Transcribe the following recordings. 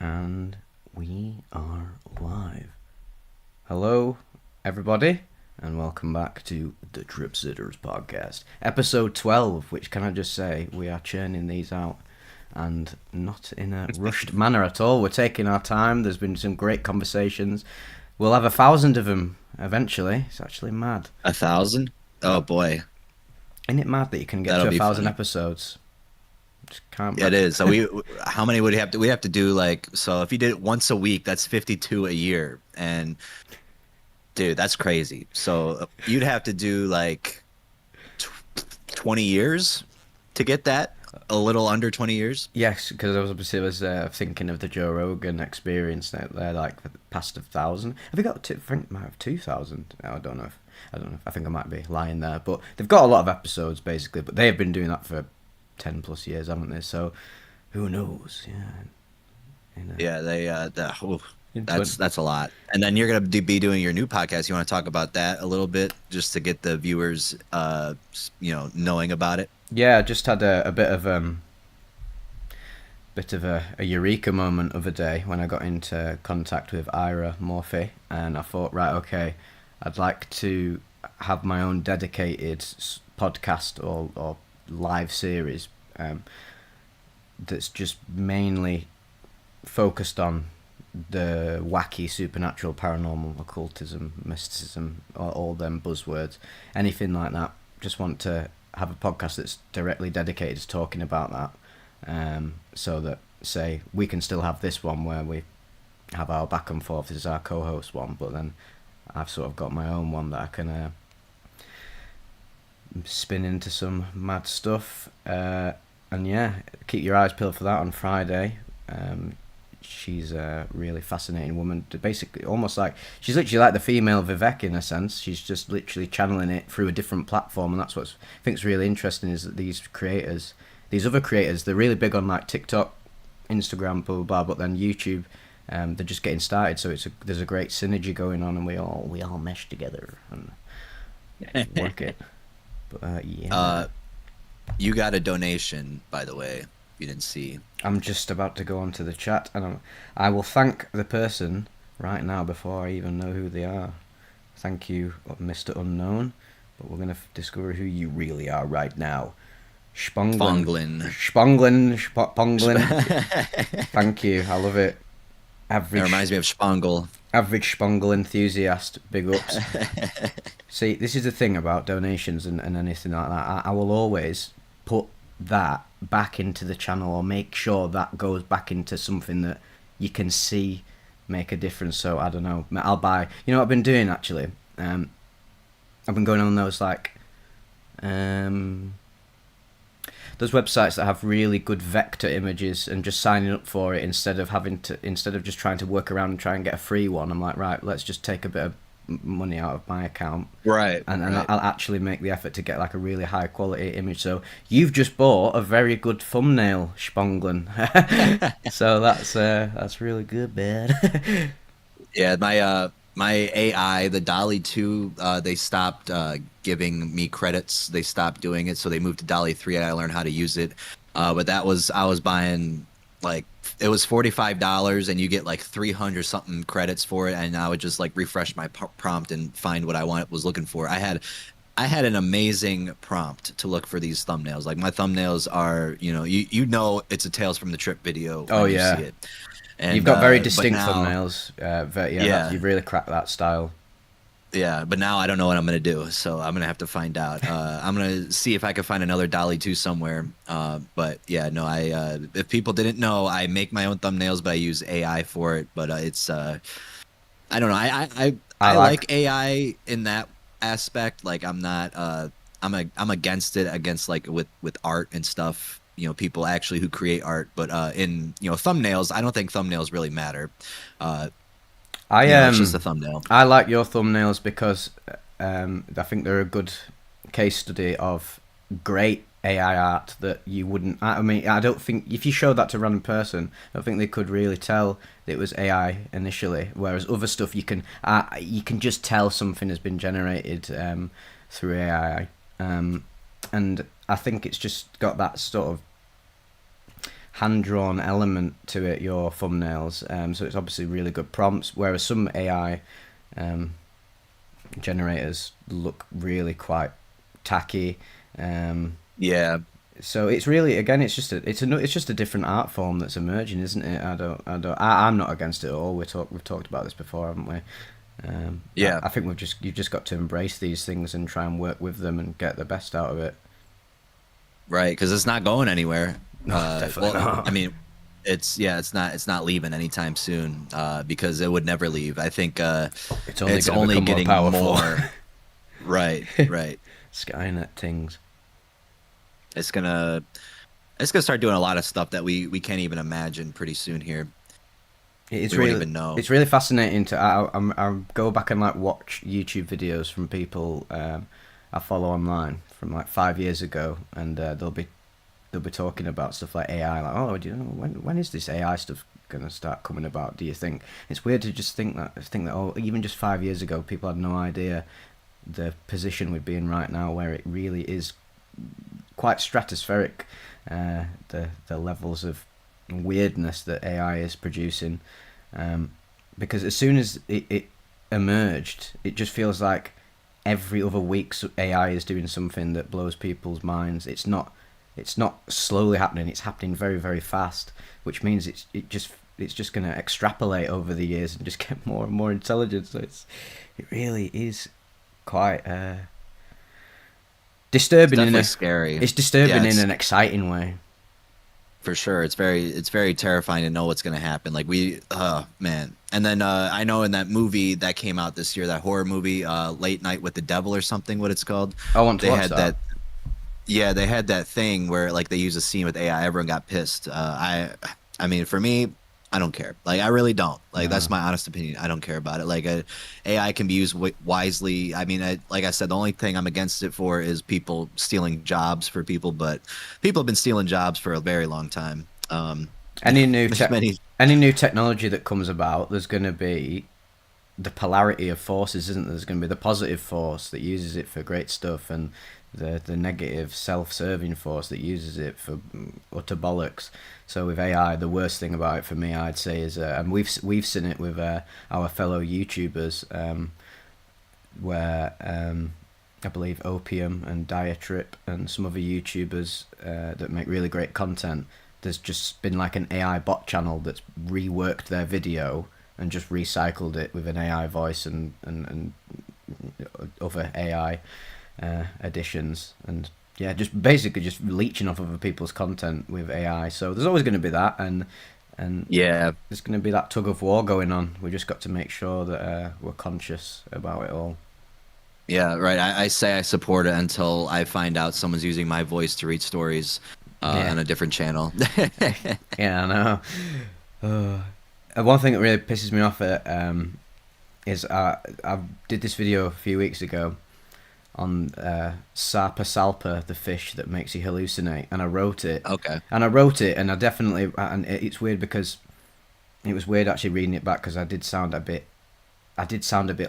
And we are live. Hello, everybody, and welcome back to the Trip Sitters podcast, episode 12. Which, can I just say, we are churning these out, and not in a rushed manner at all. We're taking our time. There's been some great conversations. We'll have 1,000 of them eventually. It's actually mad. 1,000? Oh boy, Isn't it mad that you can get that'll to be 1,000 funny. episodes? Just can't. Yeah, it is. So how many would we have to? We have to do like so. If you did it once a week, that's 52 a year, and dude, that's crazy. So you'd have to do like 20 years to get that. A little under 20 years. Yes, because I was thinking of the Joe Rogan experience. They're like past 1,000. Have they got? I think they might have 2,000. I don't know. I don't know. I think I might be lying there, but they've got a lot of episodes basically. But they have been doing that for 10 plus years, haven't they? So who knows? Yeah. Yeah, In that's a lot. And then you're gonna be doing your new podcast. You want to talk about that a little bit, just to get the viewers, knowing about it. Yeah, I just had a bit of a eureka moment of a day when I got into contact with Ira Morphy, and I thought, right, okay, I'd like to have my own dedicated podcast or live series that's just mainly focused on the wacky, supernatural, paranormal, occultism, mysticism, all them buzzwords, anything like that. Just want to have a podcast that's directly dedicated to talking about that, so that, say, we can still have this one where we have our back and forth as our co-host one, but then I've sort of got my own one that I can spin into some mad stuff. And yeah, keep your eyes peeled for that on Friday. She's a really fascinating woman. Basically, almost like she's literally like the female Vivec in a sense. She's just literally channeling it through a different platform, and that's what I think's really interesting is that these creators, these other creators, they're really big on like TikTok, Instagram, blah blah blah, but then YouTube, they're just getting started. So there's a great synergy going on, and we all mesh together and work it. But yeah. You got a donation, by the way. If you didn't see. I'm just about to go onto the chat, and I will thank the person right now before I even know who they are. Thank you, Mr. Unknown, but we're going to discover who you really are right now. Sponglin. Thank you, I love it. It reminds me of Spangle. Average Spangle enthusiast, big ups. See, this is the thing about donations and anything like that. I will always put that back into the channel, or make sure that goes back into something that you can see make a difference. So I don't know, I'll buy, you know what I've been doing actually, I've been going on those like those websites that have really good vector images and just signing up for it instead of just trying to work around and try and get a free one. I'm like, right, let's just take a bit of money out of my account, Right. and Right. I'll actually make the effort to get like a really high quality image. So you've just bought a very good thumbnail, Sponglin. So that's really good, man. Yeah, my AI, the Dolly 2, they stopped giving me credits. They stopped doing it, so they moved to Dolly 3. I learned how to use it. But I was buying, like, it was $45 and you get like 300 something credits for it, and I would just like refresh my prompt and find what I was looking for. I had an amazing prompt to look for these thumbnails. Like, my thumbnails are, you know it's a Tales from the Trip video Oh when you yeah, see it. And you've got very but distinct now, thumbnails. yeah, You've really cracked that style. yeah, but now I don't know what I'm gonna do, so I'm gonna have to find out. I'm gonna see if I can find another Dolly 2 somewhere. But yeah, no, if people didn't know, I make my own thumbnails, but I use AI for it. But it's I don't know. I I like. like AI in that aspect. Like, I'm not I'm against it, against like with art and stuff. People actually who create art, but in thumbnails, I don't think thumbnails really matter. Uh, I it's just a thumbnail. I like your thumbnails because I think they're a good case study of great AI art that you wouldn't. I mean, I don't think if you showed that to a random person, I don't think they could really tell that it was AI initially. Whereas other stuff, you can just tell something has been generated through AI, and I think it's just got that sort of hand-drawn element to it, your thumbnails. So it's obviously really good prompts, whereas some AI um, generators look really quite tacky. Um, Yeah. so it's really, again, it's just a different art form that's emerging, isn't it? I'm not against it at all. We've talked about this before, haven't we? Yeah. I think you've just got to embrace these things and try and work with them and get the best out of it. Right, because it's not going anywhere. No, definitely I not. mean, it's not leaving anytime soon. Because it would never leave. I think It's only it's going to only become more getting powerful. more. Right, right. Skynet things. It's gonna it's gonna start doing a lot of stuff that we can't even imagine pretty soon here. It's We won't really even know. it's really fascinating to I go back and like watch YouTube videos from people I follow online from like 5 years ago, and they'll be talking about stuff like AI, like, oh, do you know when is this AI stuff gonna start coming about? Do you think it's weird to just think that oh, even just 5 years ago, people had no idea the position we'd be in right now, where it really is quite stratospheric, the levels of weirdness that AI is producing. Um, because as soon as it emerged, it just feels like every other week AI is doing something that blows people's minds. It's not slowly happening. It's happening very very fast, which means it's just going to extrapolate over the years and just get more and more intelligent. So it really is quite It's disturbing definitely scary. it's Yeah, disturbing in it's an exciting way. for sure. It's very terrifying to know what's gonna happen. Like oh man. And then I know in that movie that came out this year, that horror movie, Late Night with the Devil or something, what it's called. I want to They watch had that. that. Yeah, they had that thing where like they use a scene with AI. Everyone got pissed. I mean, for me, I don't care. Like, I really don't. Like, that's No. my honest opinion. I don't care about it. Like, AI can be used wisely. I mean, like I said, the only thing I'm against it for is people stealing jobs for people. But people have been stealing jobs for a very long time. Any new There's many. any new technology that comes about, there's going to be the polarity of forces, isn't there? There's going to be the positive force that uses it for great stuff, and the negative self-serving force that uses it for utter bollocks. So with AI, the worst thing about it for me, I'd say, is and we've seen it with our fellow YouTubers, where I believe Opium and Diatrip and some other YouTubers that make really great content. There's just been like an AI bot channel that's reworked their video and just recycled it with an AI voice and other AI additions, and yeah, just basically just leeching off other people's content with AI. So there's always going to be that, and Yeah, there's going to be that tug of war going on. We just got to make sure that we're conscious about it all. yeah, right. I say I support it until I find out someone's using my voice to read stories Yeah, on a different channel. yeah, I know. One thing that really pisses me off is I did this video a few weeks ago on Sarpa Salpa, the fish that makes you hallucinate, and I wrote it. Okay. And I definitely, and it's weird because it was weird actually reading it back, because I did sound a bit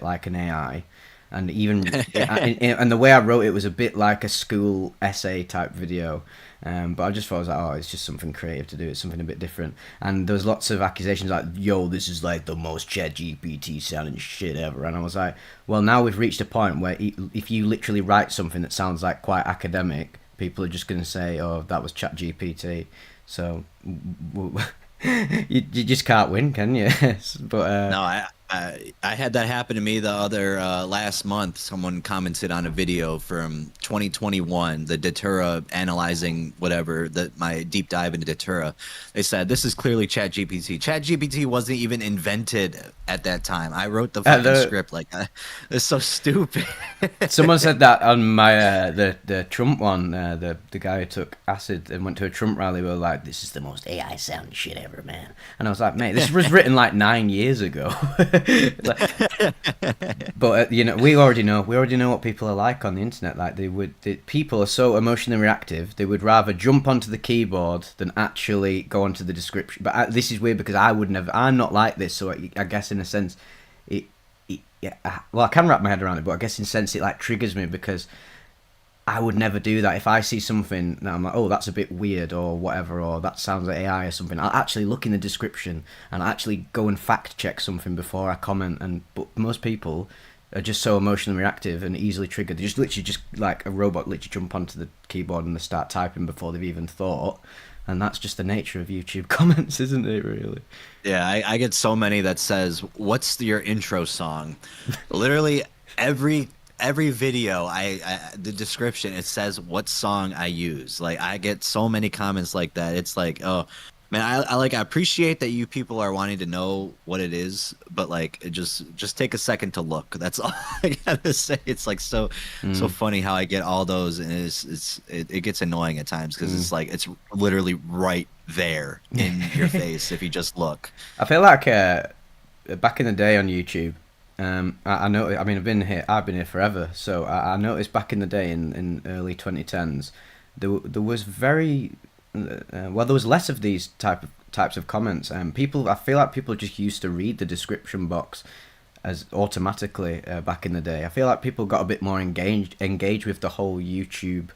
like an AI, and even and the way I wrote it was a bit like a school essay type video. But I just thought, I was like, oh, it's just something creative to do. It's something a bit different. And there was lots of accusations like, yo, this is like the most ChatGPT sounding shit ever. And I was like, well, now we've reached a point where if you literally write something that sounds like quite academic, people are just going to say, oh, that was ChatGPT. So you just can't win, can you? But No, I had that happen to me the other last month. Someone commented on a video from 2021, the Datura analyzing whatever, my deep dive into Datura. They said this is clearly ChatGPT. ChatGPT wasn't even invented at that time. I wrote the fucking script. Like, it's so stupid. someone said that on my the Trump one. The guy who took acid and went to a Trump rally were like, "This is the most AI sounding shit ever, man." And I was like, "Mate, this was written like 9 years ago." But you know, we already know what people are like on the internet. Like people are so emotionally reactive. They would rather jump onto the keyboard than actually go onto the description. But this is weird because I'm not like this. So I guess in a sense, yeah, well, I can wrap my head around it, but I guess in a sense it like triggers me because I would never do that. If I see something that I'm like, oh, that's a bit weird or whatever, or that sounds like AI or something, I'll actually look in the description and I'll actually go and fact check something before I comment. And but most people are just so emotionally reactive and easily triggered. They just literally just like a robot, literally jump onto the keyboard and they start typing before they've even thought. And that's just the nature of YouTube comments, isn't it? Really? Yeah, I get so many that says, "What's your intro song?" Literally every video, the description it says what song I use. Like I get so many comments like that. It's like, oh man, I appreciate that you people are wanting to know what it is, but like just take a second to look. That's all I gotta say. It's like so funny how I get all those, and it gets annoying at times because it's like it's literally right there in your face if you just look. I feel like back in the day on YouTube, I know. I mean, I've been here forever. So I noticed back in the day in early 2010s, there was very well, there was less of these types of comments. People, I feel like people just used to read the description box as automatically back in the day. I feel like people got a bit more engaged with the whole YouTube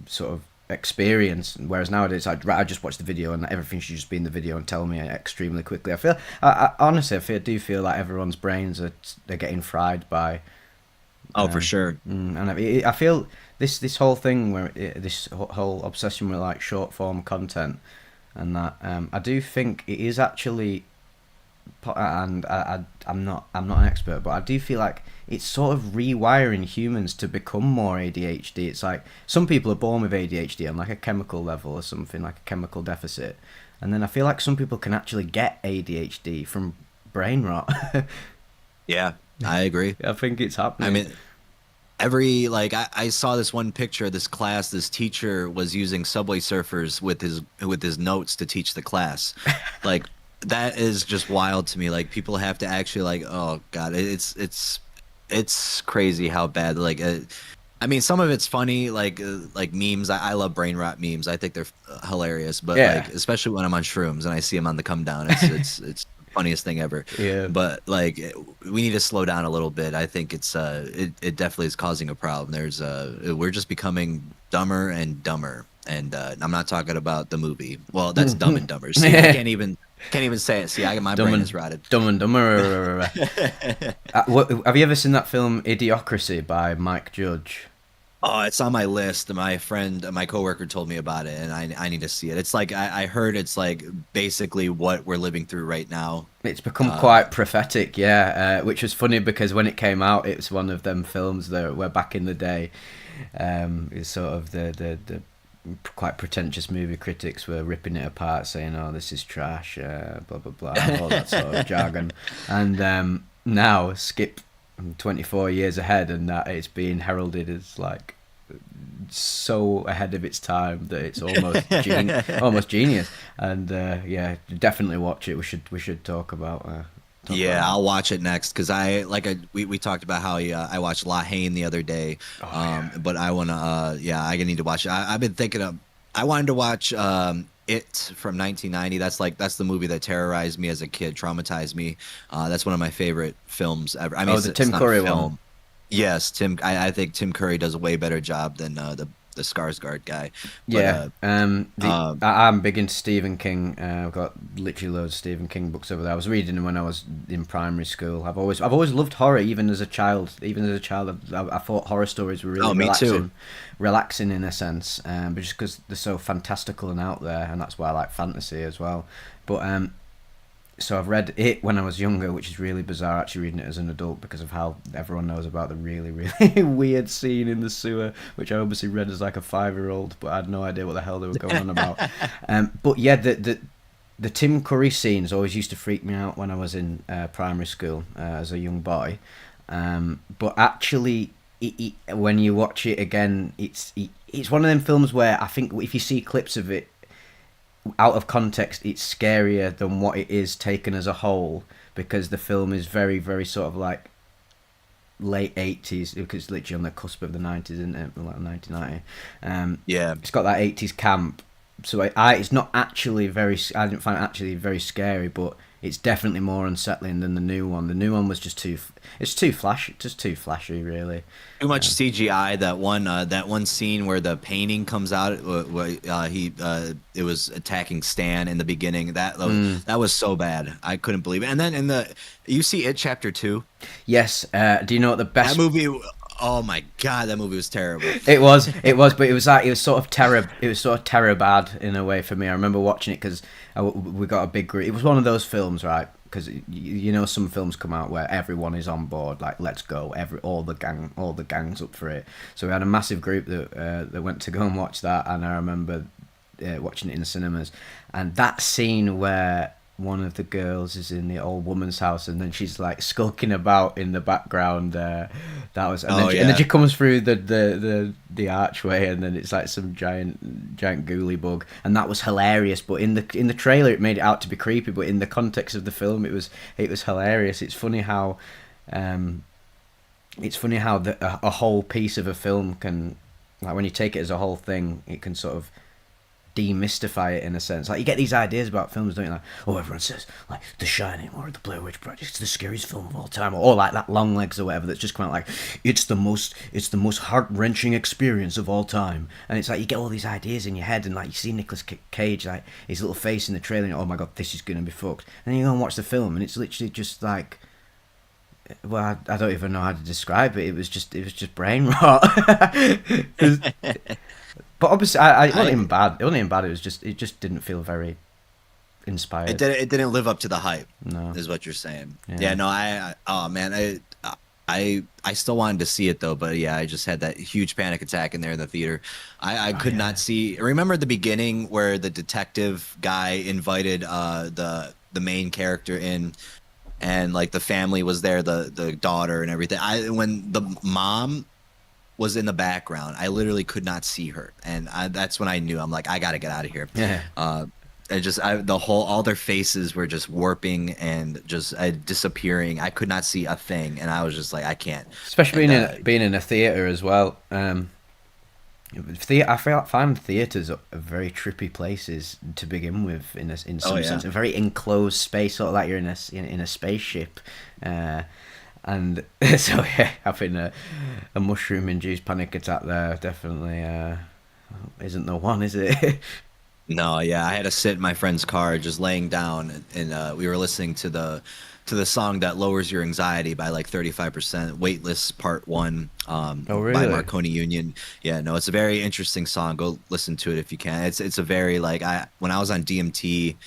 sort of experience, whereas nowadays I just watch the video and everything should just be in the video and tell me extremely quickly. Honestly, I do feel like everyone's brains they're getting fried by Oh, for sure. and I feel this whole thing where this whole obsession with like short form content and that I do think it is actually, and I'm not an expert, but I do feel like it's sort of rewiring humans to become more ADHD. It's like some people are born with ADHD on like a chemical level or something, like a chemical deficit, and then I feel like some people can actually get ADHD from brain rot. Yeah, I agree. I think it's happening. I mean, I saw this one picture. This class, this teacher was using Subway Surfers with his notes to teach the class. Like that is just wild to me. Like people have to actually like, oh god, it's crazy how bad. Like, I mean, some of it's funny, like memes. I love brain rot memes. I think they're hilarious. But Yeah. like, especially when I'm on shrooms and I see them on the come down, it's the funniest thing ever. Yeah. But like, we need to slow down a little bit. I think it definitely is causing a problem. We're just becoming dumber and dumber. And I'm not talking about the movie. Well, that's Dumb and Dumber. See, I can't even say it. See, my brain is rotted. Dumb and Dumber. Have you ever seen that film Idiocracy by Mike Judge? Oh, it's on my list. My coworker told me about it, and I need to see it. It's like I heard it's like basically what we're living through right now. It's become quite prophetic, yeah. Which was funny because when it came out, it was one of them films that were back in the day. It's sort of the quite pretentious movie critics were ripping it apart, saying, "Oh, this is trash," blah blah blah, all that sort of jargon. And now, skip 24 years ahead, and that it's being heralded as like so ahead of its time that it's almost almost genius. And yeah, definitely watch it. We should talk about. Yeah, I'll watch it next because we talked about how I watched La Haine the other day, but I wanna I need to watch it. I've been thinking of I wanted to watch It from 1990. That's the movie that terrorized me as a kid, traumatized me. That's one of my favorite films ever. I mean, the Tim Curry one. Yes, Tim. I think Tim Curry does a way better job than the Skarsgård guy. Yeah, I'm big into Stephen King. I've got literally loads of Stephen King books over there. I was reading them when I was in primary school. I've always loved horror, even as a child. I thought horror stories were really relaxing in a sense, but just because they're so fantastical and out there, and that's why I like fantasy as well. But so I've read it when I was younger, which is really bizarre actually reading it as an adult because of how everyone knows about the really, really weird scene in the sewer, which I obviously read as like a 5-year-old, but I had no idea what the hell they were going on about. But yeah, the Tim Curry scenes always used to freak me out when I was in primary school as a young boy. But actually, when you watch it again, it's one of them films where I think if you see clips of it, out of context, it's scarier than what it is taken as a whole, because the film is very, very sort of like late 80s, because it's literally on the cusp of the 90s, isn't it? Like 1990. Yeah, it's got that 80s camp, so it's not actually I didn't find it actually very scary, but it's definitely more unsettling than the new one. The new one was it's too flashy, just too flashy, really. Too much CGI. That one scene where the painting comes out, it was attacking Stan in the beginning. That was so bad. I couldn't believe it. And then you see it chapter 2. Yes. Do you know what the That best? movie. Oh my god, that movie was terrible. But it was sort of terror. It was sort of terror bad in a way for me. I remember watching it because we got a big group. It was one of those films, right? Because you know some films come out where everyone is on board, like let's go, all the gang's up for it. So we had a massive group that went to go and watch that, and I remember watching it in the cinemas, and that scene where one of the girls is in the old woman's house and then she's like skulking about in the background, and then she comes through the archway and then it's like some giant ghouly bug, and that was hilarious. But in the trailer it made it out to be creepy, but in the context of the film it was hilarious. It's funny how a whole piece of a film can, like when you take it as a whole thing, it can sort of demystify it in a sense. Like you get these ideas about films, don't you? Like, oh, everyone says like The Shining or The Blair Witch Project, it's the scariest film of all time, or like that Long Legs or whatever that's just come out like it's the most heart wrenching experience of all time. And it's like you get all these ideas in your head, and like you see Nicolas Cage, like his little face in the trailer, and oh my god, this is gonna be fucked. And then you go and watch the film, and it's literally just like, well, I don't even know how to describe it. It was just brain rot. But obviously, it wasn't even bad. It wasn't even bad. It just didn't feel very inspired. It didn't live up to the hype. No, is what you're saying. Yeah. Yeah, no, oh man, I still wanted to see it though, but yeah, I just had that huge panic attack in there in the theater. I could not see. Remember the beginning where the detective guy invited the main character in, and like the family was there, the daughter and everything. When the mom was in the background, I literally could not see her, and that's when I knew. I'm like, I gotta get out of here. Yeah. And just all their faces were just warping and just disappearing. I could not see a thing, and I was just like, I can't. Especially being in a theater as well. I find theaters are very trippy places to begin with. In some sense, a very enclosed space, sort of like you're in a spaceship. And so yeah, having a mushroom-induced panic attack there definitely isn't the one, is it? No, yeah, I had to sit in my friend's car, just laying down, and we were listening to the song that lowers your anxiety by like 35%, "Weightless" Part 1, Oh, really? by Marconi Union. Yeah, no, it's a very interesting song. Go listen to it if you can. It's a very like when I was on DMT,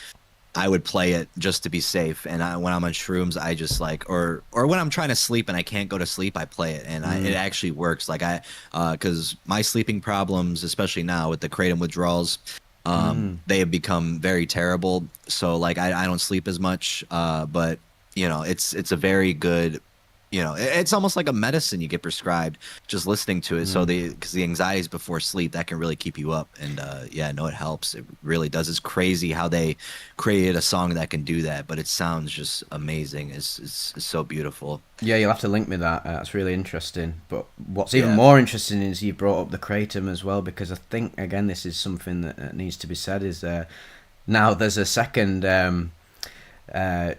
I would play it just to be safe, and when I'm on shrooms, I just like, or when I'm trying to sleep and I can't go to sleep, I play it, and it actually works. Like because my sleeping problems, especially now with the kratom withdrawals, they have become very terrible. So like I don't sleep as much, but you know, it's a very good, you know, it's almost like a medicine you get prescribed just listening to it. So because the anxieties before sleep, that can really keep you up. And yeah, no, it helps. It really does. It's crazy how they created a song that can do that, but it sounds just amazing. It's so beautiful. Yeah, you'll have to link me that. That's really interesting. But what's even more interesting is you brought up the kratom as well, because I think again this is something that needs to be said. Is now there's a second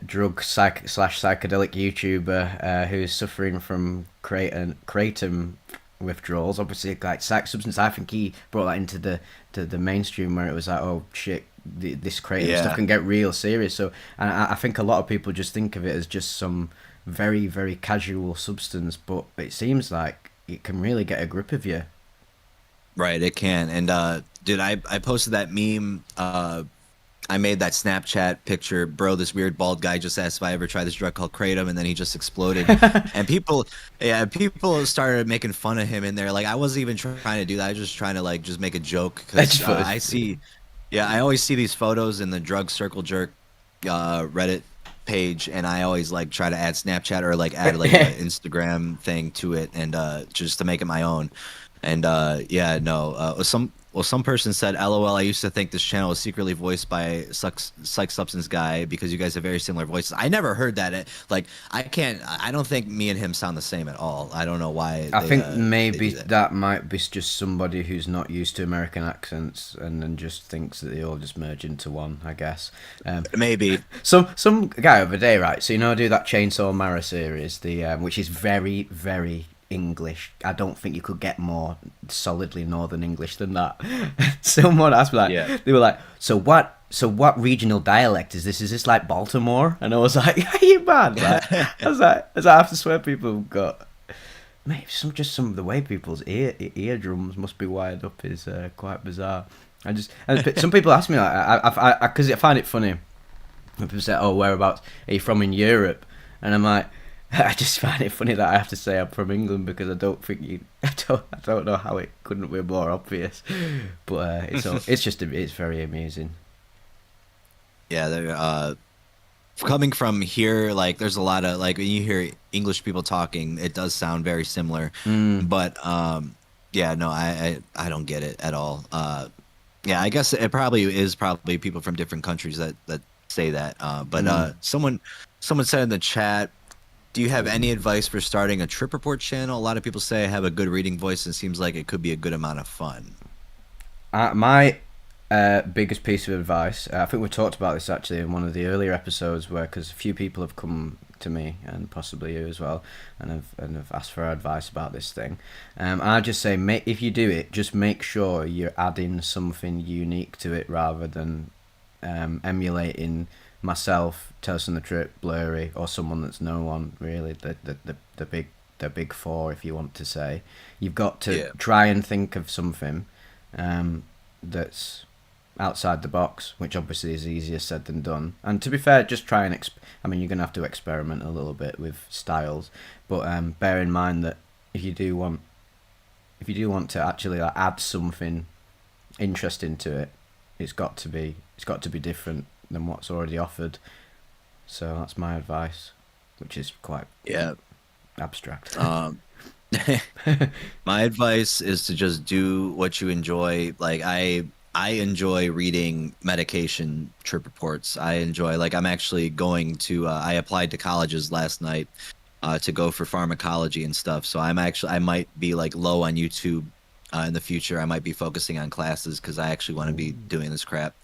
drug slash psychedelic YouTuber who's suffering from kratom withdrawals. Obviously, like psych substance. I think he brought that into the mainstream where it was like, oh shit, this kratom stuff can get real serious. So, and I think a lot of people just think of it as just some very very casual substance, but it seems like it can really get a grip of you. Right, it can. And dude, I posted that meme. I made that Snapchat picture, bro. This weird bald guy just asked if I ever tried this drug called kratom, and then he just exploded. And people started making fun of him in there. Like I wasn't even trying to do that. I was just trying to like just make a joke because I always see these photos in the Drug Circle Jerk Reddit page, and I always like try to add Snapchat or like add like an Instagram thing to it, and just to make it my own. And well, some person said, "LOL, I used to think this channel was secretly voiced by Psych Substance Guy because you guys have very similar voices." I never heard that. Like, I can't. I don't think me and him sound the same at all. I don't know why I think they maybe do that. that might be just somebody who's not used to American accents and then just thinks that they all just merge into one. I guess. Maybe. Some guy over day, right? So I do that Chainsaw Mara series, the which is very very English. I don't think you could get more solidly Northern English than that. Someone asked me Yeah. they were like, so what? So what regional dialect is this? Is this like Baltimore? And I was like, are you mad? Like, I have to swear people have got. Mate, some of the way people's eardrums must be wired up is quite bizarre. Some people ask me like, because I find it funny when people say, "Oh, whereabouts are you from in Europe?" And I'm like, I just find it funny that I have to say I'm from England because I don't think you, I don't know how it couldn't be more obvious, but it's very amusing. Yeah, they're coming from here, like there's a lot of like when you hear English people talking, it does sound very similar. Mm, But yeah, no, I don't get it at all. Yeah, I guess it probably is probably people from different countries that say that. But mm. someone said in the chat, do you have any advice for starting a trip report channel? A lot of people say I have a good reading voice and seems like it could be a good amount of fun. My biggest piece of advice, I think we talked about this actually in one of the earlier episodes, where because a few people have come to me and possibly you as well, and have asked for advice about this thing. I just say, if you do it, just make sure you're adding something unique to it rather than emulating myself, Tales from the Trip, Blurry, or someone that's no one really. The big four, if you want to say, you've got to Yeah. try and think of something that's outside the box, which obviously is easier said than done. And to be fair, just try and I mean, you're gonna have to experiment a little bit with styles, but bear in mind that if you do want to actually like, add something interesting to it, it's got to be different than what's already offered. So that's my advice, which is quite Yeah. abstract. My advice is to just do what you enjoy. Like I enjoy reading medication trip reports. I enjoy like I'm actually going to I applied to colleges last night to go for pharmacology and stuff. So I might be like low on YouTube in the future. I might be focusing on classes because I actually want to be doing this crap.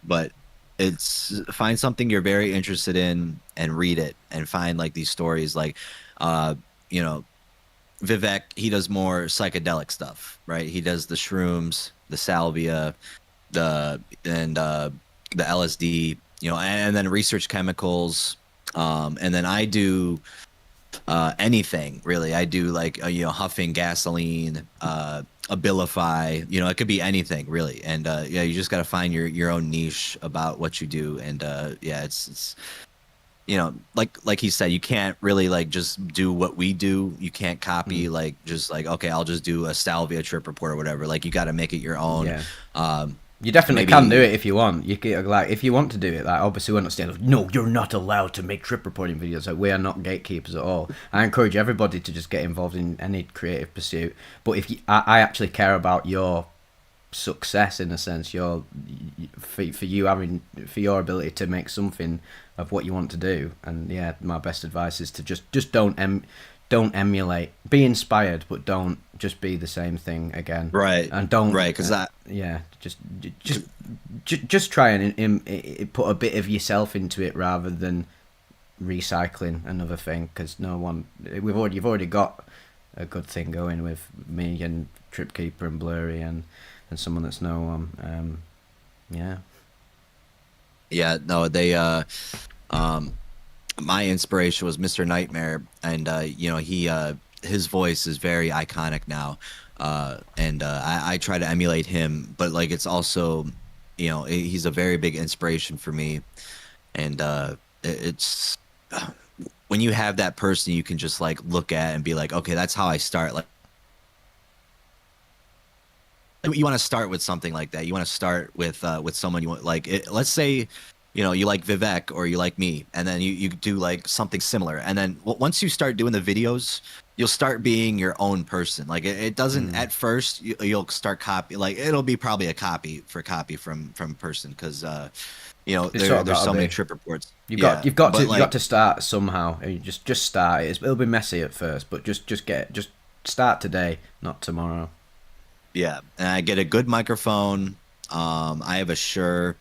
But it's find something you're very interested in and read it and find like these stories like uh you know Vivec, he does more psychedelic stuff, right? He does the shrooms, the salvia, the LSD, and then research chemicals. And then I do anything really. I do like huffing gasoline, Abilify. It could be anything really. And yeah, you just got to find your own niche about what you do. And yeah, it's like he said, you can't really like just do what we do. You can't copy Mm. like just like okay, I'll just do a salvia trip report or whatever. Like you got to make it your own. Yeah. Um, You definitely can do maybe it if you want. You can, like if you want to do it. Like obviously we're not saying no, you're not allowed to make trip reporting videos. Like we are not gatekeepers at all. I encourage everybody to just get involved in any creative pursuit. But if I actually care about your success in a sense, for you having for your ability to make something of what you want to do. And yeah, my best advice is to just don't emulate. Be inspired, but don't just be the same thing again. right, And don't right, because that yeah, just try and put a bit of yourself into it rather than recycling another thing. Because no one, you've already got a good thing going with me and Tripkeeper and Blurry and someone that's no one. Yeah. yeah no they um my inspiration was Mr. Nightmare, and he his voice is very iconic now, and I try to emulate him, but like it's also he's a very big inspiration for me, and it's when you have that person you can just like look at and be like, okay, that's how I start. Like you want to start with something like that. You want to start with someone you want. Like let's say you like Vivek or you like me, and then you do like something similar, and then once you start doing the videos, you'll start being your own person. Like it doesn't Mm. at first. You'll start copy. Like it'll be probably a copy from a person because It's sort of there's got to so many be. trip reports. You've got Yeah, you've got to but you got like to start somehow. You just start it. It'll be messy at first, but just start today, not tomorrow. yeah, and I get a good microphone. I have a Shure,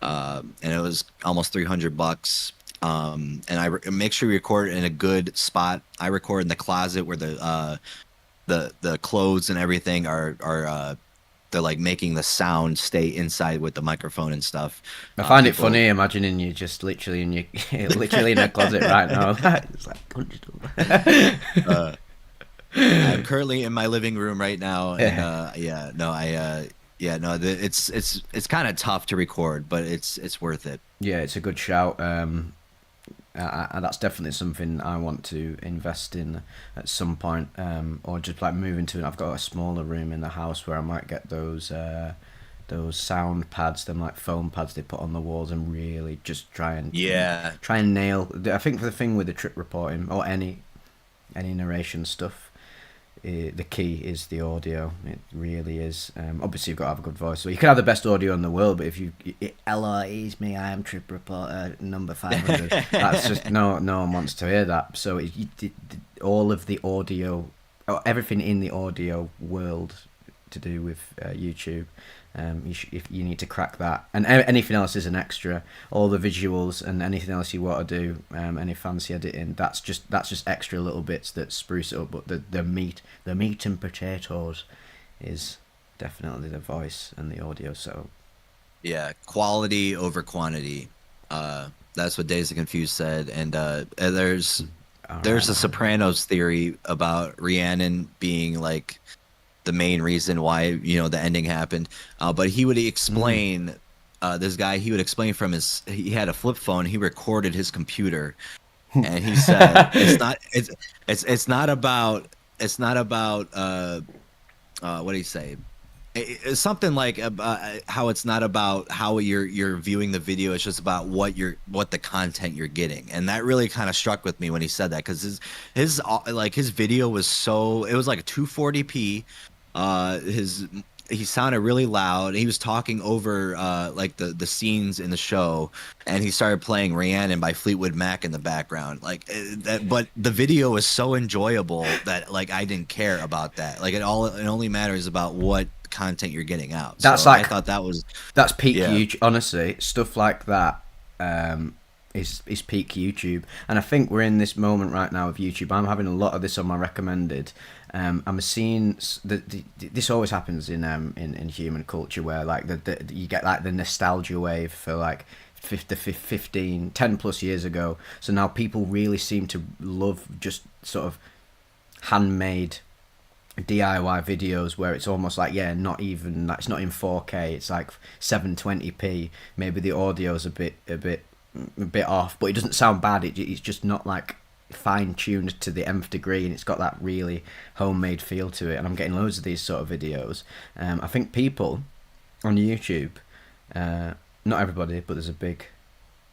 and it was almost $300. And make sure you record in a good spot. I record in the closet where the clothes and everything are they're like making the sound stay inside with the microphone and stuff. I find it People, funny imagining you just literally in your literally in a closet right now. It's like punched up. uh, I'm currently in my living room right now, and Yeah, yeah, no, yeah, no, it's kind of tough to record, but it's worth it. yeah, it's a good shout. That's definitely something I want to invest in at some point, or just like move into. I've got a smaller room in the house where I might get those sound pads, them like foam pads they put on the walls, and really just Yeah, try and nail. I think the thing with the trip reporting or any narration stuff, the key is the audio. It really is. Obviously, you've got to have a good voice. So you can have the best audio in the world, but if hello, it's me. I am trip reporter number 500. That's just no one wants to hear that. So all of the audio, or everything in the audio world to do with YouTube. If you need to crack that, and anything else is an extra. All the visuals and anything else you want to do, any fancy editing, that's just extra little bits that spruce it up. But the meat and potatoes, is definitely the voice and the audio. So yeah, quality over quantity. That's what Days of Confused said, and all there's a right, Sopranos theory about Rhiannon being like the main reason why the ending happened. But he would explain this guy. He would explain from he had a flip phone. He recorded his computer, and he said it's not about what do you say? It's something like how it's not about how you're viewing the video. It's just about what the content you're getting, and that really kind of struck with me when he said that because his video was it was like a 240p. His He sounded really loud. He was talking over like the scenes in the show, and he started playing Rhiannon by Fleetwood Mac in the background. Like that, but the video was so enjoyable that like I didn't care about that. Like it only matters about what content you're getting out. that's So I like thought that was that's peak yeah. YouTube. Honestly, stuff like that is peak YouTube. And I think we're in this moment right now of YouTube. I'm having a lot of this on my recommended. I'm seeing this always happens in human culture where like you get like the nostalgia wave for like 15, 10 plus years ago. So now people really seem to love just sort of handmade DIY videos where it's almost like not even it's not in 4K, it's like 720p. Maybe the audio's a bit off, but it doesn't sound bad. It's just not like fine tuned to the nth degree, and it's got that really homemade feel to it. And I'm getting loads of these sort of videos. I think people on YouTube, not everybody, but there's a big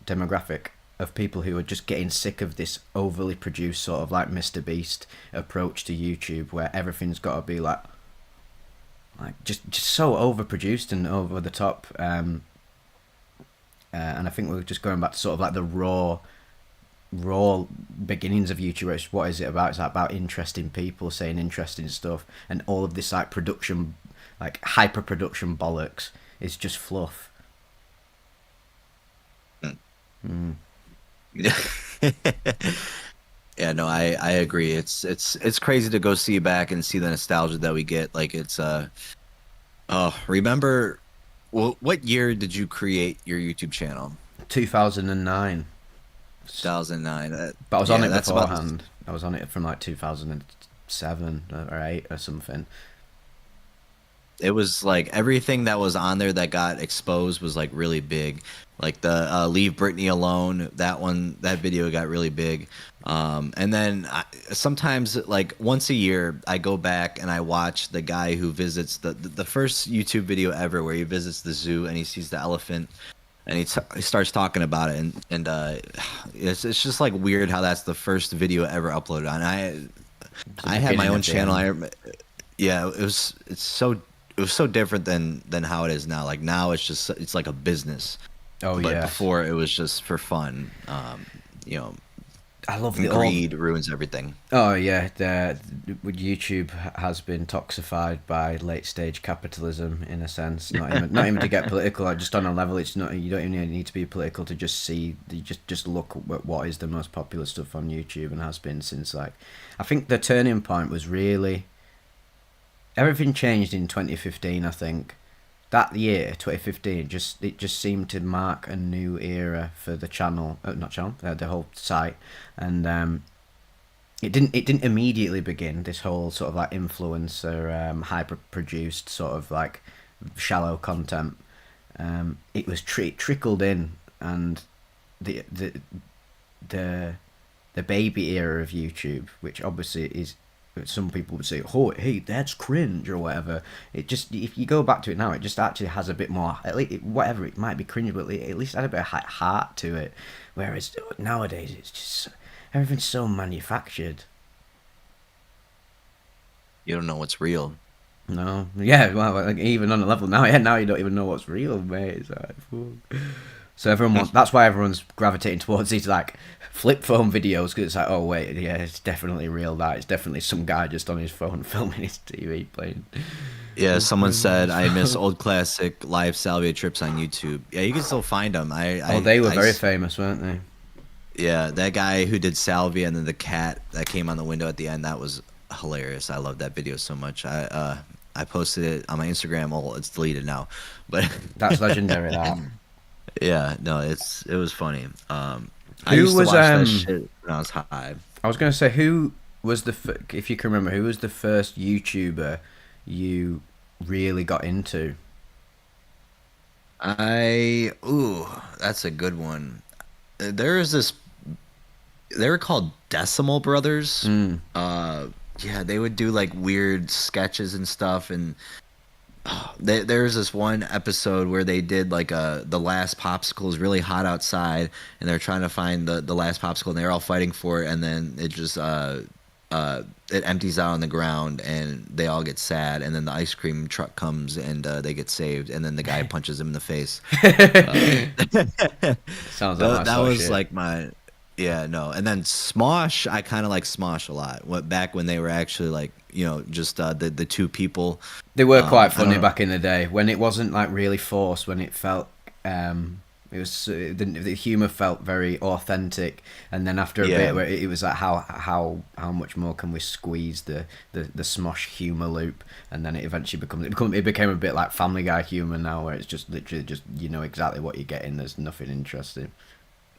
demographic of people who are just getting sick of this overly produced sort of like Mr. Beast approach to YouTube, where everything's got to be just so overproduced and over the top. And I think we're just going back to sort of like the raw beginnings of YouTube. What is it about? It's about interesting people saying interesting stuff, and all of this like production, like hyper production bollocks is just fluff. Mm. Yeah, no, I agree. It's crazy to go see back and see the nostalgia that we get. Like it's oh, remember what year did you create your YouTube channel? 2009. 2009. But I was on Yeah, it that's about beforehand. I was on it from like 2007 or 8 or something. it was like everything that was on there that got exposed was like really big. Like the Leave Britney Alone, that video got really big. And then sometimes like once a year I go back and I watch the guy who visits the first YouTube video ever where he visits the zoo and he sees the elephant and he starts talking about it, and it's just like weird how that's the first video ever uploaded on. It's the I had my beginning own of the channel. end. Yeah, it was so different than how it is now. Like now it's like a business, Oh but yes, before it was just for fun. You know, I love the and old. greed ruins everything. Oh yeah, YouTube has been toxified by late stage capitalism in a sense. Not even to get political, like just on a level. It's not, you don't even need to be political to just see. You just look at what is the most popular stuff on YouTube and has been since, like, I think the turning point was really everything changed in 2015. I think that year 2015 just seemed to mark a new era for the channel, not channel, the whole site. And it didn't immediately begin this whole sort of like influencer, hyper produced sort of like shallow content. It was trickled in, and the the the the baby era of YouTube, which obviously is, some people would say, "Oh, hey, that's cringe" or whatever. It just, if you go back to it now, it just actually has a bit more. At least, whatever, it might be cringe, but at least it had a bit of heart to it. Whereas nowadays, it's just everything's so manufactured. You don't know what's real. No, yeah, well, like, even on a level now, yeah, now you don't even know what's real, mate. It's like, so everyone wants. That's why everyone's gravitating towards these like flip phone videos, because it's like, oh wait, yeah, it's definitely real. That it's definitely some guy just on his phone filming his TV playing. Yeah, someone Playing on said his I miss phone. old classic live salvia trips on YouTube. Yeah, you can still find them. Oh, they were very famous, weren't they? Yeah, that guy who did salvia and then the cat that came on the window at the end, that was hilarious. I love that video so much. I posted it on my Instagram. Well, it's deleted now, but That's legendary. That. yeah, no, it was funny. I Who used to was watch that shit when I was high. I was gonna say, who was if you can remember, who was the first YouTuber you really got into? Ooh, that's a good one. There is this. They were called Decimal Brothers. Mm. Yeah, they would do like weird sketches and stuff, and there's this one episode where they did like the last popsicle is really hot outside, and they're trying to find the last popsicle, and they're all fighting for it, and then it just it empties out on the ground, and they all get sad, and then the ice cream truck comes, and they get saved, and then the guy punches him in the face. Sounds like my That sort of was shit. like my yeah, no. And then Smosh, I kind of like Smosh a lot. What back when they were actually like, just the two people. They were quite I don't funny know. back in the day when it wasn't like really forced. When it felt, it was the humor felt very authentic. And then after a Yeah. bit, where it was like how much more can we squeeze the Smosh humor loop? And then it eventually it became a bit like Family Guy humor now, where it's just literally just, exactly what you're getting. There's nothing interesting.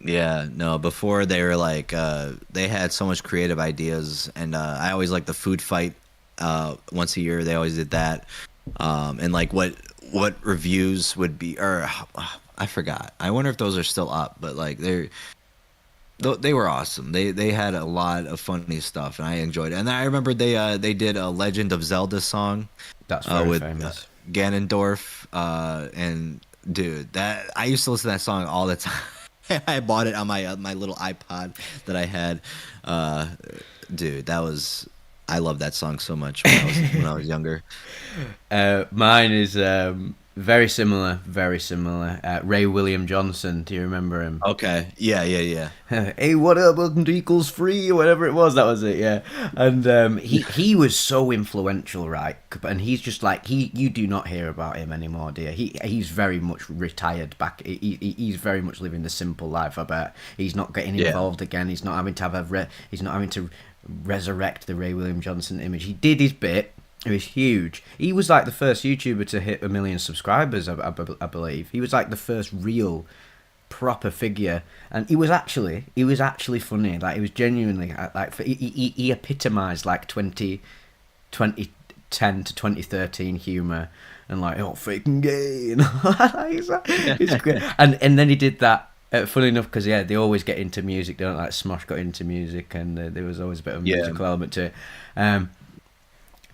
Yeah, no, before they were like they had so much creative ideas, and I always liked the food fight once a year. They always did that. And like what reviews would be, or I forgot. I wonder if those are still up, but like they were awesome. They had a lot of funny stuff, and I enjoyed it. And I remember they did a Legend of Zelda song That's very with famous. Ganondorf, and dude, that I used to listen to that song all the time. I bought it on my little iPod that I had. Uh, Dude, that was I love that song so much when I was younger. Mine is very similar, very similar. Ray William Johnson. Do you remember him? Okay, yeah. Hey, what up? Welcome to Equals Free or whatever it was. That was it, yeah. And he was so influential, right? And he's just like you do not hear about him anymore, dear. He's very much retired back. He's very much living the simple life. I bet he's not getting Yeah, involved again. He's not having to he's not having to resurrect the Ray William Johnson image. He did his bit. It was huge. He was like the first YouTuber to hit 1 million subscribers, I believe. He was like the first real proper figure, and he was actually funny. Like, he was genuinely like he epitomized like 2010 to 2013 humor, and like, oh, freaking gay, and it's great. And then he did that. Funny enough, because yeah, they always get into music. They don't, like Smosh got into music, and there was always a bit of a yeah. musical element to it. Um,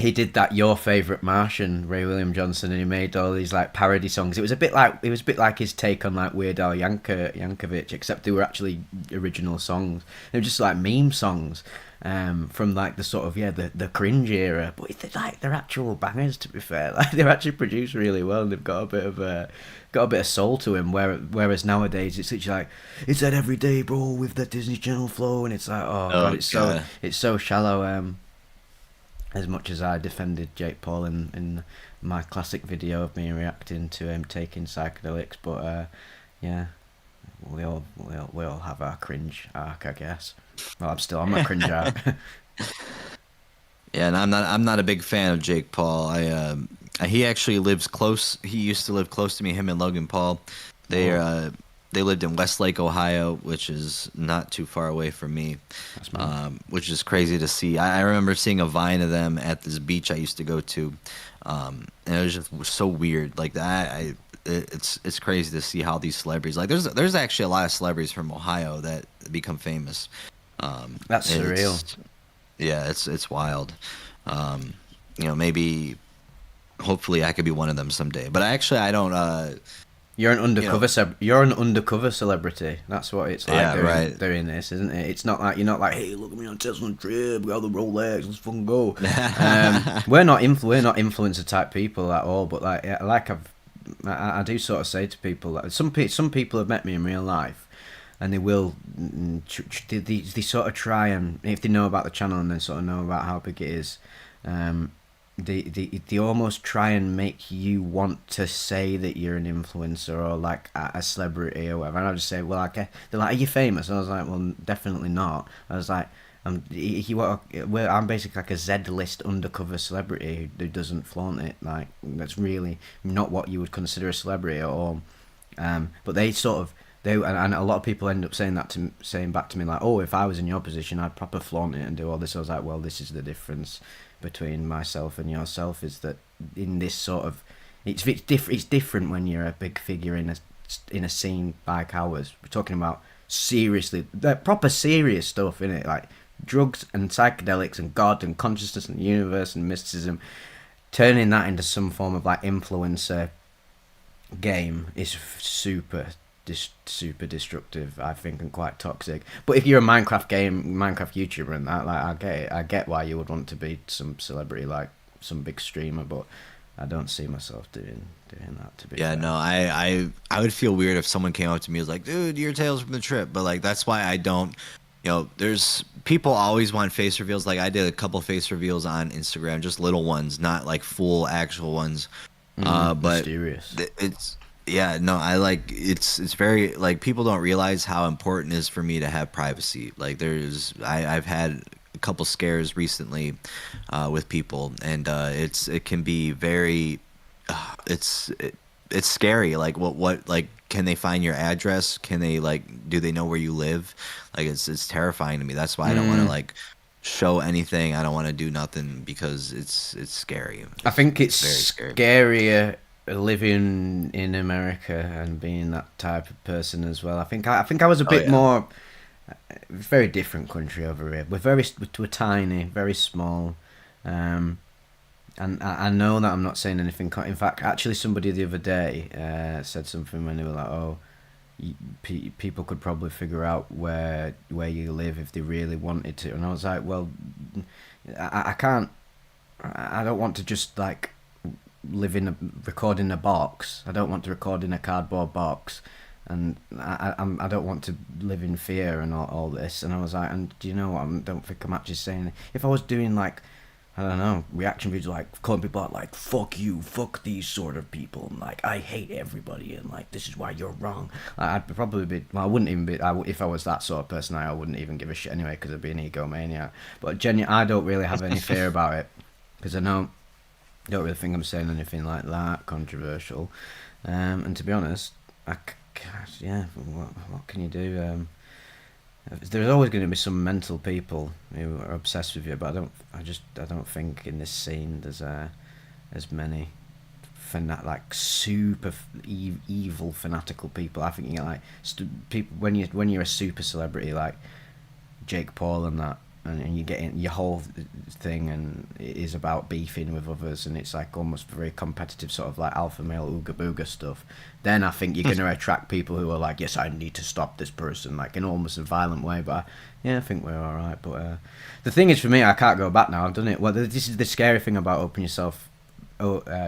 he did that Your Favorite Martian, Ray William Johnson, and he made all these like parody songs. It was a bit like his take on like Weird Al Yankovic, except they were actually original songs. They were just like meme songs from like the sort of the cringe era, but they're actual bangers. To be fair, like they're actually produced really well, and they've got a bit of soul to him. Whereas nowadays it's literally like it's that everyday bro with the Disney Channel flow, and it's like oh god, Oh god. it's so shallow. As much as I defended Jake Paul in my classic video of me reacting to him taking psychedelics, but yeah, we all have our cringe arc, I guess. Well, I'm still on my cringe arc. Yeah, and I'm not a big fan of Jake Paul. He actually lives close. He used to live close to me. Him and Logan Paul, they Oh, they lived in Westlake, Ohio, which is not too far away from me, that's mad. which is crazy to see. I remember seeing a vine of them at this beach I used to go to, and it was just so weird. Like that, it's crazy to see how these celebrities like. There's actually a lot of celebrities from Ohio that become famous. That's surreal. It's yeah, it's wild. Um, maybe hopefully I could be one of them someday. But I don't. You know, You're an undercover celebrity. That's what it's like yeah, doing right. doing this, isn't it? It's not like you're not like, hey, look at me on Tesla trip. We got the Rolex. Let's fucking go. We're not influencer type people at all. But like yeah, I do sort of say to people like some people have met me in real life, and they will they sort of try and if they know about the channel and they sort of know about how big it is. Um, they almost try and make you want to say that you're an influencer or like a celebrity or whatever. And I just say, well, okay. They're like, are you famous? And I was like, well, definitely not. I was like, I'm basically like a Z-list undercover celebrity who doesn't flaunt it. Like that's really not what you would consider a celebrity at all. But they sort of and a lot of people end up saying back to me like, oh, if I was in your position, I'd proper flaunt it and do all this. I was like, well, this is the difference between myself and yourself is that in this sort of it's different when you're a big figure in a scene like ours. We're talking about seriously, the proper serious stuff in it, like drugs and psychedelics and God and consciousness and the universe and mysticism. Turning that into some form of like influencer game is super destructive, I think, and quite toxic. But if you're a Minecraft YouTuber and that, like, I get it. I get why you would want to be some celebrity, like some big streamer, but I don't see myself doing that. To be Yeah, fair. no, I would feel weird if someone came up to me and was like, "Dude, your Tales from the Trip," but like that's why I don't. There's people always want face reveals. Like I did a couple face reveals on Instagram, just little ones, not like full actual ones. But Mysterious. it's yeah, no, I like it's very like people don't realize how important it is for me to have privacy. Like I've had a couple scares recently with people, and it can be very it's it's scary. Like what like can they find your address? Can they like do they know where you live? Like it's terrifying to me. That's why I don't want to Mm. like show anything. I don't want to do nothing because it's scary. I think It's it's very scary. scarier living in America and being that type of person as well. I think I was a Oh bit yeah. more very different country over here. We're tiny, very small, um, and I know that I'm not saying anything. In fact, actually, somebody the other day said something when they were like, "Oh, people could probably figure out where you live if they really wanted to," and I was like, "Well, I can't. I don't want to just like record in a box. I don't want to record in a cardboard box." And I don't want to live in fear and all this. And I was like, and do you know what? I don't think I'm actually saying. If I was doing like, I don't know, reaction videos like calling people out like, fuck you, fuck these sort of people, and like, I hate everybody, and like, this is why you're wrong. I'd probably be, well, I wouldn't even be, if I was that sort of person, I wouldn't even give a shit anyway, because I'd be an egomaniac. But genuinely, I don't really have any fear about it, because I don't really think I'm saying anything like that controversial. And to be honest, yeah, what can you do? There's always going to be some mental people who are obsessed with you, but I don't think in this scene there's as many like super evil fanatical people. I think you get like people when you're a super celebrity like Jake Paul and that. and you get in your whole thing, and it is about beefing with others, and it's like almost very competitive, sort of like alpha male ooga booga stuff. Then I think you're going to attract people who are like, yes, I need to stop this person, like in almost a violent way. But yeah, I think we're all right. But the thing is, for me, I can't go back now. I've done it. Well, this is the scary thing about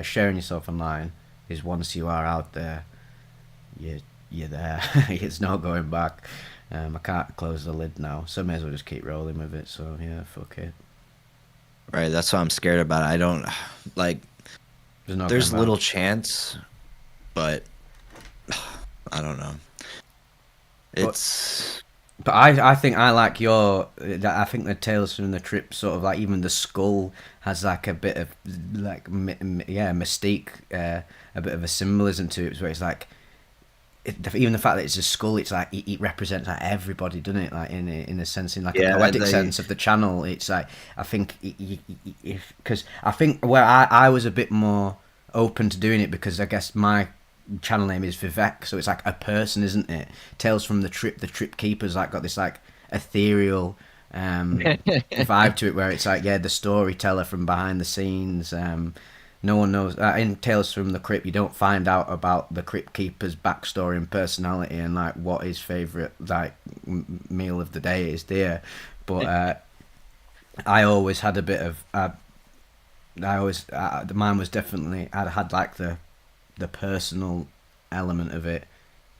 sharing yourself online, is once you are out there, you're there. It's not going back. I can't close the lid now, so I may as well just keep rolling with it. So yeah, fuck it. Right, that's what I'm scared about. I don't like. There's Going little back. chance, but I don't know. But It's I think I like your. I think the Tales from the Crypt, sort of like, even the skull has like a bit of like yeah, mystique, a bit of a symbolism to it, where it's like, even the fact that it's a skull, it's like it represents like everybody, doesn't it? Like in a sense, in like a yeah. poetic sense of the channel. It's like, I think because I think where I was a bit more open to doing it, because I guess my channel name is Vivec, so it's like a person, isn't it? Tales from the Trip. The Trip Keeper's like got this like ethereal vibe to it, where it's like, yeah, the storyteller from behind the scenes. No one knows. In Tales from the Crypt, you don't find out about the Crypt Keeper's backstory and personality, and like what his favorite like meal of the day is there. But I always had a bit of. I always mine was definitely, I had like the personal element of it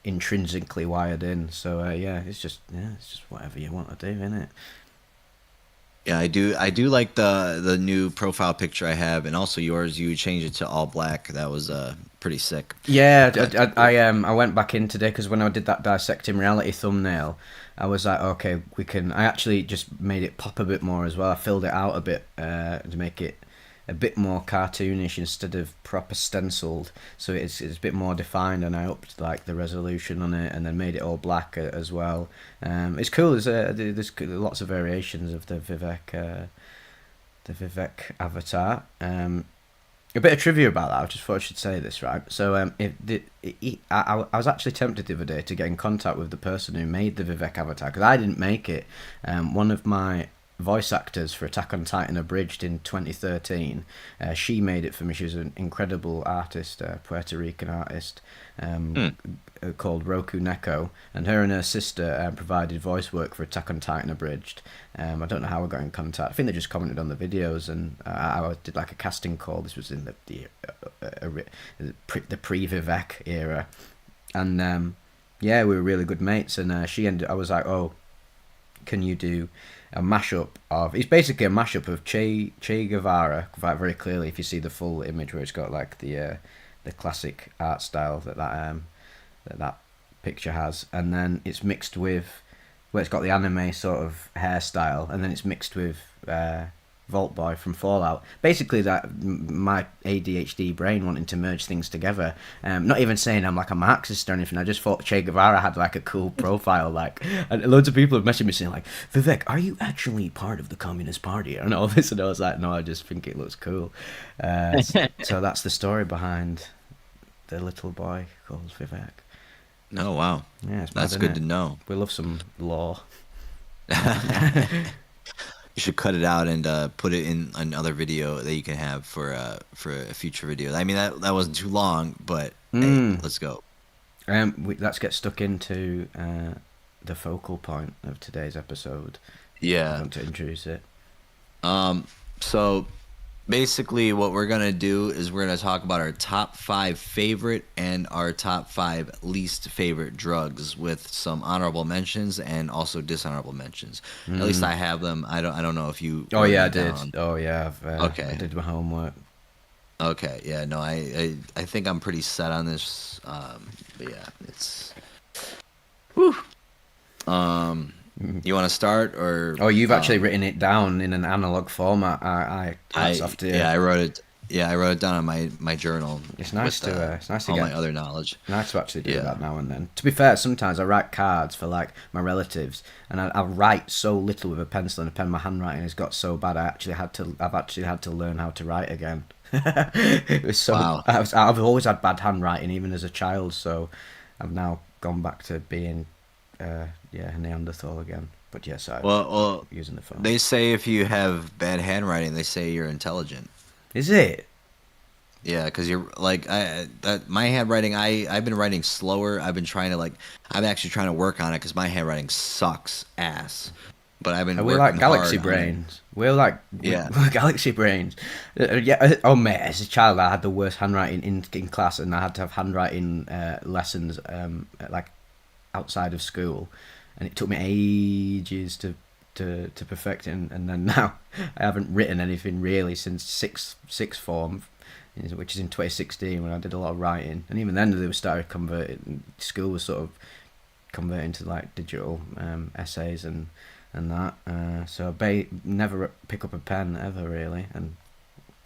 intrinsically wired in. So yeah, it's just whatever you want to do, innit? Yeah, I do like the new profile picture I have, and also yours. You changed it to all black. That was pretty sick. Yeah, But I went back in today, because when I did that dissecting reality thumbnail, I was like, okay, we can. I actually just made it pop a bit more as well. I filled it out a bit to make it a bit more cartoonish instead of proper stenciled, so it's a bit more defined, and I upped like the resolution on it, and then made it all black as well. It's cool. There's lots of variations of the Vivec avatar. A bit of trivia about that. I just thought I should say this, right? So, I was actually tempted the other day to get in contact with the person who made the Vivec avatar, because I didn't make it. One of my voice actors for Attack on Titan Abridged in 2013, she made it for me. She was an incredible artist, Puerto Rican artist, hmm, called Roku Neko, and her and her sister provided voice work for Attack on Titan Abridged. I don't know how I got in contact. I think they just commented on the videos, and I did like a casting call. This was in the pre-Vivec era, and yeah, we were really good mates. And I was like, oh, can you do a mashup of? It's basically a mashup of Che Guevara, quite very clearly if you see the full image, where it's got like the classic art style that picture has, and then it's mixed with, well, it's got the anime sort of hairstyle, and then it's mixed with Vault Boy from Fallout. Basically, my ADHD brain wanting to merge things together. Not even saying I'm like a Marxist or anything. I just thought Che Guevara had like a cool profile. Like, and loads of people have messaged me saying like, Vivek, are you actually part of the Communist Party and all this? And I was like, no, I just think it looks cool. So that's the story behind the little boy called Vivek. oh wow, Yeah, it's mad, that's isn't good it? to know. We love some law. You should cut it out and put it in another video that you can have for a future video. I mean, that wasn't too long, but hey, let's go. Let's get stuck into the focal point of today's episode. I Yeah. want to introduce it. So basically, what we're gonna do is we're gonna talk about our top 5 favorite and our top 5 least favorite drugs, with some honorable mentions and also dishonorable mentions. At least I have them. I don't know if you Oh wrote yeah, I them did. down. Oh yeah, I Okay. did my homework. Okay. Yeah. No. I think I'm pretty set on this. But yeah, it's. Whew. You want to start or? Oh, you've actually written it down in an analog format. Hats off to you. Yeah, I wrote it. Yeah, I wrote it down on my journal. It's nice with, to it's nice to all get my other knowledge. nice to actually do Yeah. that now and then. To be fair, sometimes I write cards for like my relatives, and I write so little with a pencil and a pen. My handwriting has got so bad. I've actually had to learn how to write again. It was so. Wow. I've always had bad handwriting, even as a child. So I've now gone back to being yeah, Neanderthal again. But yes, I'm Well, using the phone. they say if you have bad handwriting, they say you're intelligent. Is it? Yeah, because you're like my handwriting. I've been writing slower. I've been trying to I'm actually trying to work on it because my handwriting sucks ass. But I've been Are we working like galaxy hard on it. brains? We're like Yeah. we're galaxy brains. Yeah. Oh mate, as a child, I had the worst handwriting in class, and I had to have handwriting lessons like outside of school, and it took me ages to perfect it. And then now I haven't written anything really since sixth form, which is in 2016 when I did a lot of writing, and even then they were started converting. School was sort of converting to like digital essays and that. So I never pick up a pen ever really, and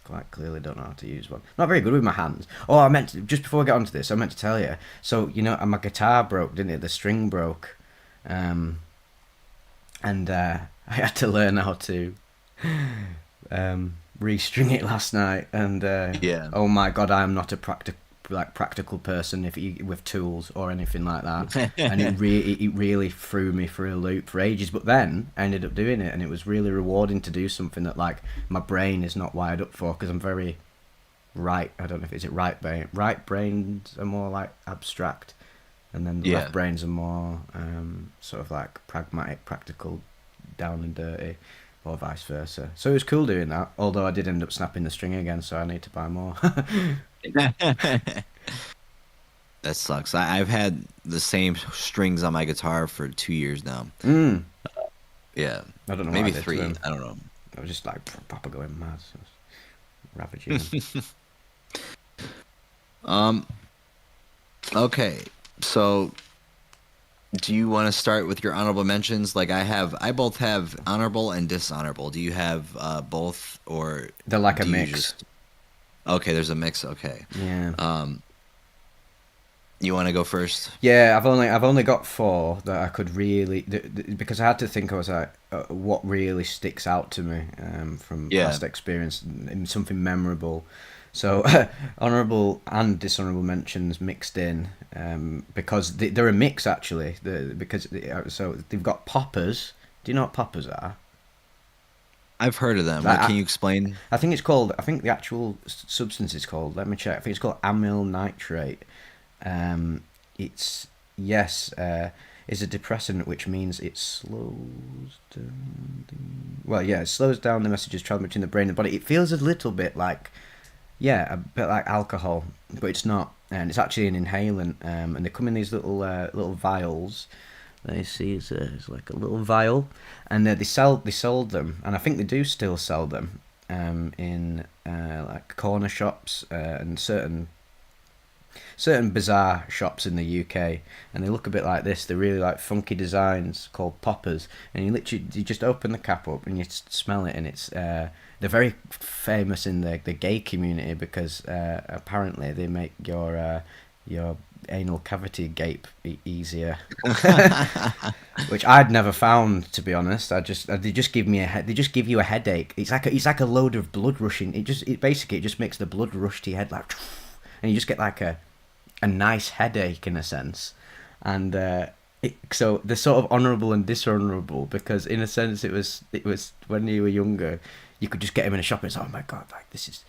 quite clearly don't know how to use one. Not very good with my hands. Oh, I meant to, just before I get onto this, I meant to tell you. So you know, my guitar broke, didn't it? The string broke, and I had to learn how to restring it last night. And Yeah. oh my god, I am not a practical person with tools or anything like that. And it really threw me for a loop for ages. But then I ended up doing it, and it was really rewarding to do something that like my brain is not wired up for, because I'm very right. I don't know if it's right brain. Right brains are more like abstract, and then the Yeah. left brains are more sort of like pragmatic, practical, down and dirty, or vice versa. So it was cool doing that. Although I did end up snapping the string again, so I need to buy more. That sucks. I've had the same strings on my guitar for 2 years now. Mm. Yeah, I don't know what I maybe did to 3. them. I don't know. I was just like proper going mad, so I was ravaging them. Um. Okay. So, do you want to start with your honorable mentions? Like I both have honorable and dishonorable. Do you have both, or They're like a do you mix. just? Okay, there's a mix. Okay. Yeah. You want to go first? Yeah, I've only got 4 that I could really, because I had to think. I was like, what really sticks out to me from Yeah. past experience, something memorable. So honourable and dishonourable mentions mixed in, because they're a mix actually. So they've got poppers. Do you know what poppers are? I've heard of them. Like, Can you explain? I think it's called. I think the actual substance is called. Let me check. I think it's called amyl nitrate. It's yes. Is a depressant, which means it slows down. Well, yeah, it slows down the messages traveling between the brain and the body. It feels a little bit like, yeah, a bit like alcohol, but it's not. And it's actually an inhalant. And they come in these little vials. Let me see, it's like a little vial, and they sold them, and I think they do still sell them in like corner shops and certain bizarre shops in the UK, and they look a bit like this. They're really like funky designs called poppers, and you just open the cap up and you smell it, and it's they're very famous in the gay community because apparently they make your anal cavity gape easier, which I'd never found, to be honest. They just give you a headache. It's like a load of blood rushing. It basically just makes the blood rush to your head like, and you just get like a nice headache in a sense. And so they're sort of honourable and dishonourable, because in a sense it was when you were younger, you could just get them in a shop and it's, oh my god, like this is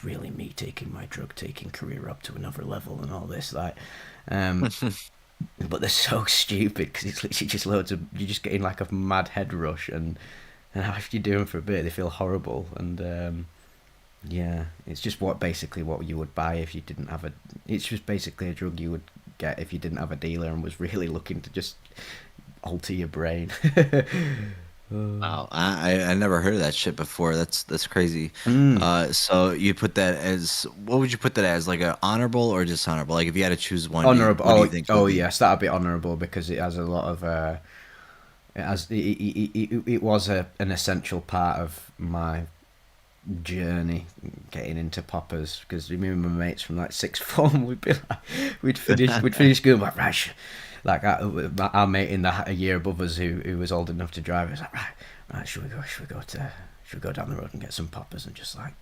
really me taking my drug taking career up to another level and all this, like but they're so stupid because it's literally just loads of, you're just getting like a mad head rush, and after you do them for a bit they feel horrible. And yeah, it's just basically what you would buy if you didn't have it's just basically a drug you would get if you didn't have a dealer and was really looking to just alter your brain. Wow, I never heard of that shit before. That's crazy. Mm. So you put that as, what would you put that as? Like a honorable or dishonorable? Like if you had to choose one, Honourable. what do you think it would be? Yes, that'd be honourable because it has a lot of it was an essential part of my journey getting into poppers, because me and my mates from like sixth form would be like, we'd finish school like, right, like our mate in a year above us who was old enough to drive was like, right, should we go down the road and get some poppers and just like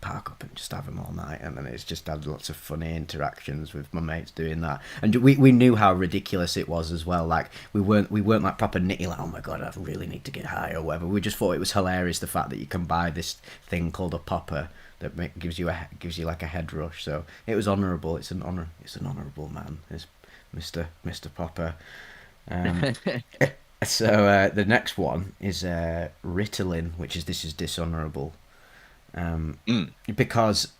park up and just have them all night, and then it's just had lots of funny interactions with my mates doing that. And we knew how ridiculous it was as well. Like we weren't like proper nitty, like, oh my god, I really need to get high or whatever. We just thought it was hilarious, the fact that you can buy this thing called a popper that gives you like a head rush. So it was honourable. It's an honourable man. It's Mr. Popper. So the next one is Ritalin, which is dishonourable. Because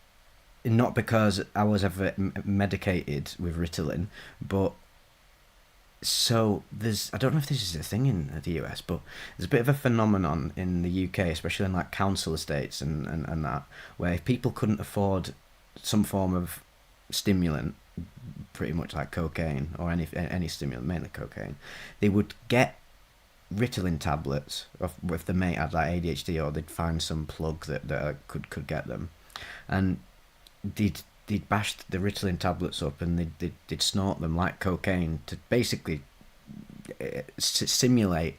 not because I was ever medicated with Ritalin, but so I don't know if this is a thing in the US, but there's a bit of a phenomenon in the UK, especially in like council estates and that, where if people couldn't afford some form of stimulant, pretty much like cocaine or any stimulant, mainly cocaine, they would get Ritalin tablets if the mate had like ADHD, or they'd find some plug that could get them, and they'd bash the Ritalin tablets up and they'd snort them like cocaine to basically simulate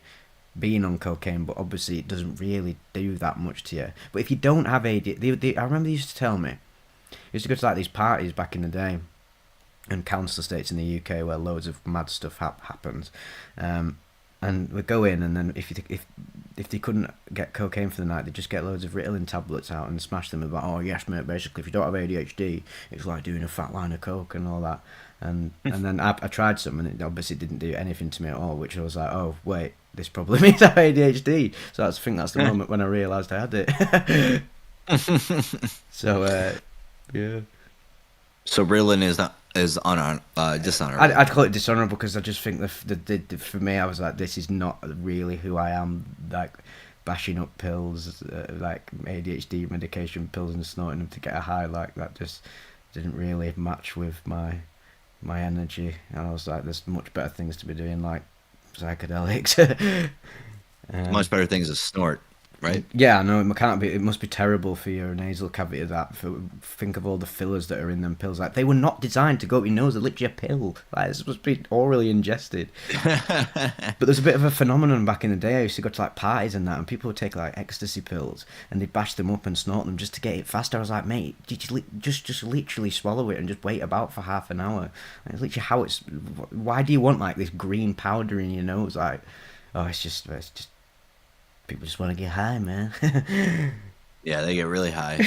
being on cocaine, but obviously it doesn't really do that much to you. But if you don't have ADHD, I remember they used to tell me, I used to go to like these parties back in the day, and council estates in the UK where loads of mad stuff happens. And we'd go in, and then if they couldn't get cocaine for the night, they'd just get loads of Ritalin tablets out and smash them about, oh yes mate, basically if you don't have ADHD, it's like doing a fat line of coke and all that. And then I tried some, and it obviously didn't do anything to me at all, which I was like, oh wait, this probably means I have ADHD. So I think that's the moment when I realised I had it. So yeah. So Ritalin is dishonorable. I'd call it dishonourable because I just think the for me, I was like, this is not really who I am. Like bashing up pills, like ADHD medication pills, and snorting them to get a high, like that just didn't really match with my energy. And I was like, there's much better things to be doing, like psychedelics. Much better things to snort, right? Yeah, no, it can't be. It must be terrible for your nasal cavity. Think of all the fillers that are in them pills. Like they were not designed to go up your nose. They're literally a pill. Like it's supposed to be orally ingested. But there's a bit of a phenomenon back in the day. I used to go to like parties and that, and people would take like ecstasy pills and they'd bash them up and snort them just to get it faster. I was like, mate, just literally swallow it and just wait about for half an hour. And it's literally how it's. Why do you want like this green powder in your nose? Like, oh, it's just. People just want to get high, man. Yeah, they get really high.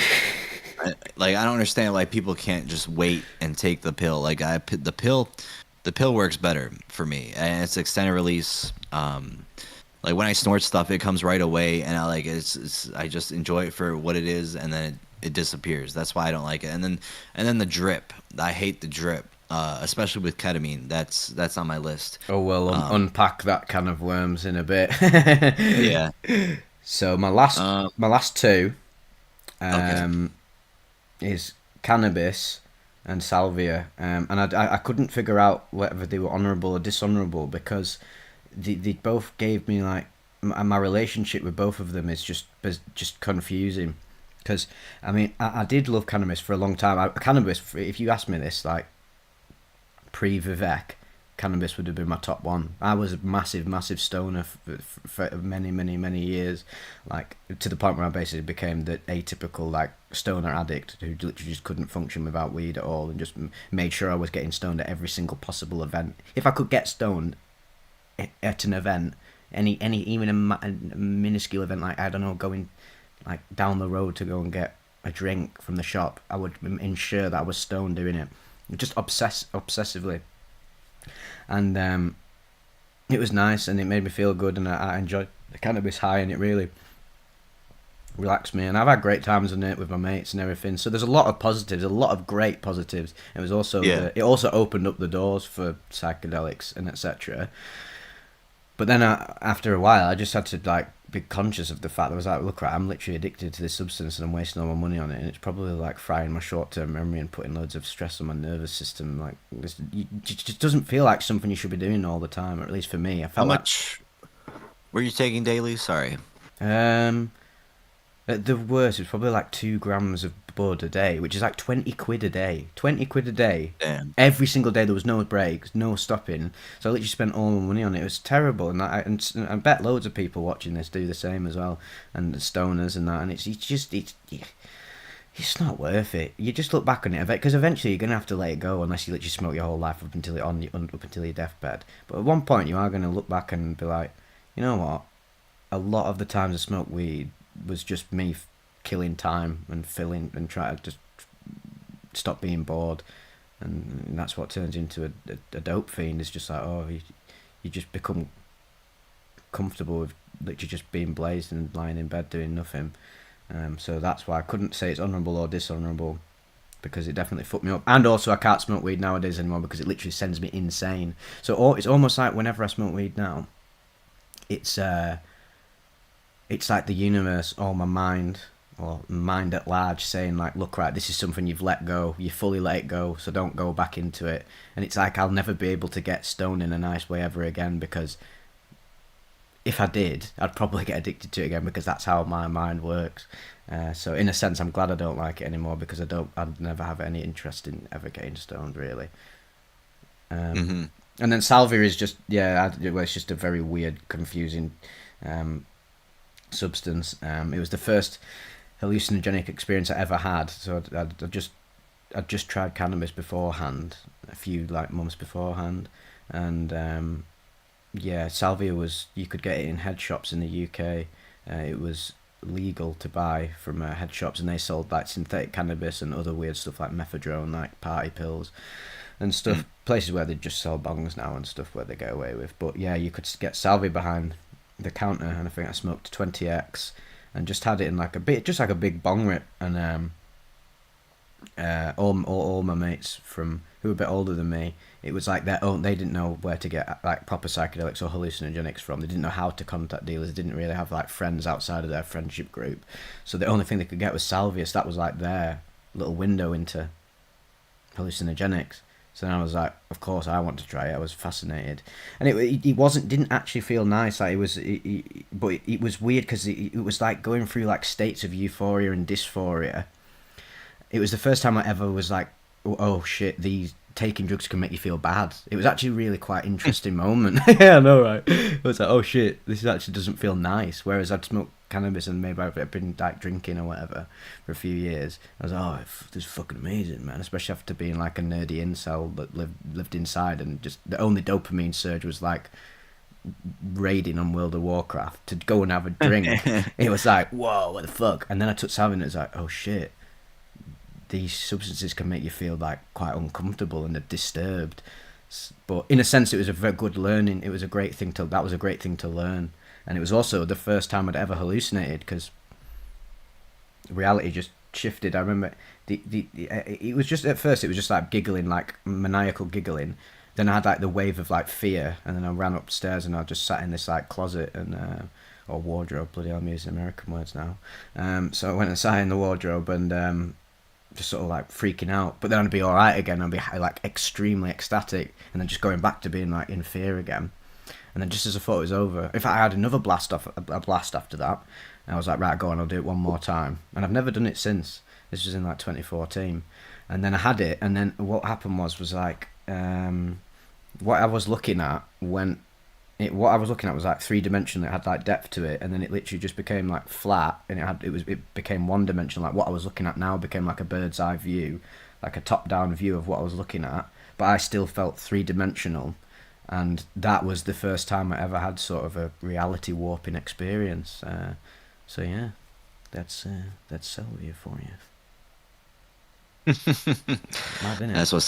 I don't understand why people can't just wait and take the pill. Like the pill works better for me, and it's extended release. Like when I snort stuff, it comes right away, and I just enjoy it for what it is, and then it disappears. That's why I don't like it. And then the drip. I hate the drip. Especially with ketamine, that's on my list. Oh well, unpack that can of worms in a bit. Yeah. So my last two, is cannabis and salvia, and I couldn't figure out whether they were honourable or dishonourable because they both gave me like my relationship with both of them is just confusing. Because I mean I did love cannabis for a long time. Cannabis, if you asked me this like pre-Vivec, cannabis would have been my top one. I was a massive stoner for many years, like to the point where I basically became the atypical like stoner addict who literally just couldn't function without weed at all, and just made sure I was getting stoned at every single possible event. If I could get stoned at an event, any even a minuscule event, like I don't know, going like down the road to go and get a drink from the shop, I would ensure that I was stoned doing it. Just obsessively, and it was nice and it made me feel good, and I enjoyed the cannabis high, and it really relaxed me, and I've had great times on it with my mates and everything. So there's a lot of positives, a lot of great positives. It was also it also opened up the doors for psychedelics and etc. But then after a while, I just had to like be conscious of the fact that I was like, look, right, I'm literally addicted to this substance and I'm wasting all my money on it, and it's probably like frying my short-term memory and putting loads of stress on my nervous system. Like it just doesn't feel like something you should be doing all the time, or at least for me. I felt How much were you taking daily? Sorry. At the worst, it was probably like 2 grams of bud a day, which is like 20 quid a day. 20 quid a day. Damn. Every single day. There was no breaks, no stopping. So I literally spent all my money on it. It was terrible. And I bet loads of people watching this do the same as well. And the stoners and that. And it's It's not worth it. You just look back on it because eventually you're gonna have to let it go unless you literally smoke your whole life up until up until your deathbed. But at one point you are gonna look back and be like, you know what? A lot of the times I smoked weed was just me killing time and filling and trying to just stop being bored, and that's what turns into a dope fiend. It's just like, oh, you just become comfortable with literally just being blazed and lying in bed doing nothing. So that's why I couldn't say it's honourable or dishonourable, because it definitely fucked me up. And also I can't smoke weed nowadays anymore because it literally sends me insane. So it's almost like whenever I smoke weed now, it's like the universe or my mind or mind at large saying like, look, right, this is something you've let go, you fully let it go, so don't go back into it. And it's like I'll never be able to get stoned in a nice way ever again, because if I did, I'd probably get addicted to it again, because that's how my mind works. So in a sense, I'm glad I don't like it anymore, because I'd never have any interest in ever getting stoned, really. Hmm. And then salvia is just, yeah, it's just a very weird, confusing substance. It was the first hallucinogenic experience I ever had. So I'd just tried cannabis beforehand, a few like months beforehand, and yeah, salvia was, you could get it in head shops in the UK. It was legal to buy from head shops, and they sold like synthetic cannabis and other weird stuff like methadone, like party pills and stuff. Places where they just sell bongs now and stuff where they get away with. But yeah, you could get salvia behind the counter, and I think I smoked 20x and just had it in like a bit, just like a big bong rip. And all my mates from who were a bit older than me, it was like their own. They didn't know where to get like proper psychedelics or hallucinogenics from. They didn't know how to contact dealers. They didn't really have like friends outside of their friendship group, so the only thing they could get was salvia. So that was like their little window into hallucinogenics. So then I was like, of course I want to try it. I was fascinated, and it didn't actually feel nice. Like but it was weird because it was like going through like states of euphoria and dysphoria. It was the first time I ever was like, oh shit, these taking drugs can make you feel bad. It was actually really quite interesting moment. Yeah, I know, right? It was like, oh shit, this actually doesn't feel nice. Whereas I'd smoked cannabis and maybe I've been like drinking or whatever for a few years. I was like, oh, this is fucking amazing, man. Especially after being like a nerdy incel that lived inside, and just the only dopamine surge was like raiding on World of Warcraft to go and have a drink. It was like, whoa, what the fuck? And then I took Salvin and it was like, oh shit, these substances can make you feel like quite uncomfortable and disturbed. But in a sense, it was a very good learning. It was a great thing to, that was a great thing to learn. And it was also the first time I'd ever hallucinated, because reality just shifted. I remember it was just, at first it was just like giggling, like maniacal giggling. Then I had like the wave of like fear, and then I ran upstairs and I just sat in this like closet and or wardrobe. Bloody hell, I'm using American words now. So I went and sat in the wardrobe and just sort of like freaking out. But then I'd be all right again. I'd be like extremely ecstatic, and then just going back to being like in fear again. And then just as I thought it was over, in fact, I had another a blast after that. And I was like, right, go on, I'll do it one more time. And I've never done it since. This was in like 2014. And then I had it, and then what happened was like, what I was looking at what I was looking at was like 3-dimensional. It had like depth to it, and then it literally just became like flat, and it became 1-dimensional. Like what I was looking at now became like a bird's eye view, like a top down view of what I was looking at. But I still felt 3-dimensional, and that was the first time I ever had sort of a reality warping experience. So yeah, that's salvia for you. Mad, innit? That's what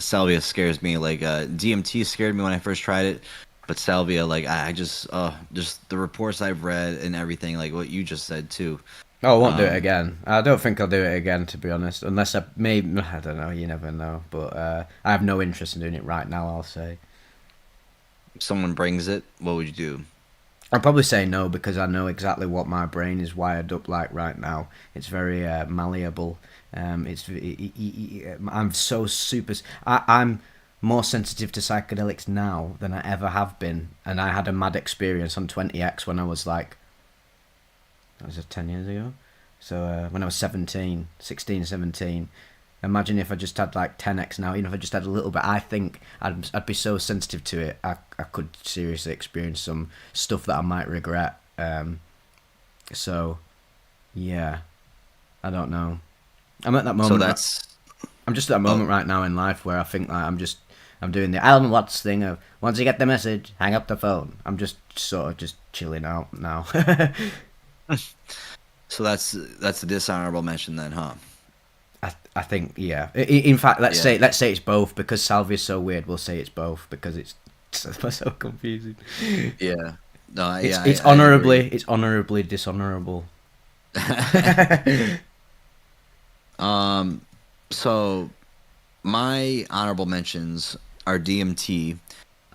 salvia scares me. Like DMT scared me when I first tried it, but salvia, like I just the reports I've read and everything, like what you just said too. Oh, I won't do it Um, again. I don't think I'll do it again, to be honest. Unless I don't know. You never know. But I have no interest in doing it right now. I'll say. if someone brings it, what would you do? I'll probably say no, because I know exactly what my brain is wired up like right now. It's very malleable. I'm so super. I'm more sensitive to psychedelics now than I ever have been, and I had a mad experience on 20x when I was like, that was just 10 years ago. So when I was 17, 16, 17. Imagine if I just had like 10x now, even if I just had a little bit. I think I'd be so sensitive to it, I could seriously experience some stuff that I might regret. So, yeah, I don't know. I'm at that So moment. that's I'm just at a oh moment right now in life where I think like I'm doing the Alan Watts thing of once you get the message, hang up the phone. I'm just sort of just chilling out now. so that's a dishonorable mention then, huh? I think yeah. In fact, Yeah, let's say it's both because Salvia's so weird. We'll say it's both because it's so confusing. yeah. No, It's yeah, it's I agree. honorably dishonorable. um, so my honorable mentions are DMT.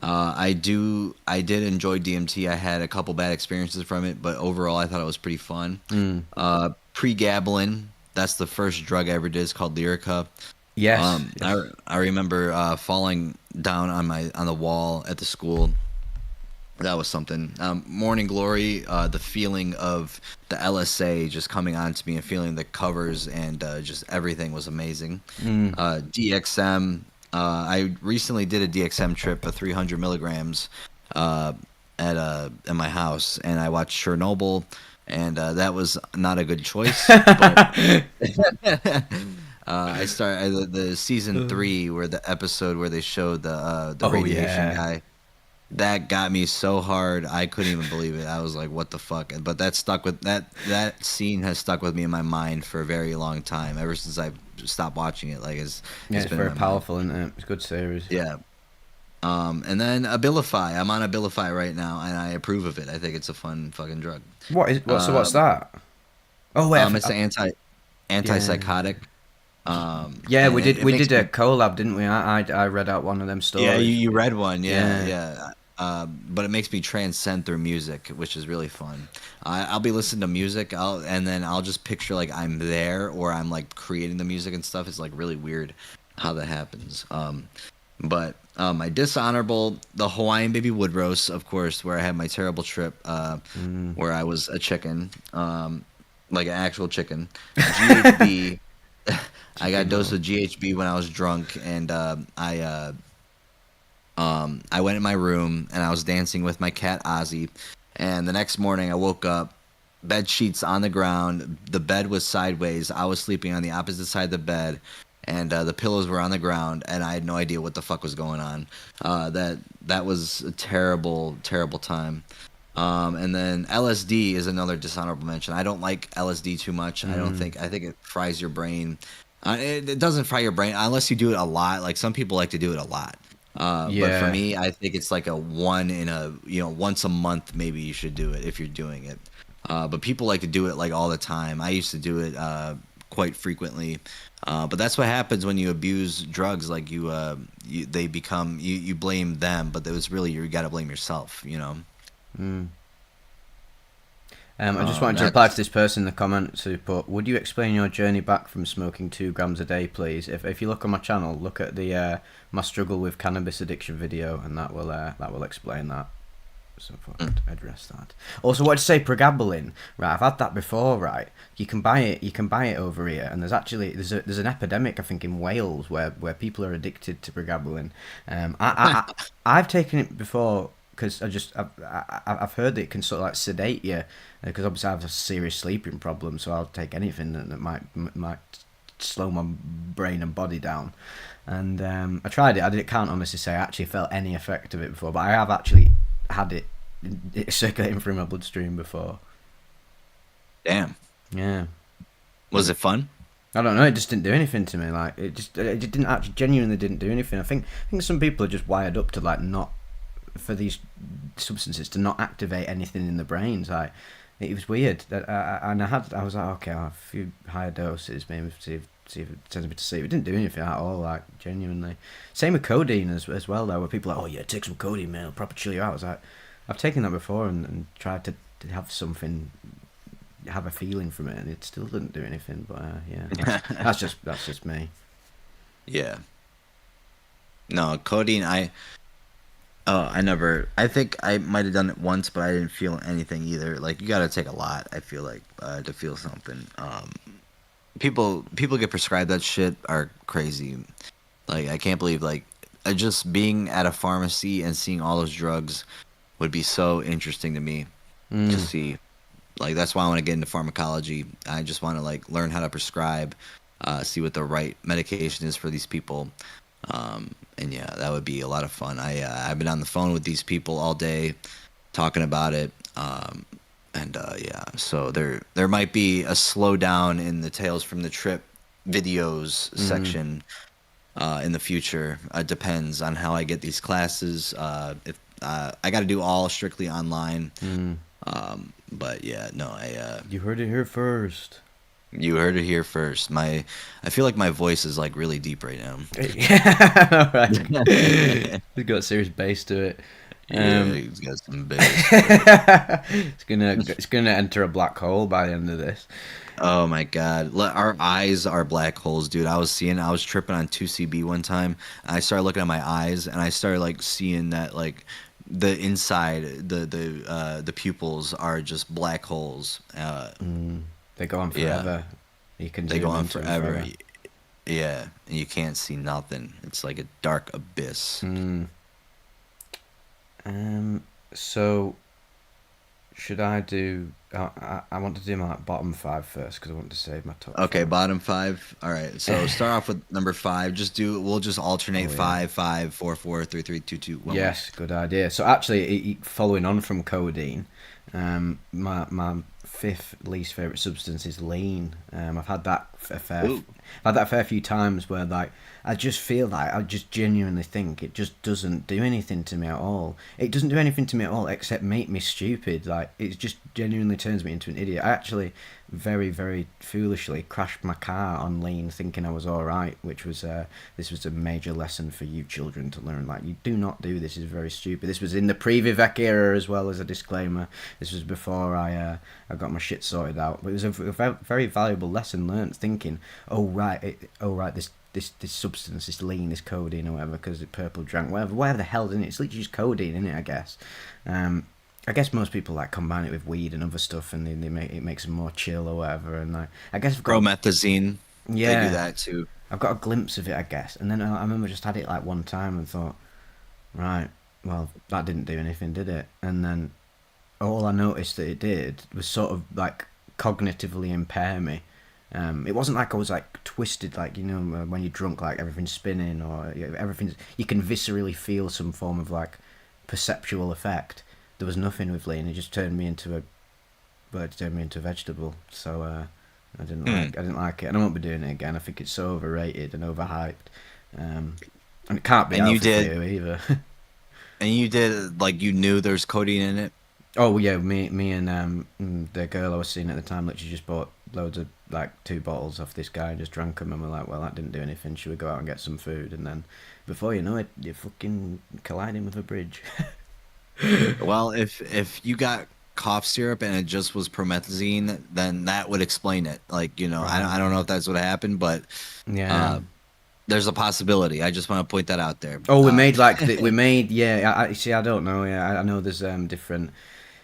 I did enjoy DMT. I had a couple bad experiences from it, but overall, I thought it was pretty fun. Mm. Pregabalin, that's the first drug I ever did. It's called Lyrica. Yes, I remember falling down on the wall at the school. That was something. Morning Glory, the feeling of the LSA just coming onto me and feeling the covers and just everything was amazing. mm. DXM, I recently did a DXM trip of 300 milligrams uh, at my house, and I watched Chernobyl, and that was not a good choice. But the season 3 where the episode where they showed the Oh radiation yeah, guy. That got me so hard I couldn't even believe it. I was like, "What the fuck?" But that scene has stuck with me in my mind for a very long time. Ever since I stopped watching it, like yeah. it's It's been in very my mind. powerful, isn't it? It's a good series. Yeah. And then Abilify. I'm on Abilify right now, and I approve of it. I think it's a fun fucking drug. What's that? Oh wait, It's an yeah. antipsychotic. Yeah, And it we makes did a me collab, didn't we? I read out one of them Yeah, stories. you read one. Yeah, Yeah, yeah. But it makes me transcend through music, which is really fun. I'll be listening to music, and then I'll just picture like I'm there or I'm like creating the music and stuff. It's like really weird how that happens. But my dishonorable, the Hawaiian Baby Wood Roast, of course, where I had my terrible trip, mm. where I was a chicken, like an actual chicken. GHB. I got Chicken dosed Little. with GHB when I was drunk, and I went in my room and I was dancing with my cat Ozzy. And the next morning I woke up, bed sheets on the ground. The bed was sideways. I was sleeping on the opposite side of the bed, and the pillows were on the ground. And I had no idea what the fuck was going on. That was a terrible, terrible time. And then LSD is another dishonorable mention. I don't like LSD too much. Mm. I think it fries your brain. It doesn't fry your brain unless you do it a lot. Like some people like to do it a lot. But for Yeah, me, I think it's like a once a month maybe you should do it if you're doing it. But people like to do it like all the time. I used to do it quite frequently. But that's what happens when you abuse drugs. Like they become you blame them, but it was really you got to blame yourself. You know. mm. I just wanted to reply to That's this person in the comments who put, "Would you explain your journey back from smoking 2 grams a day, please?" If you look on my channel, look at the my struggle with cannabis addiction video, and that will explain that. So I thought I'd address that. Also, what to say, pregabalin. Right, I've had that before. Right, you can buy it. You can buy it over here, and there's an epidemic I think in Wales where people are addicted to pregabalin. I've taken it before because I've heard that it can sort of like sedate you because obviously I have a serious sleeping problem, so I'll take anything that might slow my brain and body down. And I tried it. I can't honestly say I actually felt any effect of it before, but I have actually had it circulating through my bloodstream before. damn. Yeah. Was it fun? I don't know. It just didn't do anything to me. Like it just didn't actually genuinely didn't do anything. I think some people are just wired up to like not for these substances to not activate anything in the brains. Like it was weird. And I was like, okay, I'll have a few higher doses, maybe see if it sends me to sleep. It didn't do anything at all. Like genuinely. Same with codeine as well. Though, where people are like, oh yeah, take some codeine, man, it'll proper chill you out. I was like, I've taken that before and tried to have something. Have a feeling from it, and it still didn't do anything. But yeah, that's just me. Yeah. No, codeine. I never. I think I might have done it once, but I didn't feel anything either. Like you got to take a lot. I feel like to feel something. People get prescribed that shit are crazy. Like I can't believe like just being at a pharmacy and seeing all those drugs would be so interesting to me to Mm. see. Like that's why I want to get into pharmacology. I just want to like learn how to prescribe see what the right medication is for these people. And yeah, that would be a lot of fun. I've been on the phone with these people all day talking about it. And yeah, so there might be a slowdown in the Tales from the Trip videos Mm, section in the future. Depends on how I get these classes. If I got to do all strictly online. mm. But yeah, no, You heard it here first. you heard it here first. I feel like my voice is like really deep right now. Yeah, all right. It's got serious bass to it. Yeah, Um, he's got some bass. it's gonna enter a black hole by the end of this. Oh my God. Our eyes are black holes, dude. I was tripping on 2CB one time. And I started looking at my eyes and I started like seeing that like the inside, the pupils are just black holes. They go on Yeah, forever. You can they go zoom on into them forever. forever. Yeah, and you can't see nothing. It's like a dark abyss. Mm. Um. So should I do? I want to do my bottom five first because I want to save my top Okay, four. bottom five. All right. So start off with number five. We'll just alternate Oh yeah. five, five, four, four, three, three, two, two, one, one. Yes, good idea. So actually, following on from codeine, my fifth least favorite substance is lean. I've had that Ooh. I've had that a fair few times where like I just feel like I just genuinely think it just doesn't do anything to me at all. It doesn't do anything to me at all except make me stupid. Like it just genuinely turns me into an idiot. I actually very foolishly crashed my car on lean thinking I was all right, which was this was a major lesson for you children to learn. Like you do not do this. Is very stupid. This was in the pre-Vivec era as well, as a disclaimer. This was before I got my shit sorted out. But it was a very valuable lesson learned. Thinking, oh right, this substance, this lean, this codeine or whatever, because it's purple drank, whatever the hell in it. It's literally just codeine in it, I guess. Um, I guess most people like combine it with weed and other stuff, and they make it makes them more chill or whatever. And like, I guess I've got Promethazine. They do yeah, that too. I've got a glimpse of it, I guess. And then I remember just had it like one time and thought, right, well that didn't do anything, did it? And then all I noticed that it did was sort of like cognitively impair me. It wasn't like I was like twisted, like when you're drunk, like everything's spinning or everything's. You can viscerally feel some form of like perceptual effect. There was nothing with lean. It just turned me into it turned me into a vegetable. So Hmm. I didn't like it, and I won't be doing it again. I think it's so overrated and overhyped, um, and it can't be And you healthy for did, you either. and you did like you knew there's codeine in it. Oh yeah, me and the girl I was seeing at the time, literally just bought loads of like 2 bottles off this guy and just drank them, and we're like, well, that didn't do anything. Should we go out and get some food? And then before you know it, you're fucking colliding with a bridge. Well, if you got cough syrup and it just was promethazine, then that would explain it. Like, Right. I don't know if that's what happened, but Yeah. uh, there's a possibility. I just want to point that out there. Oh, we made yeah. I see. I don't know. Yeah, I know there's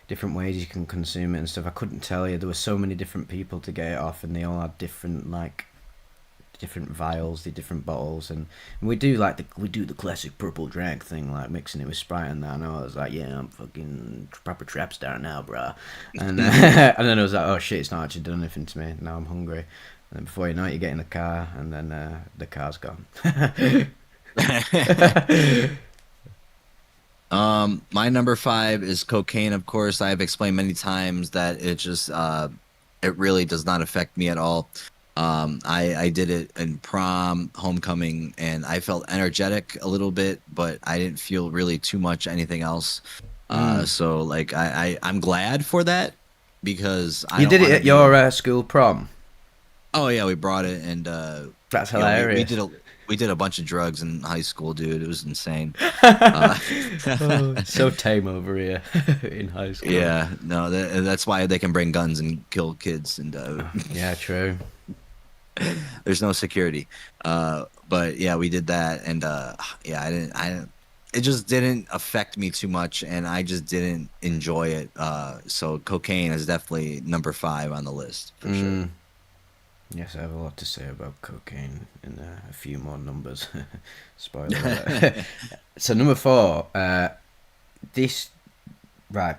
different ways you can consume it and stuff. I couldn't tell you. There were so many different people to get it off, and they all had different like different vials, the different bottles, and we do the classic purple drag thing, like mixing it with Sprite and that. And I was like, yeah, I'm fucking proper trap star now, bruh. And and then I was like, oh shit, it's not actually done anything to me. Now I'm hungry. And then before you know it, you get in the car, and then the car's gone. My number five is cocaine. Of course, I've explained many times that it really does not affect me at all. I did it in prom, homecoming, and I felt energetic a little bit, but I didn't feel really too much anything else. Mm. So like I'm glad for that because I You don't did it want to at your be. school prom. Oh yeah, we brought it, and That's we hilarious. we did a bunch of drugs in high school, dude. It was insane. Uh, Oh, so tame over here in high school. yeah, no, that's why they can bring guns and kill kids, and Yeah, true. there's no security. But yeah, we did that, and yeah, it just didn't affect me too much, and I just didn't enjoy it. So cocaine is definitely number five on the list for sure. Mm. Yes, I have a lot to say about cocaine in a few more numbers. Spoiler alert. So number four, this right.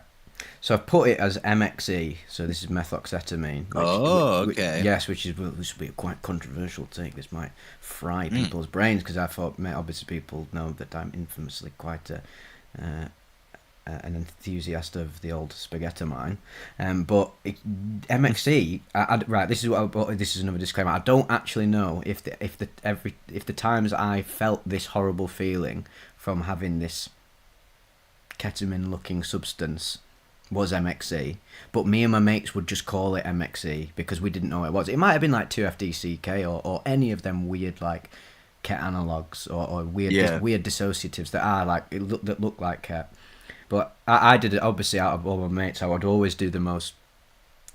So I've put it as MXE. So this is methoxetamine, Oh, which okay. yes, which is which would be a quite controversial take. This might fry Mm, people's brains because I thought, obviously, people know that I'm infamously quite uh, an enthusiast of the old spaghetti mine. But MXE, right? This is this is another disclaimer. I don't actually know if the times I felt this horrible feeling from having this ketamine looking substance was MXE, but me and my mates would just call it MXE because we didn't know what it was. It might have been like 2FDCK or any of them weird like ket analogs or yeah. weird dissociatives that are like that look like ket. But I did it obviously out of all my mates. I would always do the most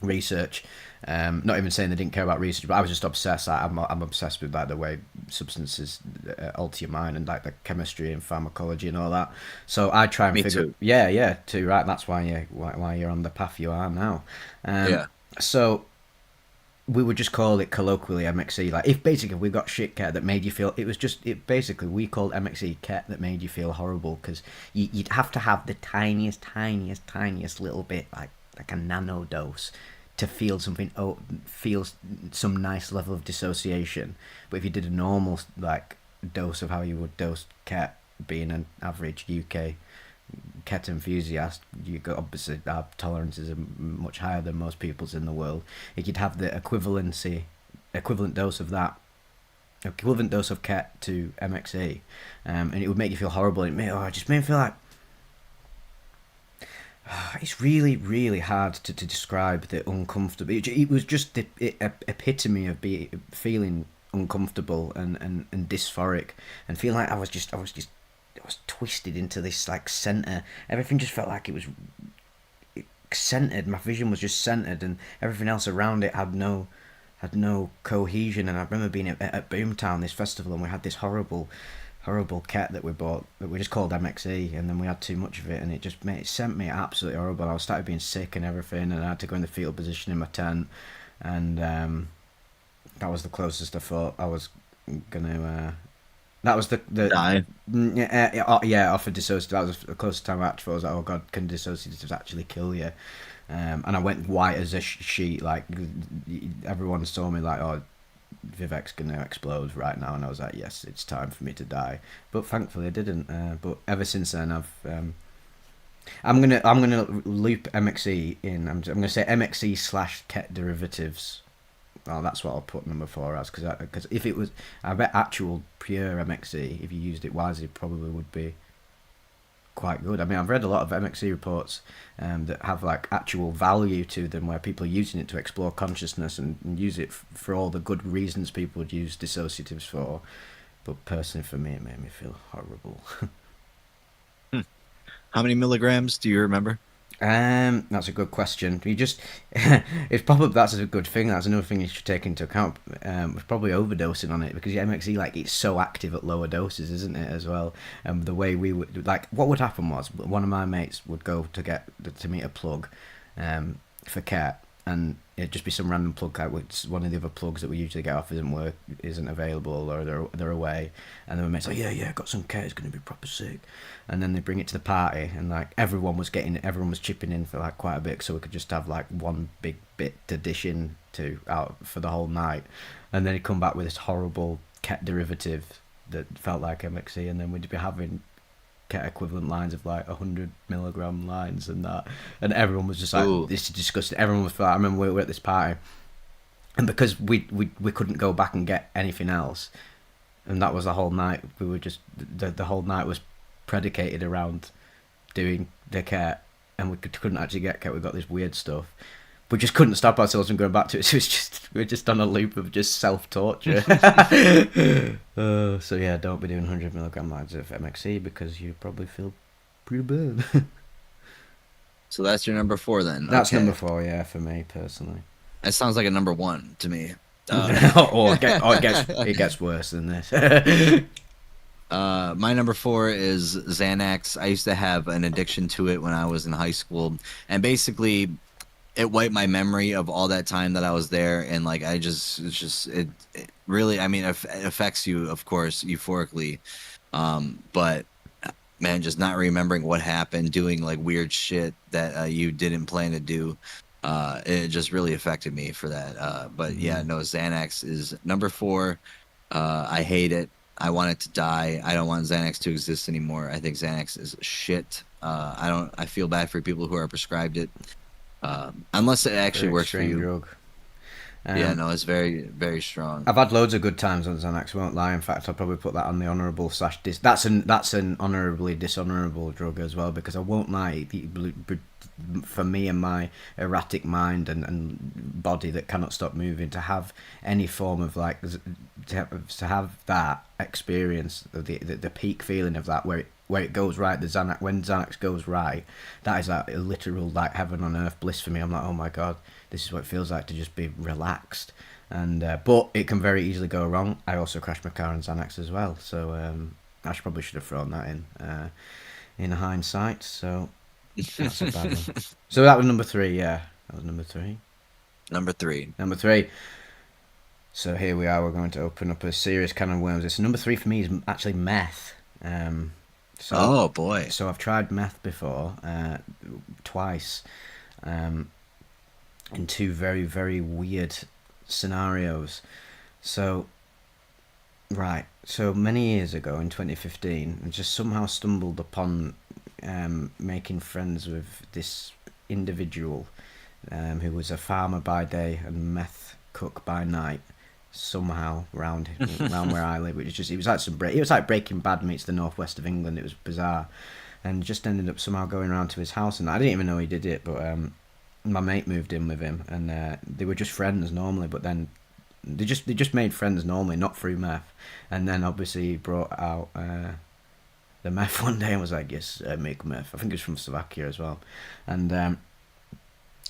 research. Not even saying they didn't care about research, but I was just obsessed. I'm obsessed with like the way substances alter your mind and like the chemistry and pharmacology and all that. So I try and Me figure. too. Yeah, too right. That's why you're on the path you are now. Um, Yeah. so we would just call it colloquially MXE. Like if basically we got shit ket that made you feel, it was just it basically we called MXE ket that made you feel horrible because you'd have to have the tiniest little bit like a nano dose to feel something, feel some nice level of dissociation. But if you did a normal like dose of how you would dose ket, being an average UK ket enthusiast, you got obviously our tolerances are much higher than most people's in the world. You could have the equivalent dose of that, equivalent dose of ket to MXE, and it would make you feel horrible. It just made me feel like it's really hard to describe the uncomfortable. It was just the epitome of feeling uncomfortable and dysphoric and feeling like I was twisted into this like center. Everything just felt like it was centered. My vision was just centered, and everything else around it had no cohesion. And I remember being at Boomtown, this festival, and we had this horrible ket that we bought that we just called MXE, and then we had too much of it, and it sent me absolutely horrible. I started being sick and everything, and I had to go in the fetal position in my tent, and that was the closest I thought I was gonna. That was the Die. yeah, offered dissociative. That was the closest time I actually was like, oh god, can dissociatives actually kill you? And I went white as a sheet. Like everyone saw me like, oh, Vivec's gonna explode right now, and I was like, yes, it's time for me to die. But thankfully, I didn't. But ever since then, I'm gonna loop MXE in. I'm gonna say MXE slash ket derivatives. Well, that's what I'll put number 4 as because if it was, I bet actual pure MXE, if you used it wisely, probably would be quite good. I mean, I've read a lot of MXE reports that have like actual value to them, where people are using it to explore consciousness and use it for all the good reasons people would use dissociatives for. But personally, for me, it made me feel horrible. Hmm. How many milligrams do you remember? That's a good question. You just, it's probably that's a good thing. That's another thing you should take into account. It's probably overdosing on it because the MXE like it's so active at lower doses, isn't it? As well, the way we would like, what would happen was one of my mates would go to meet a plug, for cat, and it'd just be some random plug out which one of the other plugs that we usually get off isn't available, or they're away, and then my mate's like, yeah, got some cat, it's gonna be proper sick, and then they bring it to the party, and like everyone was chipping in for like quite a bit, so we could just have like one big bit to dish in to out for the whole night, and then he'd come back with this horrible ket derivative that felt like MXE, and then we'd be having ket equivalent lines of like 100 milligram lines and that, and everyone was just like, Ooh. this is disgusting. Everyone was like, I remember we were at this party, and because we couldn't go back and get anything else, and that was the whole night. We were just the whole night was predicated around doing the ket, and couldn't actually get ket. We got this weird stuff. We just couldn't stop ourselves from going back to it. So we're just on a loop of just self torture. So yeah, don't be doing 100 milligram lines of MXE because you probably feel pretty bad. So that's your number 4 then. That's Okay. number 4, yeah, for me personally. That sounds like a number 1 to me. It gets worse than this. My number 4 is Xanax. I used to have an addiction to it when I was in high school, and basically, it wiped my memory of all that time that I was there, and like it really, I mean, it affects you, of course, euphorically, but man, just not remembering what happened, doing like weird shit that you didn't plan to do. It just really affected me for that. But yeah, Mm, no, Xanax is number four. I hate it. I want it to die. I don't want Xanax to exist anymore. I think Xanax is shit. I don't. I feel bad for people who are prescribed it, unless it actually very works for extreme you. drug. Yeah, Um, no, it's very, very strong. I've had loads of good times on Xanax. Won't lie. In fact, I'll probably put that on the honourable slash dis. That's an honourably dishonourable drug as well, because I won't lie. For me and my erratic mind and body that cannot stop moving, to have any form of like to have that experience of the peak feeling of that, where it goes right, the Xanax, when Xanax goes right, that is like a literal like heaven on earth bliss for me. I'm like, oh my god, this is what it feels like to just be relaxed. And but it can very easily go wrong. I also crashed my car on Xanax as well, so probably should have thrown that in hindsight. So that's a bad one. So that was number three. Yeah, that was number three. Number three. Number three. So here we are. We're going to open up a serious can of worms. It's number three for me is actually meth. Um, so Oh boy. so I've tried meth before, twice, um, in two very very weird scenarios. So right, so many years ago in 2015, I just somehow stumbled upon making friends with this individual who was a farmer by day and meth cook by night. Somehow round where I live, it was like it was like Breaking Bad meets the northwest of England. It was bizarre, and just ended up somehow going around to his house, and I didn't even know he did it, but my mate moved in with him, and they were just friends normally, but then they just made friends normally, not through meth, and then obviously he brought out the meth one day and was like, yes, make meth. I think it was from Slovakia as well, and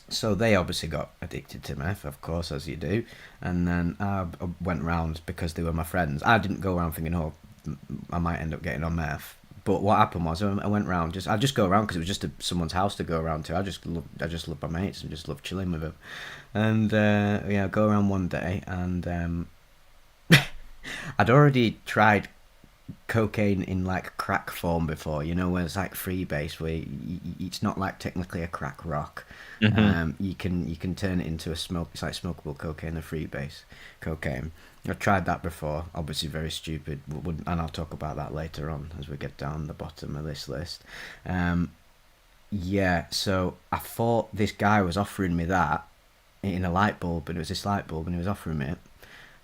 so they obviously got addicted to meth, of course, as you do. And then I went round because they were my friends. I didn't go around thinking, oh, I might end up getting on meth. But what happened was I went round. I just go around because it was just someone's house to go around to. I just love my mates and just love chilling with them. And yeah, go around one day and I'd already tried cocaine in like crack form before, where it's like freebase, where it's not like technically a crack rock. Hmm. You can turn it into a smoke. It's like smokable cocaine, the freebase cocaine. I've tried that before. Obviously, very stupid, and I'll talk about that later on as we get down the bottom of this list. Yeah, so I thought this guy was offering me that in a light bulb, and it was this light bulb, and he was offering me it.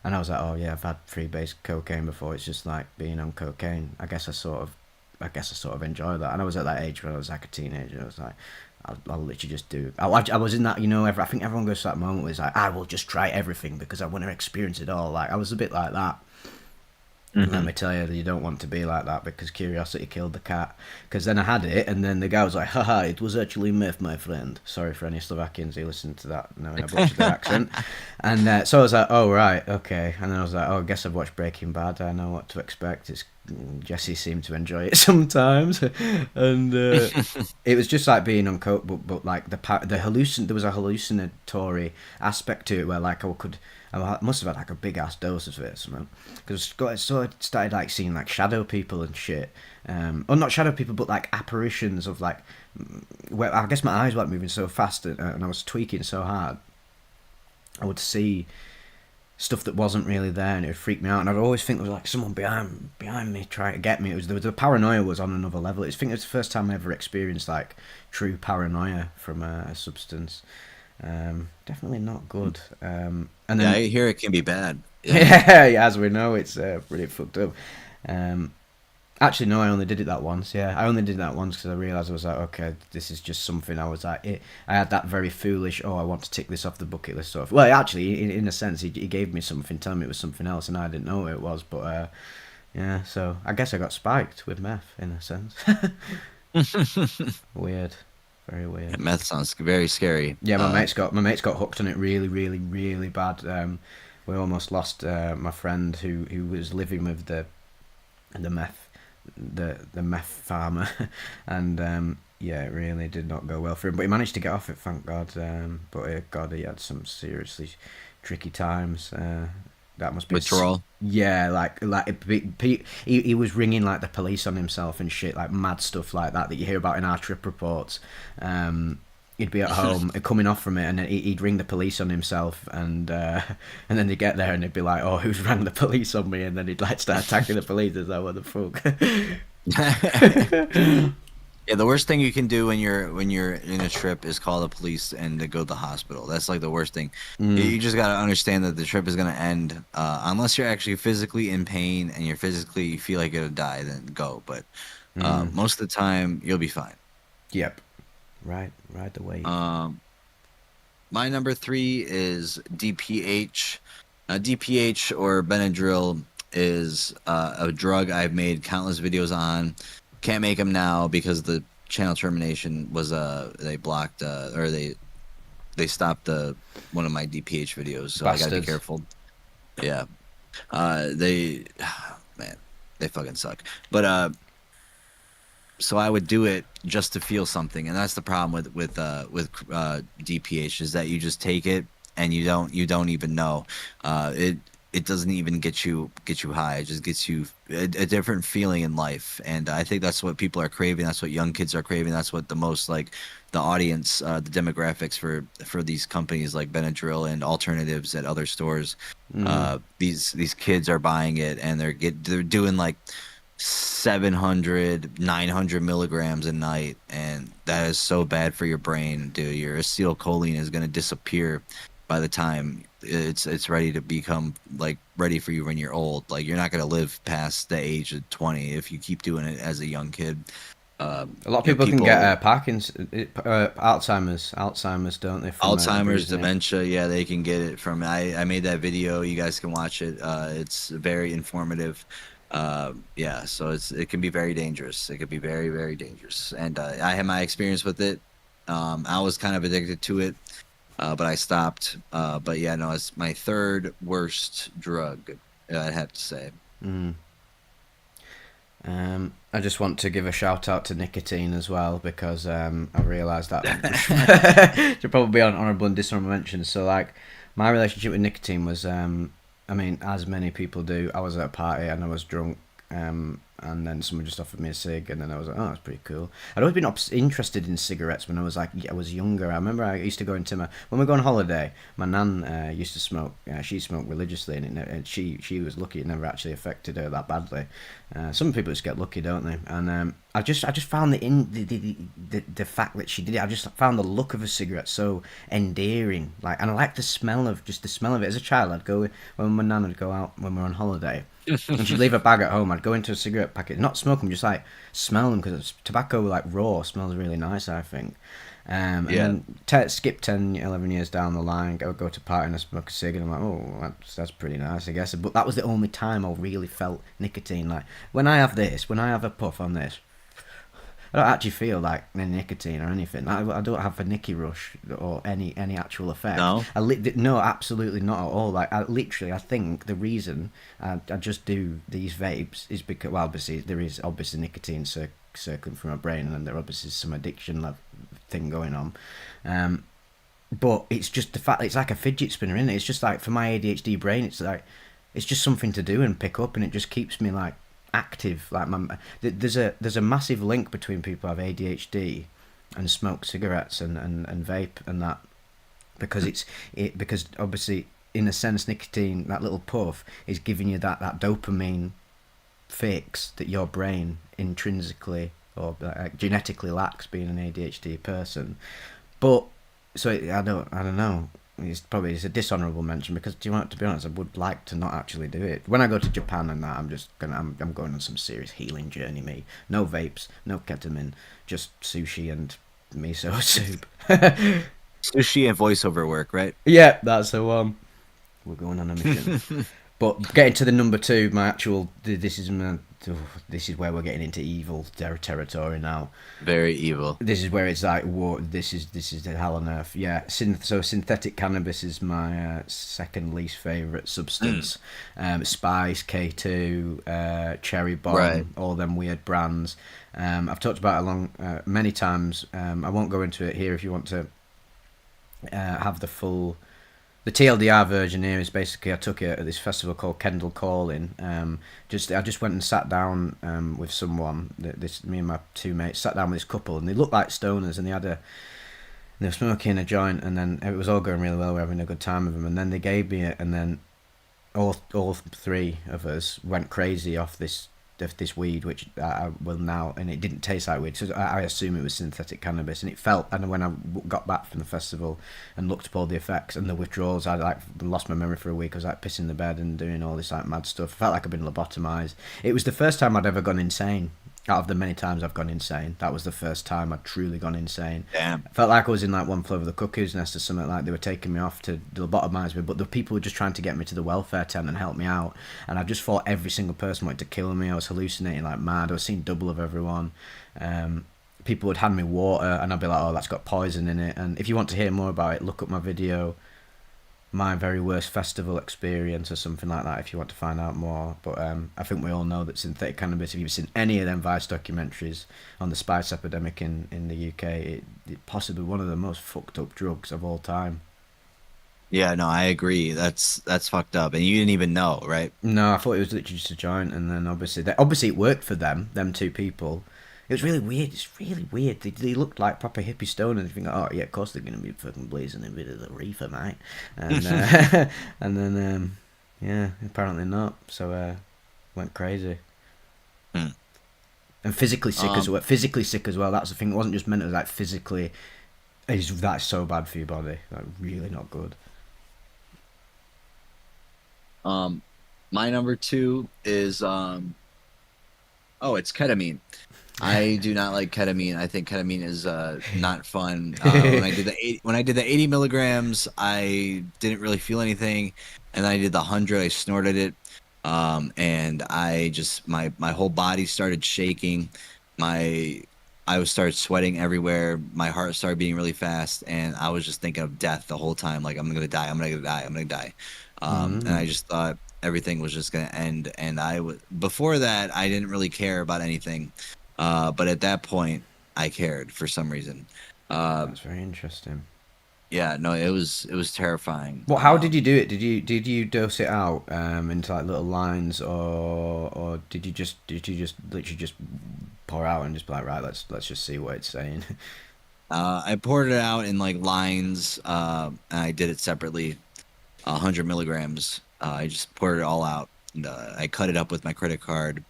And I was like, oh yeah, I've had freebase cocaine before. It's just like being on cocaine. I guess I sort of enjoy that. And I was at that age when I was like a teenager. I was like, I'll literally just do. I was in that, I think everyone goes to that moment where it's like, I will just try everything because I want to experience it all. Like I was a bit like that. Let Hmm. me tell you that you don't want to be like that because curiosity killed the cat. Because then I had it, and then the guy was like, haha, it was actually meth, my friend. Sorry for any Slovakians who listened to that, knowing I butchered their accent. And so I was like, oh, right, okay. And then I was like, oh, I guess I've watched Breaking Bad. I know what to expect. Jesse seemed to enjoy it sometimes. And it was just like being on coke, but like there was a hallucinatory aspect to it where like I must have had like a big ass dose of it or something, because I started like seeing like shadow people and shit, or not shadow people but like apparitions of like, where I guess my eyes were like moving so fast, and I was tweaking so hard, I would see stuff that wasn't really there, and it would freak me out. And I'd always think there was like someone behind me trying to get me. The paranoia was on another level. I think it was the first time I ever experienced like true paranoia from a substance. Definitely not good. And Yeah, then I hear it can be bad. Yeah. yeah, as we know, it's pretty fucked up. Um, Actually, no, I only did it that once. Yeah, I only did that once because I realised I was like, okay, this is just something. I was like, I had that very foolish, oh, I want to tick this off the bucket list stuff. Well, actually, in a sense, he gave me something, telling me it was something else, and I didn't know what it was. But yeah, so I guess I got spiked with meth in a sense. Weird, very weird. Meth sounds very scary. Yeah, my mates got hooked on it really, really, really bad. We almost lost my friend who was living with the meth the meth farmer, and yeah, it really did not go well for him. But he managed to get off it, thank God. But God, he had some seriously tricky times. that must be Withdrawal. yeah, he was ringing like the police on himself and shit, like mad stuff like that you hear about in our trip reports. He'd be at home coming off from it, and then he'd ring the police on himself, and then they'd get there and they'd be like, "Oh, who's rang the police on me?" And then he'd like start attacking the police. It's like, what the fuck? Yeah, the worst thing you can do when you're in a trip is call the police and to go to the hospital. That's like the worst thing. You just gotta understand that the trip is gonna end unless you're actually physically in pain and you feel like you're gonna die. Then go. But most of the time you'll be fine. Yep. Ride the wave. My number three is DPH. DPH or Benadryl is a drug I've made countless videos on. Can't make them now because the channel termination was they blocked or they stopped one of my DPH videos, so Bastards. I gotta be careful. Yeah, they man, they fucking suck. But so I would do it just to feel something, and that's the problem with DPH is that you just take it and you don't even know. It doesn't even get you high. It just gets you a different feeling in life, and I think that's what people are craving. That's what young kids are craving. That's what the most like the audience, the demographics for these companies like Benadryl and alternatives at other stores. These kids are buying it, and they're doing like 700 900 milligrams a night, and that is so bad for your brain, dude. Your acetylcholine is going to disappear by the time it's ready to become like ready for you when you're old. Like you're not going to live past the age of 20 if you keep doing it as a young kid. A lot of people can get Alzheimer's, don't they? From, Alzheimer's, dementia. Yeah, they can get it from. I made that video. You guys can watch it. It's very informative. Yeah, so it can be very dangerous. It could be very, very dangerous. And I had my experience with it. I was kind of addicted to it, but I stopped. But yeah, no, it's my third worst drug, I'd have to say. I just want to give a shout out to nicotine as well, because I realised that should probably be on honourable and dishonourable mentions. So like my relationship with nicotine was I mean, as many people do, I was at a party and I was drunk, and then someone just offered me a cig, and then I was like, oh, that's pretty cool. I'd always been interested in cigarettes when I was younger. I remember I used to go into when we go on holiday, my nan used to smoke. She smoked religiously, and she was lucky it never actually affected her that badly. Some people just get lucky, don't they? And I just found the fact that she did it. I just found the look of a cigarette so endearing. Like, and I like the smell of it. As a child, I'd go when my nan would go out when we were on holiday. And she'd leave a bag at home. I'd go into a cigarette packet, not smoke them, just like smell them, because tobacco like raw smells really nice, I think. And then skip 10, 11 years down the line, go to a party and I smoke a cig, and I'm like, oh, that's pretty nice, I guess. But that was the only time I really felt nicotine. Like when I have a puff on this, I don't actually feel like any nicotine or anything. I don't have a nicky rush or any actual effect. No? No, absolutely not at all. Like I think the reason I just do these vapes is because, well, obviously there is obviously nicotine circling through my brain, and then there obviously is some addiction thing going on. But it's just the fact that it's like a fidget spinner, isn't it? It's just like for my ADHD brain, it's just something to do and pick up, and it just keeps me like active. Like there's a massive link between people who have ADHD and smoke cigarettes and vape and that, because because obviously in a sense nicotine, that little puff, is giving you that dopamine fix that your brain intrinsically or genetically lacks, being an ADHD person. But so I don't know. It's a dishonourable mention, because to be honest, I would like to not actually do it. When I go to Japan and that, I'm going on some serious healing journey. Me, no vapes, no ketamine, just sushi and miso soup. Sushi and voiceover work, right? Yeah, that's the one. We're going on a mission. But getting to the number two, this is where we're getting into evil territory now. Very evil. This is where it's like, whoa, this is the hell on earth. Yeah, so synthetic cannabis is my second least favourite substance. Spice, K2, Cherry Bomb, right. All them weird brands. I've talked about it many times. I won't go into it here if you want to have the full The TLDR version here is basically I took it at this festival called Kendall Calling. I just went and sat down with someone. This me and my two mates sat down with this couple, and they looked like stoners, and they were smoking a joint, and then it was all going really well. We were having a good time with them, and then they gave me it, and then all three of us went crazy off this weed, which I will now, and it didn't taste like weed, so I assume it was synthetic cannabis, and it felt. And when I got back from the festival and looked up all the effects and the withdrawals, I like lost my memory for a week. I was like pissing the bed and doing all this like mad stuff. I felt like I'd been lobotomized. It was the first time I'd ever gone insane. Out of the many times I've gone insane, that was the first time I'd truly gone insane. Damn. I felt like I was in like one flew over the cuckoo's nest or something, like they were taking me off to lobotomise me, but the people were just trying to get me to the welfare tent and help me out. And I just thought every single person wanted to kill me. I was hallucinating like mad. I was seeing double of everyone. People would hand me water and I'd be like, oh, that's got poison in it. And if you want to hear more about it, look up my video, My Very Worst Festival Experience, or something like that, if you want to find out more. But I think we all know that synthetic cannabis, if you've seen any of them Vice documentaries on the spice epidemic in the UK, it possibly one of the most fucked up drugs of all time. Yeah, no, I agree. That's fucked up, and you didn't even know, right? No, I thought it was literally just a joint, and then obviously it worked for them two people. It was really weird. It's really weird. They looked like proper hippie stoners. You think, oh yeah, of course they're gonna be fucking blazing a bit of the reefer, mate. And and then yeah, apparently not. So went crazy. Hmm. And physically sick as well. Physically sick as well. That's the thing. It wasn't just mental. Like physically, that's so bad for your body. Like really not good. Um, my number two is oh, it's ketamine. I do not like ketamine. I think ketamine is not fun. When I did the 80 milligrams, I didn't really feel anything, and then I did the 100. I snorted it, and I just my whole body started shaking. My I was started sweating everywhere. My heart started beating really fast, and I was just thinking of death the whole time. Like I'm gonna die. I'm gonna die. I'm gonna die. And I Mm, just thought everything was just gonna end. And before that, I didn't really care about anything. But at that point, I cared for some reason. Uh, that's very interesting. yeah, no, it was terrifying. Well, how did you do it? Did you dose it out into like little lines, or did you just literally just pour out and just be like, right, let's just see what it's saying. I poured it out in like lines, and I did it separately, 100 milligrams. I just poured it all out, and I cut it up with my credit card,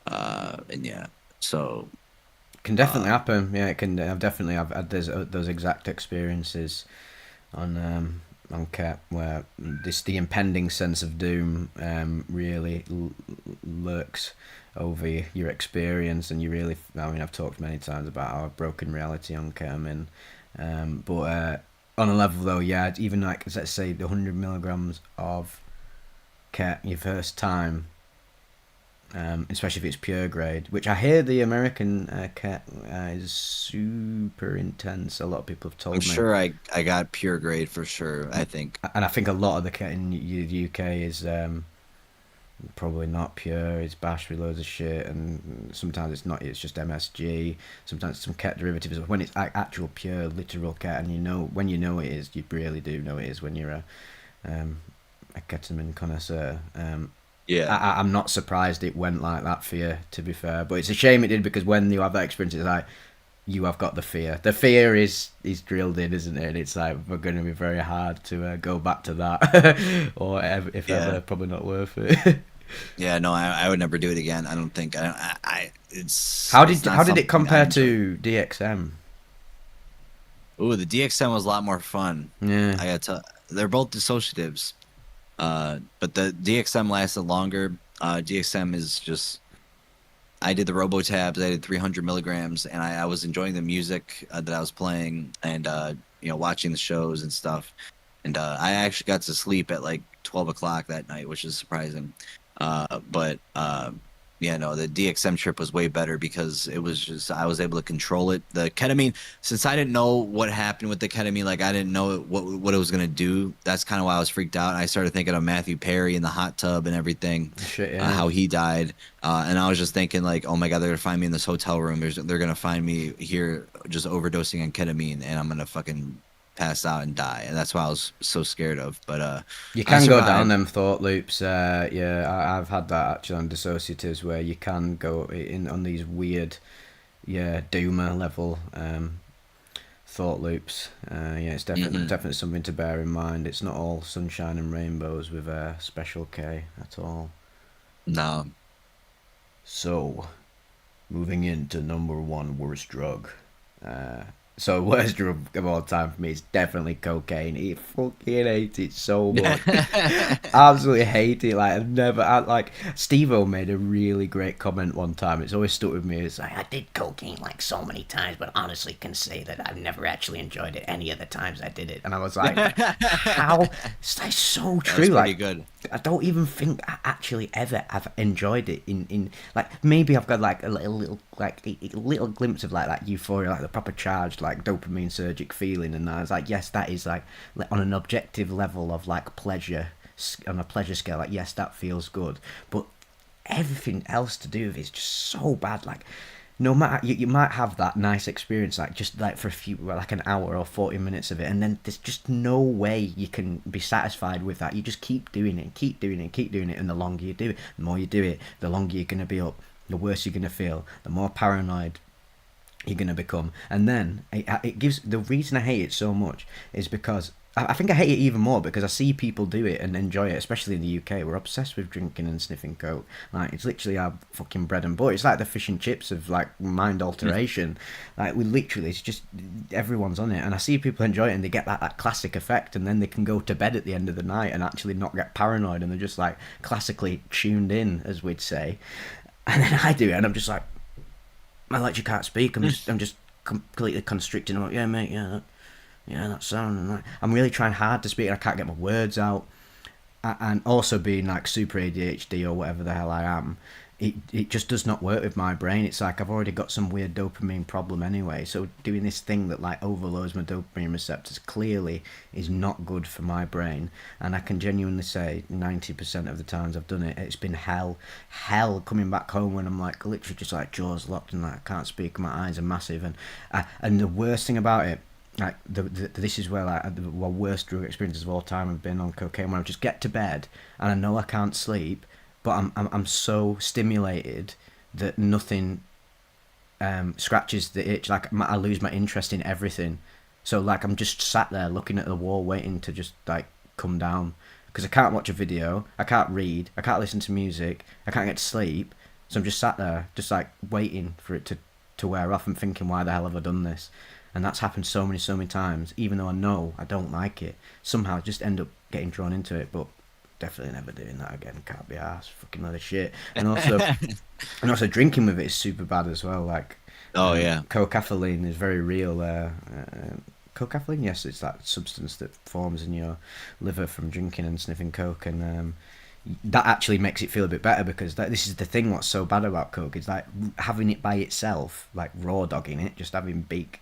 and yeah. So, Can definitely uh, happen. Yeah, it can. I've had those exact experiences on Ket where the impending sense of doom really lurks over your experience, and you really. I mean, I've talked many times about our broken reality on ketamine, but on a level though, yeah, even like let's say the 100 milligrams of Ket your first time, especially if it's pure grade, which I hear the American cat is super intense. A lot of people have I'm told me, sure I got pure grade for sure. I think. and I think a lot of the cat in the UK is probably not pure. It's bashed with loads of shit, and sometimes it's not. It's just MSG. Sometimes it's some cat derivatives. When it's actual pure, literal cat, and when you know it is, you really do know it is when you're a ketamine connoisseur. Yeah. I'm not surprised it went like that for you, to be fair. But it's a shame it did, because when you have that experience, it's like you have got the fear. The fear is drilled in, isn't it? And it's like we're going to be very hard to go back to that, or if Yeah. ever, probably not worth it. Yeah, no, I would never do it again. I don't think it's how it's did not how did it something I compare enjoy. to DXM? Ooh, the DXM was a lot more fun. Yeah. I got to. They're both dissociatives. But the DXM lasted longer. DXM is just. I did the Robo tabs. I did 300 milligrams, and I was enjoying the music that I was playing, and watching the shows and stuff. And I actually got to sleep at like 12 o'clock that night, which is surprising. But yeah, no, the DXM trip was way better because it was just I was able to control it. The ketamine, since I didn't know what happened with the ketamine, like I didn't know what it was gonna do. That's kind of why I was freaked out. I started thinking of Matthew Perry in the hot tub and everything, Shit. Yeah. how he died, and I was just thinking like, oh my god, they're gonna find me in this hotel room. They're gonna find me here just overdosing on ketamine, and I'm gonna fucking pass out and die, and that's what I was so scared of. But You I can go down survived. them thought loops. Yeah, I've had that actually on dissociatives where you can go in on these weird, yeah, doomer level thought loops. Yeah, it's Hmm. definitely something to bear in mind. It's not all sunshine and rainbows with a special K at all. No. So, moving into number one worst drug. Uh, so worst drug of all time for me is definitely cocaine. I fucking hate it so much. Absolutely hate it. Like like Steve-O made a really great comment one time. It's always stuck with me. It's like, I did cocaine like so many times, but honestly can say that I've never actually enjoyed it any of the times I did it. And I was like, how? It's like so true. That's Like pretty good. I don't even think I actually ever have enjoyed it in like maybe I've got like a little like a little glimpse of like euphoria, like the proper charged like dopamine surgic feeling, and I was like, yes, that is like on an objective level of like pleasure, on a pleasure scale, like yes, that feels good, but everything else to do with it is just so bad. Like no matter you might have that nice experience like just like for a few like an hour or 40 minutes of it, and then there's just no way you can be satisfied with that. You just keep doing it, keep doing it, keep doing it, and the longer you do it, the more you do it, the longer you're going to be up, the worse you're going to feel, the more paranoid you're going to become. And then it gives the reason I hate it so much is because I think I hate it even more because I see people do it and enjoy it, especially in the UK. We're obsessed with drinking and sniffing coke. Like it's literally our fucking bread and butter. It's like the fish and chips of like mind alteration. Like we literally, it's just everyone's on it, and I see people enjoy it and they get that classic effect, and then they can go to bed at the end of the night and actually not get paranoid, and they're just like classically tuned in, as we'd say. And then I do it, and I'm just like, I literally can't speak. I'm just completely constricting. I'm like, yeah, mate, yeah, that sound. And like, I'm really trying hard to speak. And I can't get my words out. And also being like super ADHD or whatever the hell I am, it just does not work with my brain. It's like I've already got some weird dopamine problem anyway. So doing this thing that like overloads my dopamine receptors clearly is not good for my brain. And I can genuinely say 90% of the times I've done it, it's been hell coming back home when I'm like literally just like jaws locked and like I can't speak. My eyes are massive, and the worst thing about it, like this is where like the worst drug experiences of all time have been on cocaine, when I just get to bed and I know I can't sleep, but I'm so stimulated that nothing scratches the itch. Like I lose my interest in everything. So like I'm just sat there looking at the wall, waiting to just like come down because I can't watch a video, I can't read, I can't listen to music, I can't get to sleep. So I'm just sat there, just like waiting for it to wear off and thinking, why the hell have I done this? And that's happened so many times. Even though I know I don't like it, somehow I just end up getting drawn into it. But definitely never doing that again. Can't be arsed. Fucking load of shit. And also drinking with it is super bad as well. Like Oh yeah. cocaffeine is very real. Cocaffeine, yes, it's that substance that forms in your liver from drinking and sniffing coke, and that actually makes it feel a bit better because this is the thing. What's so bad about coke is like having it by itself, like raw dogging it, just having beak.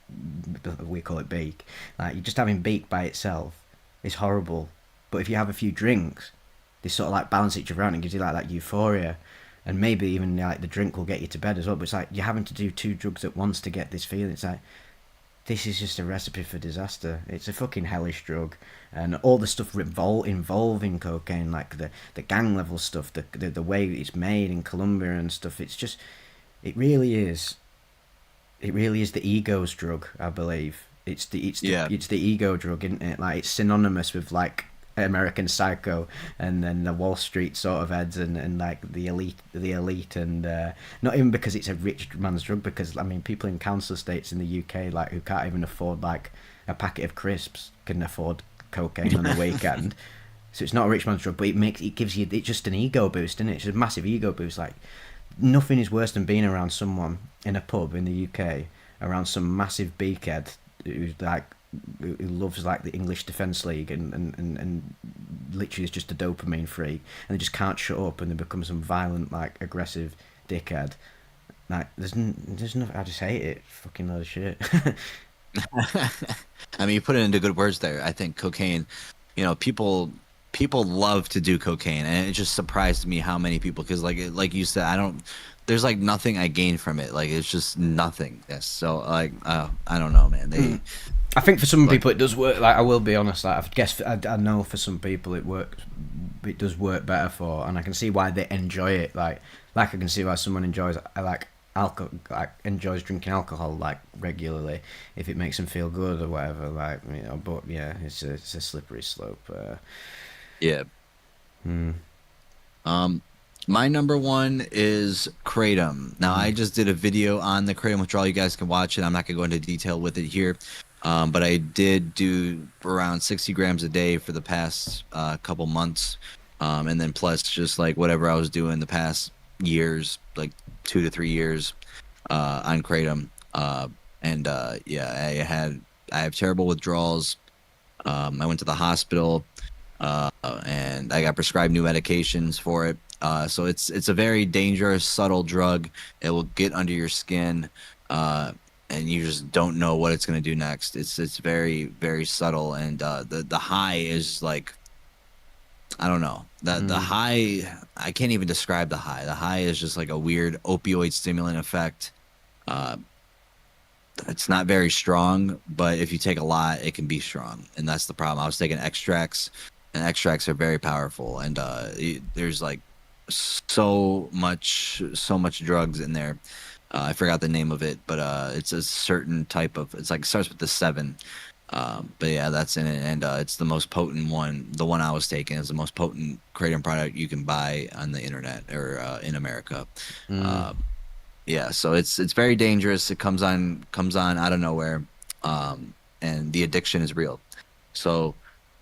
We call it beak. Like you're just having beak by itself is horrible. But if you have a few drinks, they sort of like balance each other out and gives you like that euphoria, and maybe even like the drink will get you to bed as well. But it's like you're having to do two drugs at once to get this feeling. It's like this is just a recipe for disaster. It's a fucking hellish drug, and all the stuff involving cocaine, like the gang level stuff, the way it's made in Colombia and stuff. It's just, it really is. It really is the ego's drug, I believe. Yeah. It's the ego drug, isn't it? Like it's synonymous with like American Psycho, and then the Wall Street sort of heads, and like the elite, and not even because it's a rich man's drug, because I mean people in council estates in the UK like who can't even afford like a packet of crisps can afford cocaine on the weekend. So it's not a rich man's drug, but it gives you it's just an ego boost, isn't it? It's just a massive ego boost. Like nothing is worse than being around someone in a pub in the UK around some massive beakhead who's like who loves like the English Defence League and literally is just a dopamine freak, and they just can't shut up and they become some violent like aggressive dickhead. Like there's no, I just hate it. Fucking load of shit. I mean, you put it into good words there. I think cocaine, people love to do cocaine, and it just surprised me how many people. Because like you said, I don't. There's like nothing I gain from it. Like it's just nothing. Yes. So like I don't know, man. They I think for some But people it does work. Like, I will be honest, like, I guess I know for some people it works. It does work better for, and I can see why they enjoy it. Like I can see why someone enjoys like alcohol, like enjoys drinking alcohol like regularly if it makes them feel good or whatever. Like, but yeah, it's a slippery slope. yeah. Hmm. Um, my number one is kratom. Now, I Mm. just did a video on the kratom withdrawal. You guys can watch it. I'm not gonna go into detail with it here, but I did do around 60 grams a day for the past couple months, and then plus just like whatever I was doing the past years, like 2 to 3 years, on kratom. And yeah, I have terrible withdrawals. I went to the hospital, and I got prescribed new medications for it. So it's a very dangerous, subtle drug. It will get under your skin, and you just don't know what it's going to do next. It's very very subtle, and the high is like, I don't know. The Mm. high, I can't even describe the high. The high is just like a weird opioid stimulant effect. Uh, it's not very strong, but if you take a lot, it can be strong, and that's the problem. I was taking extracts, and extracts are very powerful, and there's like so much drugs in there. I forgot the name of it, but it's a certain type of. It's like it starts with the seven. But yeah, that's in it, and it's the most potent one. The one I was taking is the most potent kratom product you can buy on the internet or in America. Mm. Uh, yeah, so it's very dangerous. It comes on out of nowhere, and the addiction is real. So,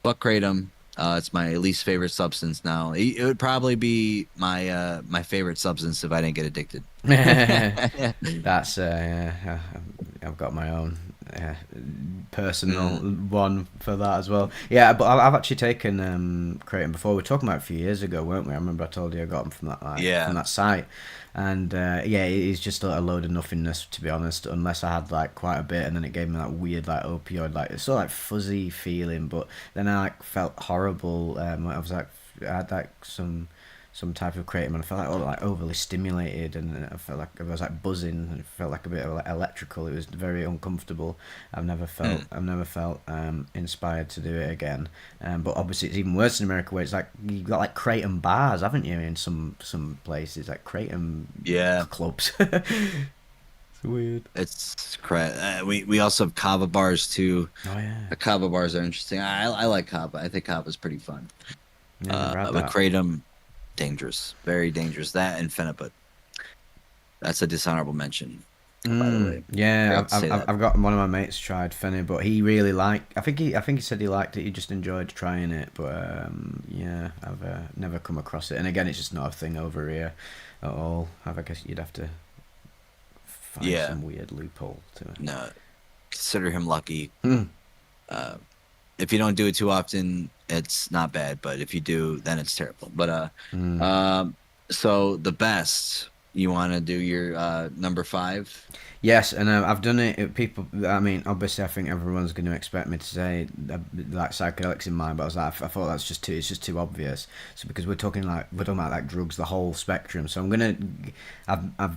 fuck kratom. It's my least favorite substance now. It would probably be my favorite substance if I didn't get addicted. That's I've got my own personal Mm, one for that as well. Yeah, but I've actually taken Kratom before. We were talking about it a few years ago, weren't we? I remember I told you I got them from that from yeah. that site, and yeah, it is just a load of nothingness, to be honest. Unless I had like quite a bit, and then it gave me that weird like opioid, like it's sort of like fuzzy feeling. But then I like felt horrible. I was like, I had like some type of kratom, and I felt like overly stimulated, and I felt like I was like buzzing, and it felt like a bit of like electrical. It was very uncomfortable. Mm. I've never felt inspired to do it again. But obviously it's even worse in America, where it's like you've got like kratom bars, haven't you? In some places, like kratom Yeah, clubs. It's weird. it's we also have kava bars too. Oh yeah, Kava bars are interesting. I like kava. I think kava is pretty fun. yeah, never had But that. kratom, dangerous, very dangerous. That and phenibut. That's a dishonorable mention, by the way. Yeah, Forgot to say that. I've got one of my mates tried Fenny, but he really liked. I think he said he liked it. He just enjoyed trying it, but yeah, I've never come across it. And again, it's just not a thing over here at all. I guess you'd have to find Yeah, some weird loophole to it. no, consider him lucky. Hmm. Uh, if you don't do it too often, it's not bad. But if you do, then it's terrible. But Hmm. so the best. You want to do your number five? Yes, and I've done it. People, I mean, obviously, I think everyone's going to expect me to say like psychedelics in mind, but I was like, I thought that's just too. It's just too obvious. So because we're talking about like drugs, the whole spectrum. So I've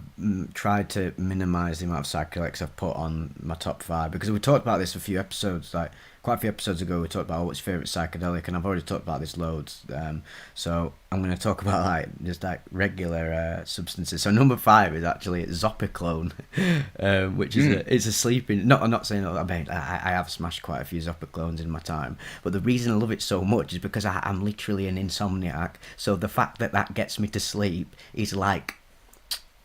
tried to minimize the amount of psychedelics I've put on my top five, because we talked about this a few episodes, like quite a few episodes ago. We talked about what's your favorite psychedelic, and I've already talked about this loads. So I'm going to talk about like just like regular substances. So number five is actually Zopiclone. Which is it's a sleeping. Not I'm not saying I mean I have smashed quite a few Zopiclones in my time, but the reason I love it so much is because I'm literally an insomniac. So the fact that that gets me to sleep is like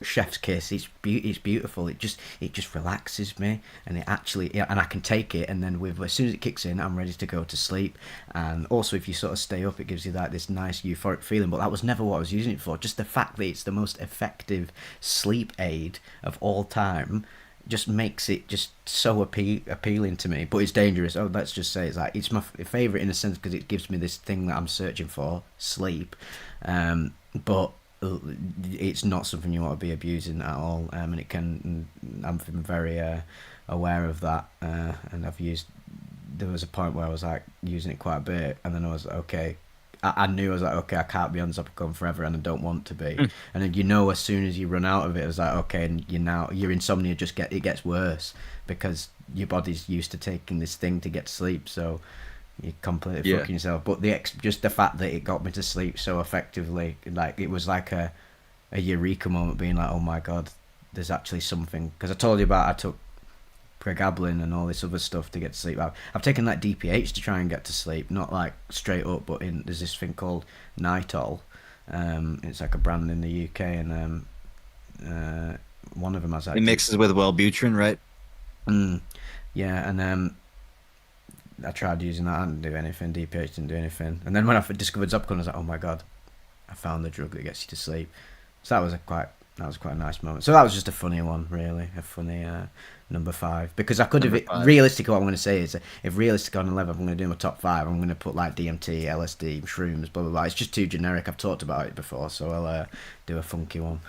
chef's kiss. It's beautiful. It just relaxes me, and it actually, yeah, and I can take it, and then with as soon as it kicks in, I'm ready to go to sleep. And also, if you sort of stay up, it gives you like this nice euphoric feeling. But that was never what I was using it for. Just the fact that it's the most effective sleep aid of all time just makes it just so appealing to me. But it's dangerous. Oh, let's just say it's like it's my favorite in a sense because it gives me this thing that I'm searching for, sleep. But it's not something you want to be abusing at all, and it can. I'm very aware of that, and I've used. There was a point where I was like using it quite a bit, and then I was like, okay. I knew I was like, okay, I can't be on Zopicon forever, and I don't want to be. And then as soon as you run out of it, I was like, okay, and your insomnia just gets worse because your body's used to taking this thing to get to sleep, so you're completely Yeah. fucking yourself. But just the fact that it got me to sleep so effectively, like it was like a eureka moment, being like, oh my god, there's actually something. Because I told you about I took pregabalin and all this other stuff to get to sleep. I've taken like DPH to try and get to sleep, not like straight up, but there's this thing called Nitol. It's like a brand in the UK, and one of them has It like mixes with Wellbutrin, right? yeah, and I tried using that. I didn't do anything. DPH didn't do anything. And then when I discovered Zopicon, I was like, oh my god, I found the drug that gets you to sleep. So that was quite a nice moment. So that was just a funny one, really, a funny number 5. Because I could Number have five. realistically, what I'm going to say is, if realistically on 11, I'm going to do my top 5. I'm going to put like DMT, LSD, shrooms, blah blah blah. It's just too generic. I've talked about it before, so I'll do a funky one.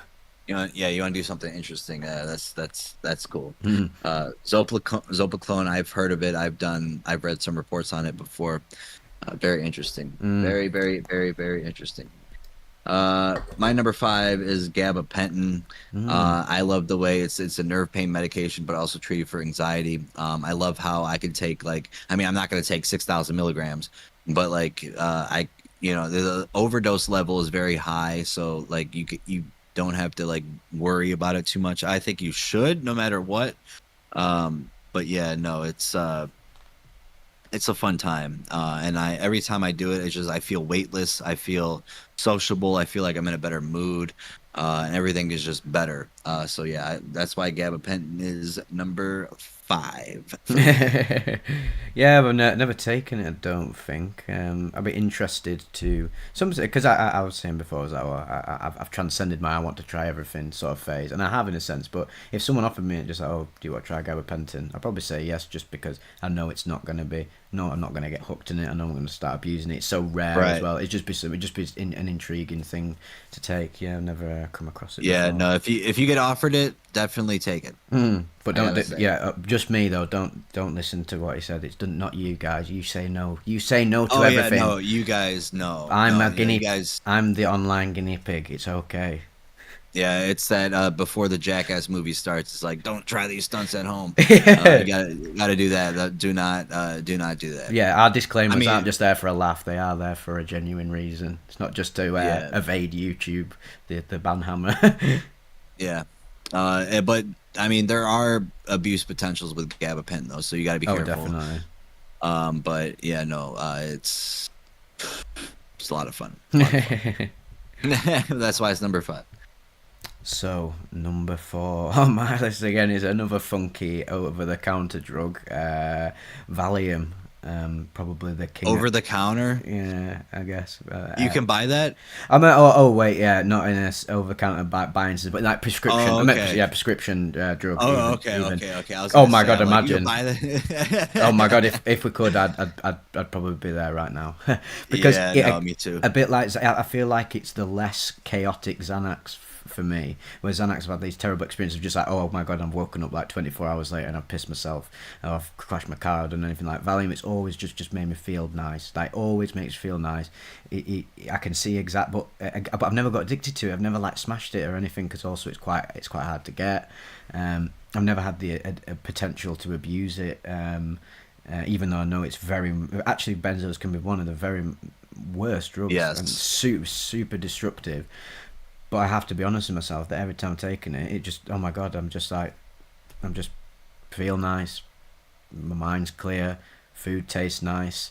You want to do something interesting. That's cool. Mm. Zopiclone, I've heard of it. I've read some reports on it before. Very interesting. Very, very, very, very interesting. My number 5 is gabapentin. I love the way it's a nerve pain medication, but also treated for anxiety. I love how I can take I'm not going to take 6,000 milligrams, but the overdose level is very high, so like you don't have to like worry about it too much. I think you should, no matter what. But yeah, no, it's a fun time, and every time I do it, it's just I feel weightless, I feel sociable, I feel like I'm in a better mood, and everything is just better. So yeah, that's why gabapentin is number 5 for me. Yeah, but never taken it. I don't think. I'd be interested to because I was saying before, I was like, well, I've transcended my I want to try everything sort of phase, and I have in a sense. But if someone offered me it, just like, oh, do you want to try gabapentin? I'd probably say yes, just because I know it's not going to be. No, I'm not going to get hooked in it. I know I'm going to start abusing it. It's so rare as Right. well. It'd just be an intriguing thing to take. Yeah, I've never come across it Yeah, before. no, if you get offered it, definitely take it. But I don't gotta say. yeah, just me though. Don't listen to what he said. It's not you guys. You say no. You say no to Oh yeah, everything. no, you guys, no, I'm no, a you guinea. guys. I'm the online guinea pig. It's okay. Yeah, it's that before the Jackass movie starts, it's like, don't try these stunts at home. You Yeah, gotta do that. Do not do that. our I disclaimers aren't mean, just there for a laugh. They are there for a genuine reason. It's not just to yeah, evade YouTube, the banhammer. yeah. But I mean, there are abuse potentials with gabapentin though, so you gotta be Oh, careful. definitely. But yeah, no, it's a lot of fun. A lot of fun. That's why it's number 5. So number 4 on my list again is another funky over-the-counter drug, Valium. Probably the king. Over the counter, Yeah, I guess. you can buy that. I meant. Oh wait, yeah, not in a over-counter buying system, but like prescription. Oh, I meant okay. prescription drug. Oh, Even, even. okay. I was Oh gonna my say, god, I'm like, you can imagine. buy Oh my god, that. if we could, I'd probably be there right now, because Yeah, it, no, me too. a bit like I feel like it's the less chaotic Xanax for me. Where Xanax have had these terrible experiences of just like, oh my god, I've woken up like 24 hours later and I've pissed myself, or I've crashed my car, or done anything. Like Valium, it's always just made me feel nice. Like always makes me feel nice. I can see but I've never got addicted to it. I've never like smashed it or anything, because also it's quite hard to get. I've never had the a potential to abuse it. Even though I know it's actually benzos can be one of the very worst drugs and Yes. super destructive. But I have to be honest with myself that every time I'm taking it, it just, oh my god, I'm just feel nice, my mind's clear, food tastes nice.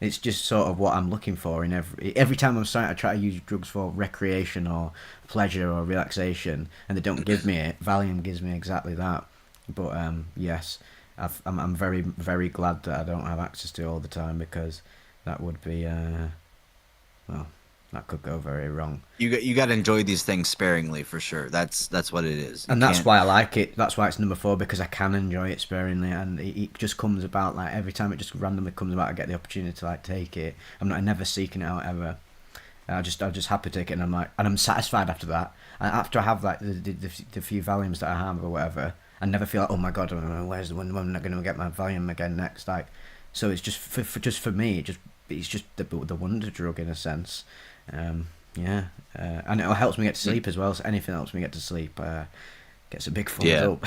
It's just sort of what I'm looking for in every time I'm starting to try to use drugs for recreation or pleasure or relaxation, and they don't give me it. Valium gives me exactly that. But yes, I'm very very glad that I don't have access to it all the time, because that would be well, that could go very wrong. You got to enjoy these things sparingly for sure. That's what it is. You And that's can't. why I like it. That's why it's number 4, because I can enjoy it sparingly, and it just comes about like every time it just randomly comes about. I get the opportunity to like take it. I'm never seeking it out ever. I'm just happy to take it, and I'm satisfied after that. And after I have like the few Valiums that I have or whatever, I never feel like, oh my god, when am I going to get my Valium again next? Like, so it's just for me, it's just the wonder drug in a sense. Yeah, and it helps me get to sleep as well. So anything that helps me get to sleep gets a big thumbs Yeah. up.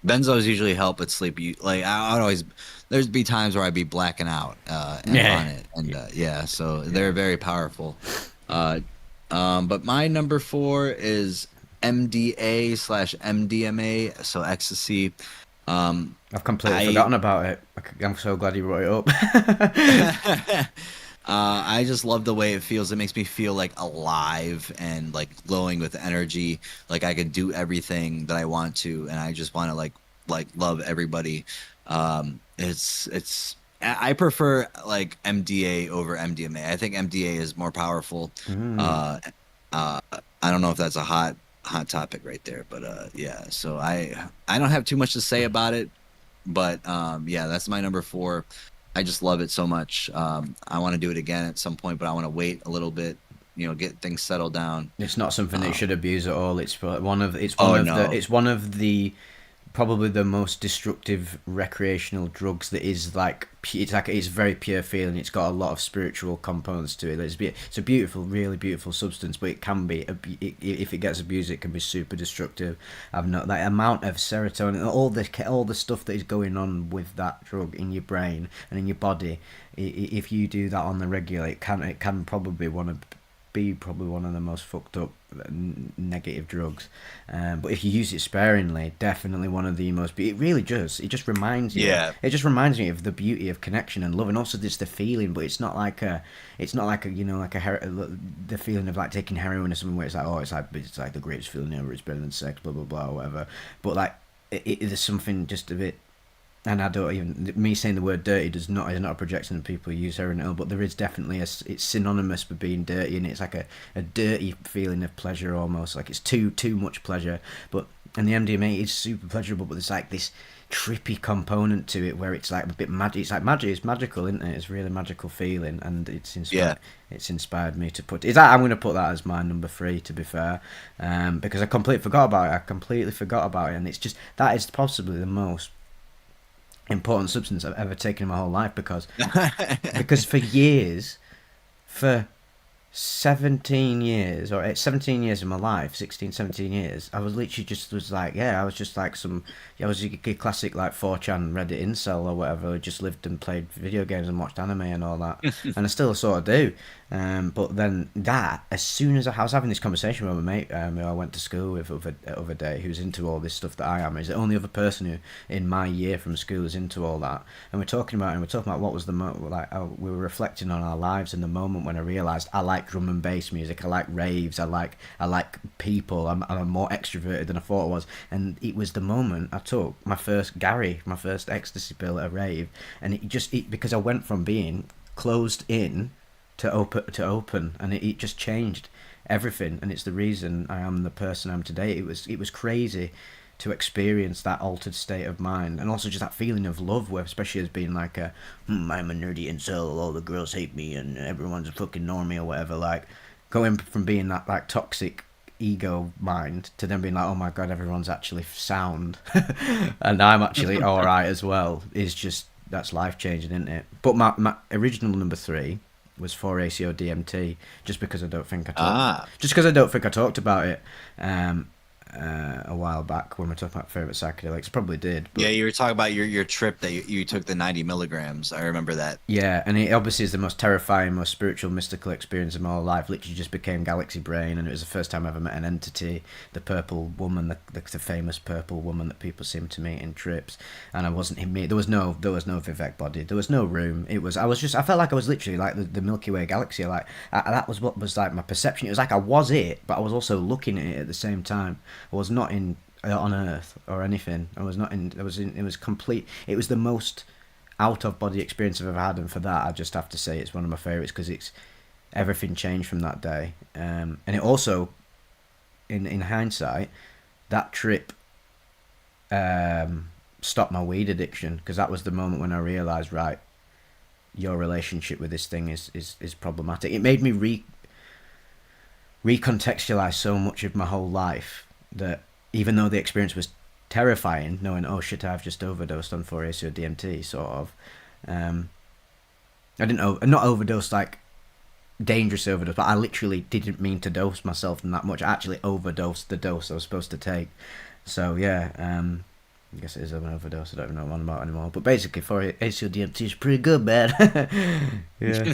Benzos usually help with sleep. You like I would always there'd be times where I'd be blacking out Yeah. on it, and Yeah. yeah, so Yeah. they're very powerful. Uh, but my number four is MDA slash MDMA, so ecstasy. Um, I've completely I forgotten about it. I'm so glad you brought it up. I just love the way it feels. It makes me feel like alive and like glowing with energy. Like I could do everything that I want to, and I just want to like love everybody. I prefer like MDA over MDMA. I think MDA is more powerful. Mm. Uh, uh, I don't know if that's a hot topic right there, but yeah. So I don't have too much to say about it, but yeah, that's my number four. I just love it so much. I want to do it again at some point, but I want to wait a little bit, get things settled down. It's not something that you Um, should abuse at all. oh no. It's one of the probably the most destructive recreational drugs that is it's very pure feeling. It's got a lot of spiritual components to it. It's a beautiful, really beautiful substance, but it can be if it gets abused, it can be super destructive. I've not that amount of serotonin, all the stuff that is going on with that drug in your brain and in your body. If you do that on the regular, it can probably be probably one of the most fucked up negative drugs. But if you use it sparingly, definitely one of the most. It really just reminds you. Yeah. It just reminds me of the beauty of connection and love, and also just the feeling. But it's not like a the feeling of like taking heroin or something where it's like it's like the greatest feeling ever. It's better than sex, blah blah blah, or whatever. But like there's something just a bit, and I don't even me saying the word dirty is not a projection that people use heroin at all, but there is definitely it's synonymous with being dirty, and it's like a dirty feeling of pleasure almost, like it's too much pleasure. But and the MDMA is super pleasurable, but there's like this trippy component to it where it's like a bit magic. It's like magic. It's magical, isn't it? It's a really magical feeling, and Yeah. it's inspired me to put. Is that I'm going to put that as my number three? To be fair, because I completely forgot about it. I completely forgot about it, and it's just that is possibly the most important substance I've ever taken in my whole life because for years, for 17 years or 17 years of my life, 16, 17 years, I was literally just was like, yeah, I was just like I was a classic like 4chan Reddit incel or whatever, who just lived and played video games and watched anime and all that, and I still sort of do. But then as soon as I was having this conversation with my mate who I went to school with other day, who's into all this stuff that I am, is the only other person who in my year from school is into all that, and we're talking about what was we were reflecting on our lives in the moment when I realised I like drum and bass music, I like raves, I like people, I'm more extroverted than I thought I was, and it was the moment I took my first ecstasy pill at a rave, and because I went from being closed in to open, and it just changed everything, and it's the reason I am the person I'm today. It was crazy to experience that altered state of mind, and also just that feeling of love, where especially as being like I'm a nerdy incel, all the girls hate me and everyone's a fucking normie or whatever, like going from being that like toxic ego mind to then being like, oh my god, everyone's actually sound and I'm actually alright as well, is just, that's life changing, isn't it? But my original number three was 4-ACO DMT, just because I don't think I Ah. talked about it a while back when we were talking about favorite psychedelics. Probably did, Yeah, but you were talking about your trip that you took the 90 milligrams. I remember that. yeah, and it obviously is the most terrifying, most spiritual, mystical experience of my whole life. Literally just became Galaxy Brain, and it was the first time I ever met an entity, the purple woman, the famous purple woman that people seem to meet in trips. And I wasn't in me. There was no Vivec body. There was no room. I felt like I was literally like the Milky Way galaxy. Like that was what was like my perception. It was like I was it, but I was also looking at it at the same time. I was not in on Earth or anything. I was not in. I was in. It was complete. It was the most out of body experience I've ever had, and for that I just have to say it's one of my favorites, because it's everything changed from that day. And it also, in hindsight, that trip stopped my weed addiction, because that was the moment when I realised, right, your relationship with this thing is problematic. It made me recontextualize so much of my whole life, that even though the experience was terrifying, knowing, oh shit, I've just overdosed on 4-ACO DMT, sort of. I didn't not overdose like dangerous overdose, but I literally didn't mean to dose myself that much. I actually overdosed the dose I was supposed to take. So yeah, I guess it is an overdose. I don't even know what I'm on about anymore. But basically, for ACO DMT is pretty good, man. Yeah.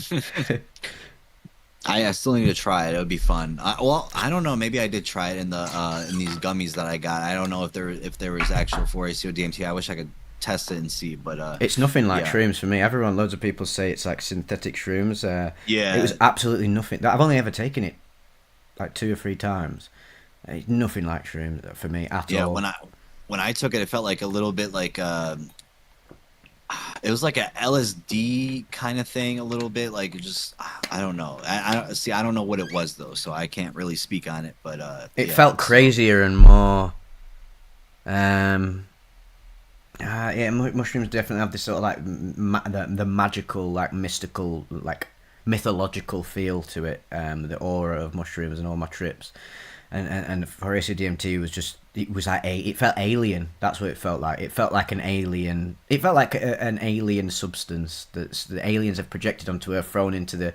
I still need to try it. It would be fun. Well, I don't know. Maybe I did try it in these gummies that I got. I don't know if there was actual 4-ACO DMT. I wish I could test it and see. But It's nothing like yeah, shrooms for me. Loads of people say it's like synthetic shrooms. It yeah, was absolutely nothing. I've only ever taken it like 2 or 3 times. It's nothing like shrooms for me at yeah. all. When I took it, it felt like a little bit like it was like a LSD kind of thing, a little bit like just I don't know. I don't see. I don't know what it was though, so I can't really speak on it. But It yeah. felt So crazier and more. Um, yeah, mushrooms definitely have this sort of like the magical, like mystical, like mythological feel to it. The aura of mushrooms and all my trips, and Horatio DMT was just it was like it felt alien. That's what it felt like. It felt like an alien. It felt like an alien substance that the aliens have projected onto Earth, thrown into the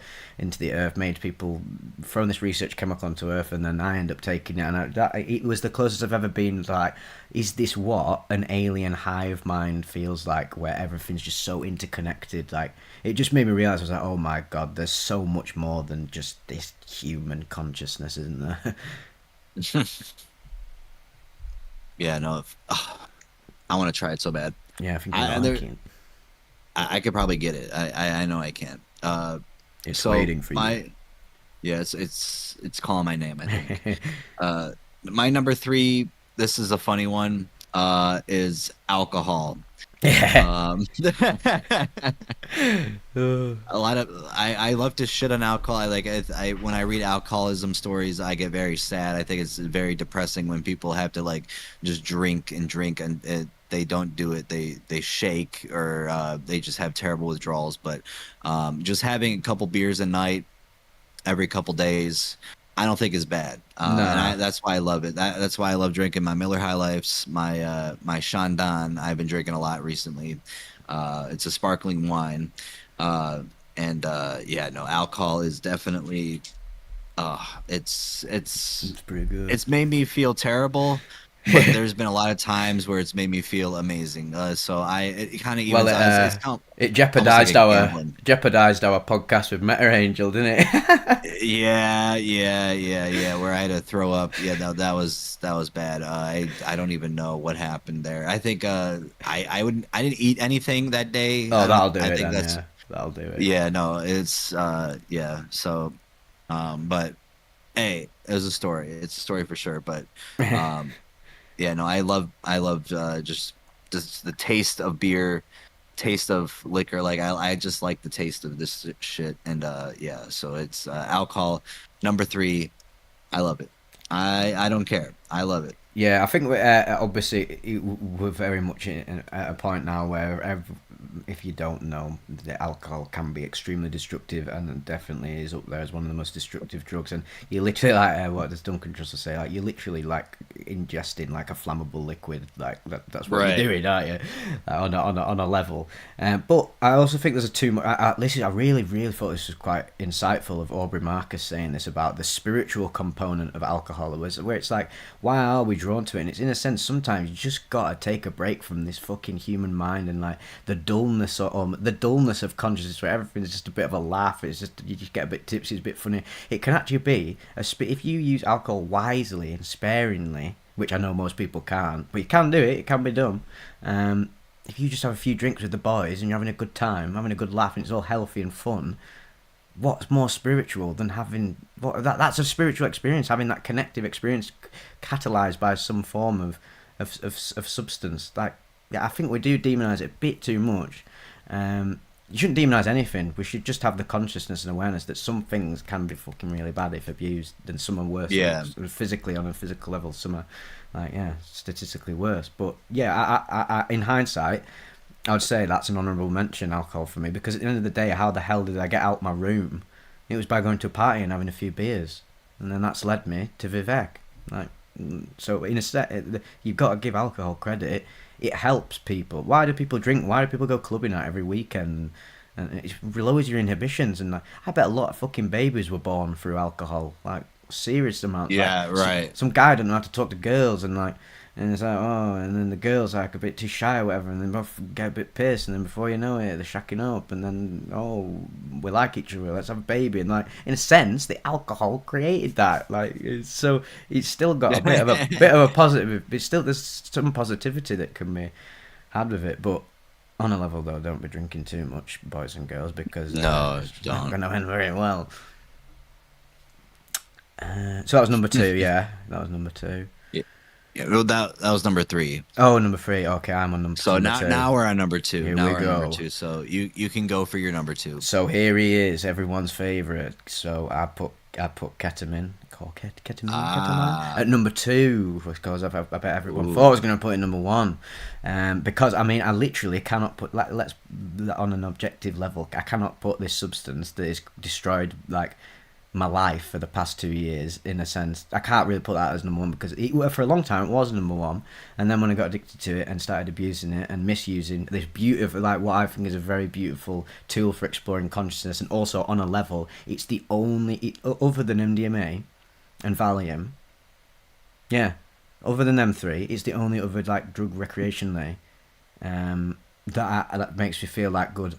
Earth, made people thrown this research chemical onto Earth, and then I end up taking it, and it was the closest I've ever been. Like, is this what an alien hive mind feels like, where everything's just so interconnected? Like, it just made me realize I was like, oh my god, there's so much more than just this human consciousness, isn't there? yeah, no. I want to try it so bad. Yeah, I think you I like there it. I could probably get it. I know I can. It's So waiting for you. my yeah, it's calling my name, I think. My number three, this is a funny one, is alcohol. Yeah. Um, a lot of I love to shit on alcohol. I when I read alcoholism stories, I get very sad. I think it's very depressing when people have to like just drink and drink and they don't do it. They shake or they just have terrible withdrawals. But just having a couple beers a night every couple days, I don't think is bad. Nah. That's why I love it. That's why I love drinking my Miller High Lifes, my Shandon. I've been drinking a lot recently. It's a sparkling wine, uh, and yeah, no, alcohol is definitely. It's It's pretty good. it's made me feel terrible, but there's been a lot of times where it's made me feel amazing. So it kind of Well, evens out. It's kind of it almost like a gambling. jeopardized our podcast with Meta Angel, didn't it? Yeah. Where I had to throw up. Yeah, no, that was bad. I don't even know what happened there. I think I didn't eat anything that day. Oh, I don't. that'll do I it think then. that's Yeah, that'll do it. yeah. No, it's yeah. So but hey, it was a story. It's a story for sure. But um yeah, no, I love just the taste of beer, taste of liquor. Like I just like the taste of this shit. And yeah, so it's alcohol number three. I love it. I don't care. I love it. Yeah, I think obviously we're very much at a point now where if you don't know, the alcohol can be extremely destructive, and definitely is up there as one of the most destructive drugs. And you literally like what does Duncan Trussell say? Like, you're literally like ingesting like a flammable liquid. Like that's what you're Right. doing, aren't you? On a level. But I also think there's a too much. I really thought this was quite insightful of Aubrey Marcus saying this about the spiritual component of alcohol, where it's like, why are we drawn to it? And it's in a sense sometimes you just gotta take a break from this fucking human mind and like the dullness of consciousness where everything's just a bit of a laugh. It's just you just get a bit tipsy, it's a bit funny. It can actually be if you use alcohol wisely and sparingly, which I know most people can't, but you can do it. It can be done. If you just have a few drinks with the boys and you're having a good time, having a good laugh, and it's all healthy and fun, what's more spiritual than having that's a spiritual experience, having that connective experience catalyzed by some form of substance. Like, yeah, I think we do demonize it a bit too much. You shouldn't demonize anything. We should just have the consciousness and awareness that some things can be fucking really bad if abused, and some are worse. Yeah. Physically, on a physical level, some are like, yeah, statistically worse. But yeah, in hindsight, I would say that's an honourable mention, alcohol, for me, because at the end of the day, how the hell did I get out my room? It was by going to a party and having a few beers, and then that's led me to Vivec. Like, so in a set, you've got to give alcohol credit. It helps people. Why do people drink? Why do people go clubbing out every weekend? And it lowers your inhibitions. And like, I bet a lot of fucking babies were born through alcohol. Like, serious amounts. Like, Yeah. Right. some guy don't know how to talk to girls, and like, And it's like, oh, and then the girl's like a bit too shy or whatever, and then both get a bit pissed, and then before you know it, they're shacking up, and then, oh, we like each other, let's have a baby. And like, in a sense, the alcohol created that. Like, it's still got a bit of a positive. It's still, there's some positivity that can be had with it, but on a level though, don't be drinking too much, boys and girls, because No, it's don't. not going to end very well. So that was number 2, yeah. That was number 2. Yeah, well, that was number 3. Oh, number 3. Okay, I'm on number 2. So now we're on number 2. Here now we we're go. on number 2. So you can go for your number 2. So here he is, everyone's favourite. So I put ketamine. Ketamine at number 2 because I bet everyone thought I was going to put it number 1. Because I mean I literally cannot put let's on an objective level. I cannot put this substance that has destroyed like my life for the past 2 years, in a sense. I can't really put that as number 1 because for a long time it was number 1, and then when I got addicted to it and started abusing it and misusing this beautiful, like what I think is a very beautiful tool for exploring consciousness, and also on a level, it's the only, other than MDMA and Valium, yeah, other than them 3, it's the only other like drug recreationally that makes me feel like good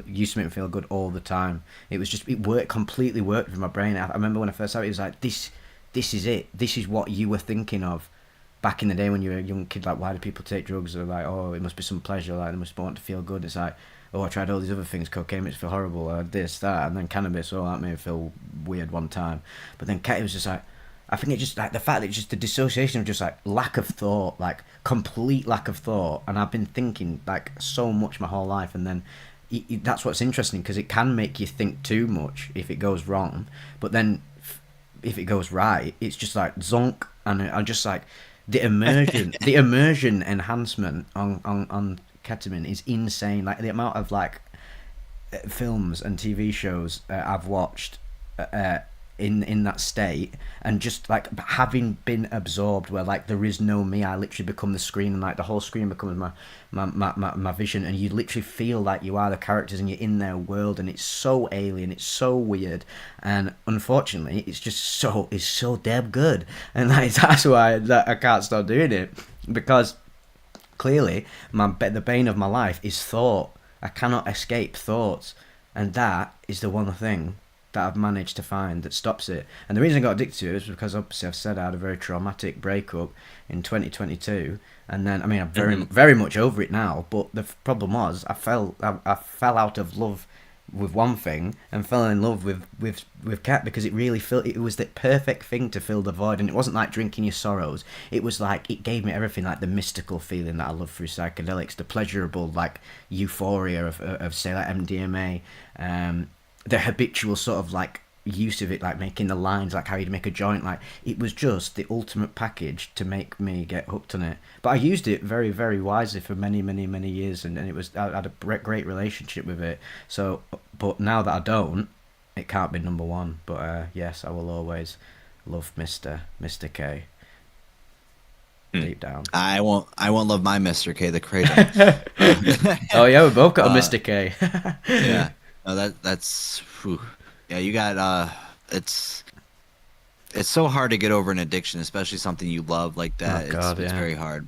used to make me feel good all the time. It was just, it completely worked with my brain. I remember when I first saw it, it was like, this is it. This is what you were thinking of back in the day when you were a young kid. Like, why do people take drugs? Or like, oh, it must be some pleasure. Like, they must want to feel good. It's like, oh, I tried all these other things. Cocaine makes me feel horrible. Or this, that, and then cannabis. Oh, that made me feel weird one time. But then it was just like, I think it just like the fact that it's just the dissociation of just like lack of thought, like complete lack of thought. And I've been thinking like so much my whole life, and then that's what's interesting, because it can make you think too much if it goes wrong, but then if it goes right, it's just like zonk. And I'm just like, the immersion enhancement on ketamine is insane. Like the amount of like films and TV shows I've watched in that state, and just like having been absorbed, where like there is no me, I literally become the screen, and like the whole screen becomes my vision, and you literally feel like you are the characters and you're in their world, and it's so alien, it's so weird, and unfortunately it's so damn good, and like that's why I can't stop doing it, because clearly the bane of my life is thought. I cannot escape thoughts, and that is the one thing that I've managed to find that stops it. And the reason I got addicted to it is because obviously I've said I had a very traumatic breakup in 2022, and then I mean I'm very much over it now. But the problem was I fell out of love with one thing and fell in love with cat, because it really it was the perfect thing to fill the void. And it wasn't like drinking your sorrows, it was like it gave me everything, like the mystical feeling that I love through psychedelics, the pleasurable like euphoria of say like MDMA, the habitual sort of like use of it, like making the lines, like how you'd make a joint. Like it was just the ultimate package to make me get hooked on it. But I used it very, very wisely for many, many, many years, and it was, I had a great relationship with it. So, but now that I don't, it can't be number 1. But yes, I will always love Mr. K. Deep down, I won't love my Mr. K, the Kratom. Oh yeah, we both got a Mr. K. Yeah. No, that's whew. Yeah, you got it's so hard to get over an addiction, especially something you love like that. Oh, God, it's very hard.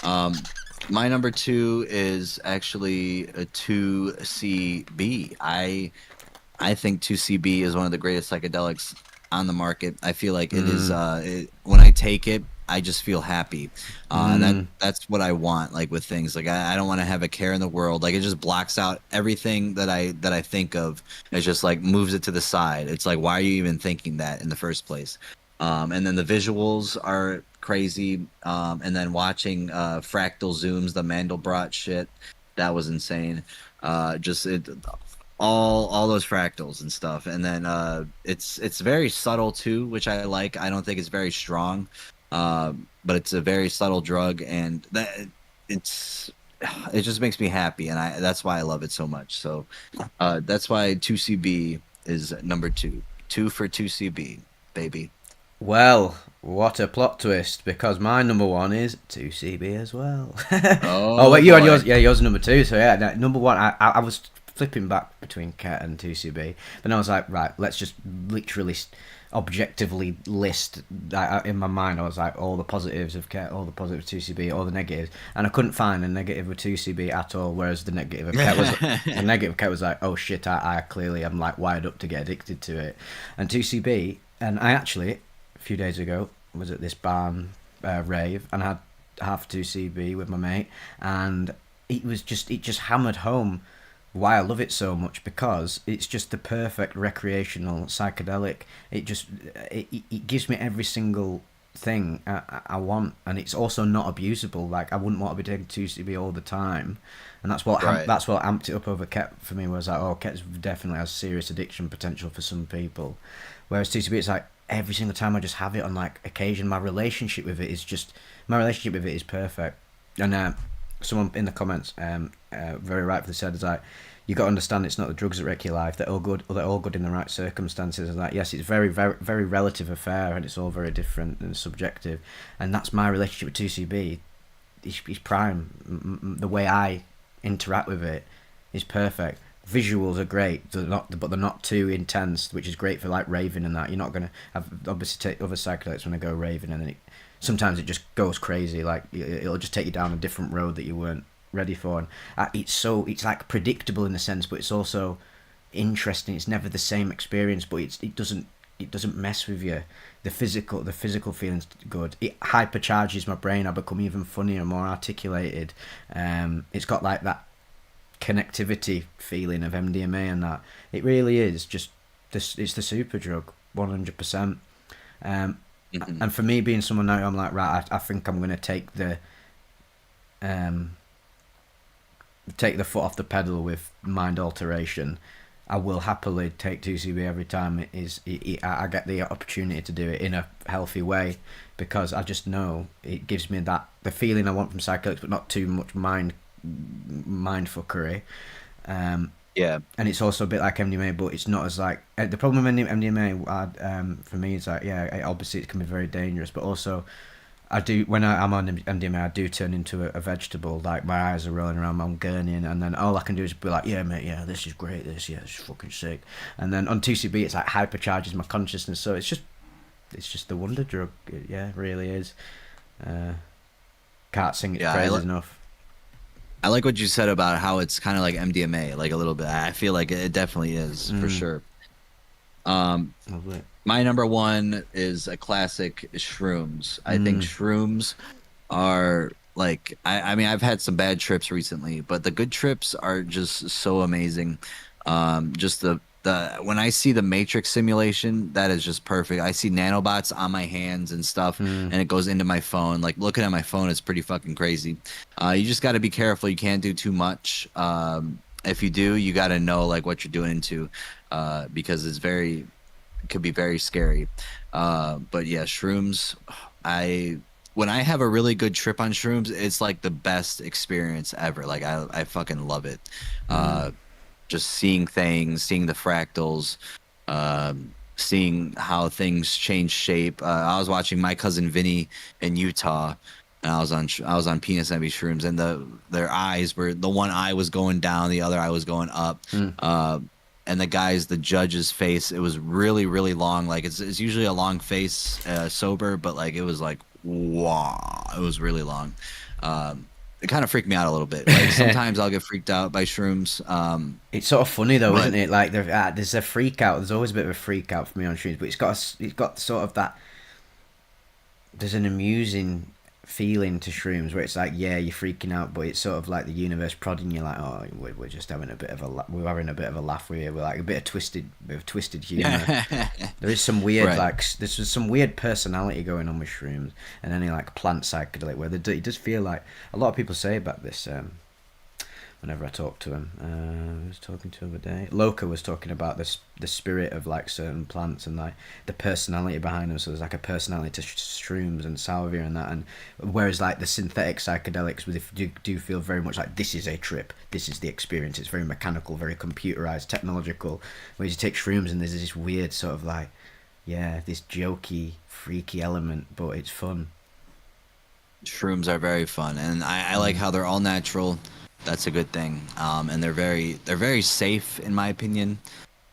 My number 2 is actually a 2CB. I think 2CB is one of the greatest psychedelics on the market. I feel like it is when I take it, I just feel happy. That's what I want, like with things. Like I don't want to have a care in the world. Like it just blocks out everything that I think of. It just like moves it to the side. It's like, why are you even thinking that in the first place? And then the visuals are crazy. And then watching fractal zooms, the Mandelbrot shit, that was insane. All those fractals and stuff. And then it's very subtle too, which I like. I don't think it's very strong. But it's a very subtle drug, and it just makes me happy, and that's why I love it so much. So that's why 2CB is number 2. 2 for 2CB, baby. Well, what a plot twist, because my number 1 is 2CB as well. Oh wait, you had yours. Yeah, yours is number 2. So yeah, number 1. I was flipping back between Ket and 2CB. But then I was like, right, let's just literally objectively list in my mind. I was like, all the positives of Ket, all the positives of 2CB, all the negatives, and I couldn't find a negative of 2CB at all. Whereas the negative of Ket was the negative of Ket was like, oh shit, I clearly am like wired up to get addicted to it. And 2CB, and I actually a few days ago was at this barn rave, and I had half 2CB with my mate, and it just hammered home why I love it so much, because it's just the perfect recreational psychedelic. It gives me every single thing I want, and it's also not abusable. Like I wouldn't want to be taking 2CB all the time, and Right. that's what amped it up over Ket for me. Was like, oh, Ket definitely has serious addiction potential for some people, whereas 2CB, it's like every single time I just have it on like occasion. My relationship with it is perfect. And someone in the comments very rightfully said, is like, you got to understand it's not the drugs that wreck your life. They're all good in the right circumstances. And like, yes, it's very, very, very relative affair, and it's all very different and subjective. And that's my relationship with 2CB. It's prime. The way I interact with it is perfect. Visuals are great, but they're not too intense, which is great for like raving and that. You're not gonna have obviously take other psychedelics when they go raving, and then sometimes it just goes crazy. Like it'll just take you down a different road that you weren't ready for. And it's like predictable in a sense, but it's also interesting. It's never the same experience, but it doesn't mess with you. The physical feeling's good. It hypercharges my brain. I become even funnier, more articulated. It's got like that connectivity feeling of MDMA, and that it really is just this. It's the super drug, 100%. Um, Hmm. and for me, being someone now, I'm like, right, I think I'm gonna um, take the foot off the pedal with mind alteration. I will happily take 2CB every time I get the opportunity to do it in a healthy way, because I just know it gives me the feeling I want from psychedelics, but not too much mind fuckery. Um, Yeah. and it's also a bit like MDMA, but it's not as like the problem with MDMA. For me, is like, yeah, obviously it can be very dangerous, but also I do when I'm on MDMA, I do turn into a vegetable. Like my eyes are rolling around, I'm gurning, and then all I can do is be like, yeah, mate, yeah, this is great, this is fucking sick. And then on 2CB, it's like hypercharges my consciousness, so it's just the wonder drug. Yeah, it really is. Uh, can't sing its Yeah. praises enough. I like what you said about how it's kind of like MDMA, like a little bit. I feel like it definitely is for Mm, sure. Um, lovely. my number one is a classic shrooms. I think Mm, shrooms are like I mean I've had some bad trips recently, but the good trips are just so amazing. Just the when I see the Matrix simulation, that is just perfect. I see nanobots on my hands and stuff, mm, and it goes into my phone. Like looking at my phone is pretty fucking crazy. You just got to be careful. You can't do too much. If you do, you got to know like what you're doing into, because it could be very scary. But yeah, shrooms. I when I have a really good trip on shrooms, it's like the best experience ever. Like I fucking love it. mm, Uh, just seeing things, seeing the fractals, seeing how things change shape. I was watching my cousin Vinny in Utah, and I was on penis envy shrooms, and their eyes were the one eye was going down, the other eye was going up. mm. Uh, and the judge's face, it was really really long. Like it's usually a long face sober, but like it was like wow, it was really long. It kind of freaked me out a little bit. Like sometimes I'll get freaked out by shrooms. It's sort of funny though, But isn't it? Like there's a freak out. There's always a bit of a freak out for me on shrooms, but it's got sort of that. There's an amusing feeling to shrooms where it's like, yeah, you're freaking out, but it's sort of like the universe prodding you, like, oh, we're just having a bit of we're having a bit of a laugh here. We're like a bit of twisted humor. There is some weird right. like there's some weird personality going on with shrooms and any like plant psychedelic where it does feel like a lot of people say about this. Whenever I talk to him, I was talking to him the other day. Loka was talking about the spirit of like certain plants and like the personality behind them. So there's like a personality to shrooms and salvia and that. And whereas like the synthetic psychedelics, do feel very much like this is a trip, this is the experience. It's very mechanical, very computerized, technological. Whereas you take shrooms and there's this weird sort of like, yeah, this jokey, freaky element, but it's fun. Shrooms are very fun, and I like Mm. how they're all natural. That's a good thing. And they're very safe in my opinion.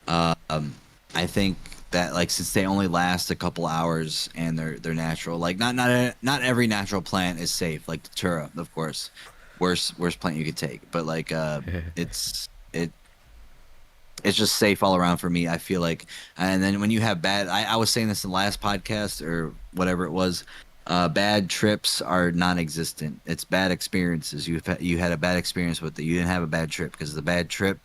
I think that like since they only last a couple hours and they're natural, like not every natural plant is safe. Like Datura, of course, worst plant you could take. But like it's it it's just safe all around for me. I feel like, and then when you have bad, I was saying this in the last podcast or whatever it was. Bad trips are non-existent. It's bad experiences. You had a bad experience with it. You didn't have a bad trip because the bad trip,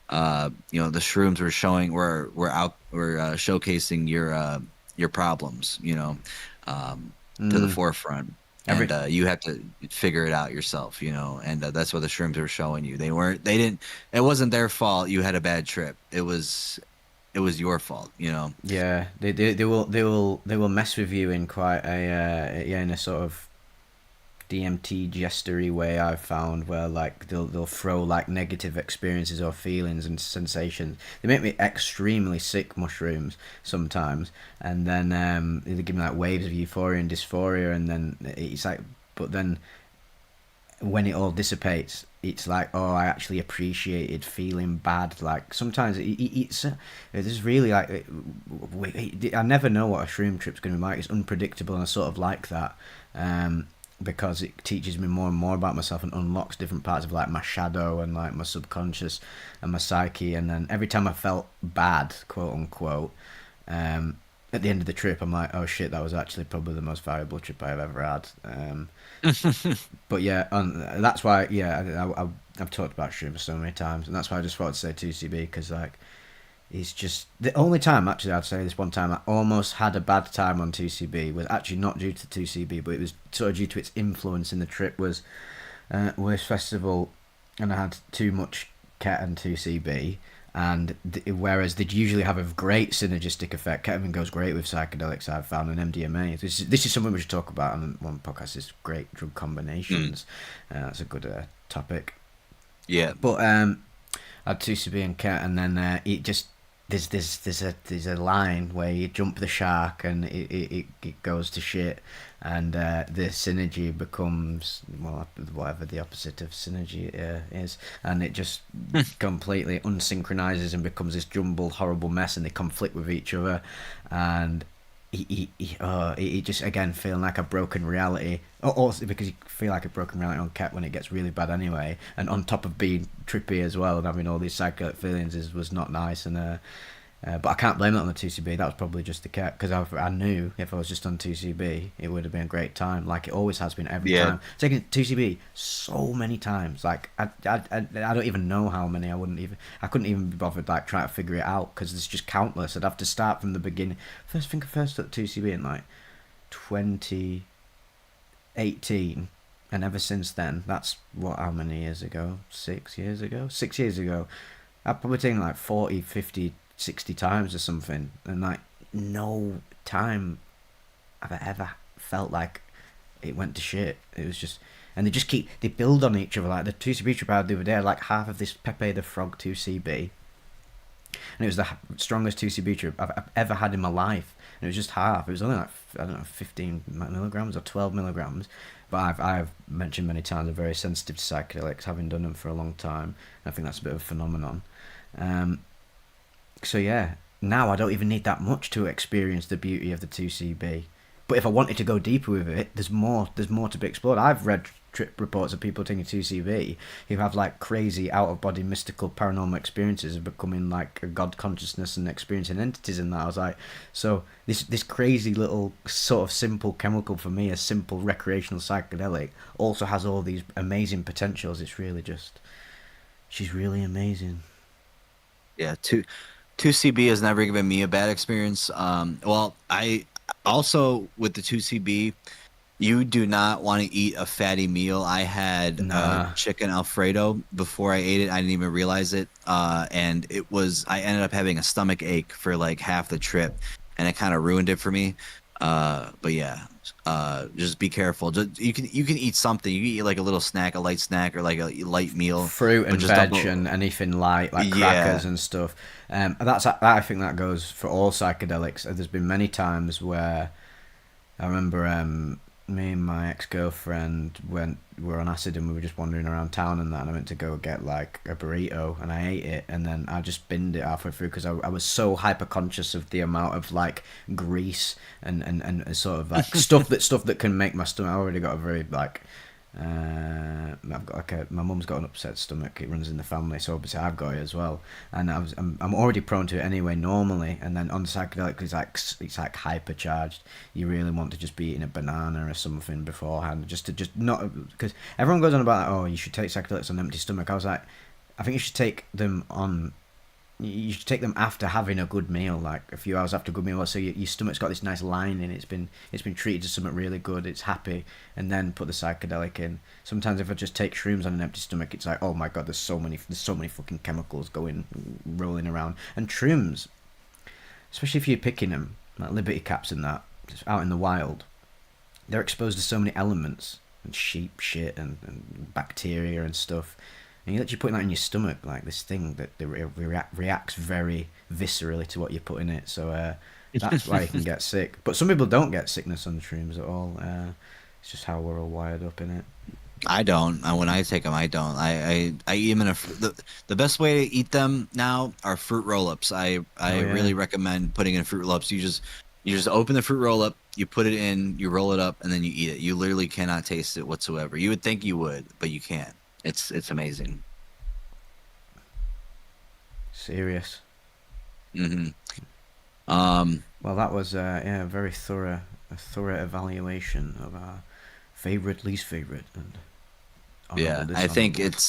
the shrooms were showing were showcasing your problems, to the Mm. forefront, Every and you have to figure it out yourself, and that's what the shrooms were showing you. They didn't, it wasn't their fault you had a bad trip. It was your fault. Yeah, they will mess with you in quite a yeah, in a sort of DMT gestery way I've found, where like they'll throw like negative experiences or feelings and sensations. They make me extremely sick, mushrooms, sometimes, and then they give me like waves of euphoria and dysphoria, and then it's like, but then when it all dissipates, it's like, oh, I actually appreciated feeling bad. Like sometimes it's really like I never know what a shroom trip's going to be like. It's unpredictable, and I sort of like that, because it teaches me more and more about myself and unlocks different parts of like my shadow and like my subconscious and my psyche. And then every time I felt bad, quote unquote, at the end of the trip, I'm like, oh shit, that was actually probably the most valuable trip I've ever had. But yeah, that's why, yeah, I've talked about shrooms so many times, and that's why I just thought to say 2CB, because like it's just the only time, actually, I'd say this one time I almost had a bad time on 2CB was actually not due to 2CB, but it was sort of due to its influence in the trip. Was Worst Festival, and I had too much Ket and 2CB. And whereas they'd usually have a great synergistic effect, ketamine goes great with psychedelics, I've found, and MDMA. This is something we should talk about on one podcast, is great drug Mm, combinations. That's a good topic. yeah. But I had 2CB and Ket, and then it just there's a line where you jump the shark and it goes to shit, and the synergy becomes, well, whatever the opposite of synergy is, and it just completely unsynchronizes and becomes this jumbled horrible mess, and they conflict with each other, and it just again feeling like a broken reality. Also because you feel like a broken reality on Ket when it gets really bad anyway, and on top of being trippy as well and having all these psychedelic feelings was not nice. And but I can't blame that on the 2CB. That was probably just the Ket, because I knew if I was just on 2CB, it would have been a great time, like it always has been every Yeah. time. Taking 2CB so many times, like I don't even know how many. I couldn't even be bothered like trying to figure it out, because there's just countless. I'd have to start from the beginning. First, I think I first at 2CB in like 2018, and ever since then, that's what, how many years ago? 6 years ago? 6 years ago, I've probably taken like 40, 50, 60 times or something, and like no time I've ever felt like it went to shit. It was just, and they build on each other. Like the 2CB trip I had the other day, like half of this Pepe the Frog 2CB, and it was the strongest 2CB trip I've ever had in my life. And it was just half. It was only like, I don't know, 15 milligrams or 12 milligrams. But I've mentioned many times I'm very sensitive to psychedelics, having done them for a long time. And I think that's a bit of a phenomenon. Um, so yeah, now I don't even need that much to experience the beauty of the 2CB. But if I wanted to go deeper with it, there's more. There's more to be explored. I've read trip reports of people taking 2CB who have like crazy out of body mystical paranormal experiences of becoming like a god consciousness and experiencing entities in that. I was like, so this crazy little sort of simple chemical, for me, a simple recreational psychedelic, also has all these amazing potentials. It's really just, she's really amazing. Yeah. Two CB has never given me a bad experience. Well, I also with the two CB, you do not want to eat a fatty meal. I had Nah. chicken Alfredo before I ate it. I didn't even realize it, and I ended up having a stomach ache for like half the trip, and it kind of ruined it for me. But yeah, just be careful. You can eat something. You can eat like a little snack, a light snack, or like a light meal, Fruit but and just veg don't. and anything light, like crackers Yeah. and stuff. I think that goes for all psychedelics. There's been many times where I remember me and my ex-girlfriend were on acid and we were just wandering around town and that, and I went to go get like a burrito and I ate it, and then I just binned it halfway through because I was so hyper conscious of the amount of like grease and sort of like stuff that can make my stomach. I already got a very like I've got my mum's got an upset stomach. It runs in the family, so obviously I've got it as well. And I'm already prone to it anyway normally. And then on psychedelic, it's like hypercharged. You really want to just be eating a banana or something beforehand, just not because everyone goes on about oh you should take psychedelics on an empty stomach. I was like, I think you should take them on. You should take them after having a good meal, like a few hours after a good meal, so your stomach's got this nice lining. It's been treated to something really good. It's happy, and then put the psychedelic in. Sometimes if I just take shrooms on an empty stomach, it's like oh my god, there's so many fucking chemicals rolling around. And shrooms, especially if you're picking them, like liberty caps and that, just out in the wild, they're exposed to so many elements and sheep shit and bacteria and stuff. And you're actually putting that in your stomach, like this thing that reacts very viscerally to what you put in it. So that's why you can get sick. But some people don't get sickness on shrooms at all. It's just how we're all wired up in it. I don't. When I take them, I don't. I eat them in the best way to eat them now are fruit roll-ups. I really recommend putting in fruit roll-ups. You just open the fruit roll-up, you put it in, you roll it up, and then you eat it. You literally cannot taste it whatsoever. You would think you would, but you can't. It's amazing. Serious. Mm-hmm. Well, that was a very thorough evaluation of our favorite, least favorite, and yeah. I think it'd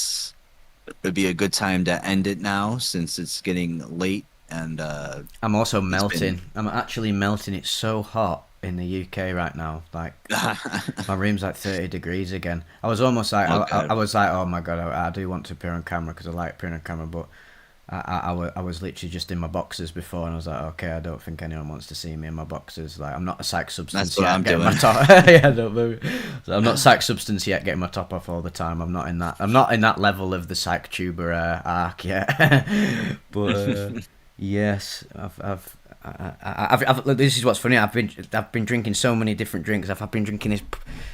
be a good time to end it now since it's getting late and I'm also melting. I'm actually melting. It's so hot in the UK right now. Like my room's like 30 degrees again. I was almost like I was like oh my god, I do want to appear on camera because I like appearing on camera, but I was literally just in my boxers before, and I was like okay, I don't think anyone wants to see me in my boxers. Like I'm not a psych substance yet. I'm getting my top. Yeah, don't move. So I'm not psych substance yet, getting my top off all the time. I'm not in that level of the psych tuber arc yet. But yes, I've this is what's funny. I've been drinking so many different drinks. I've been drinking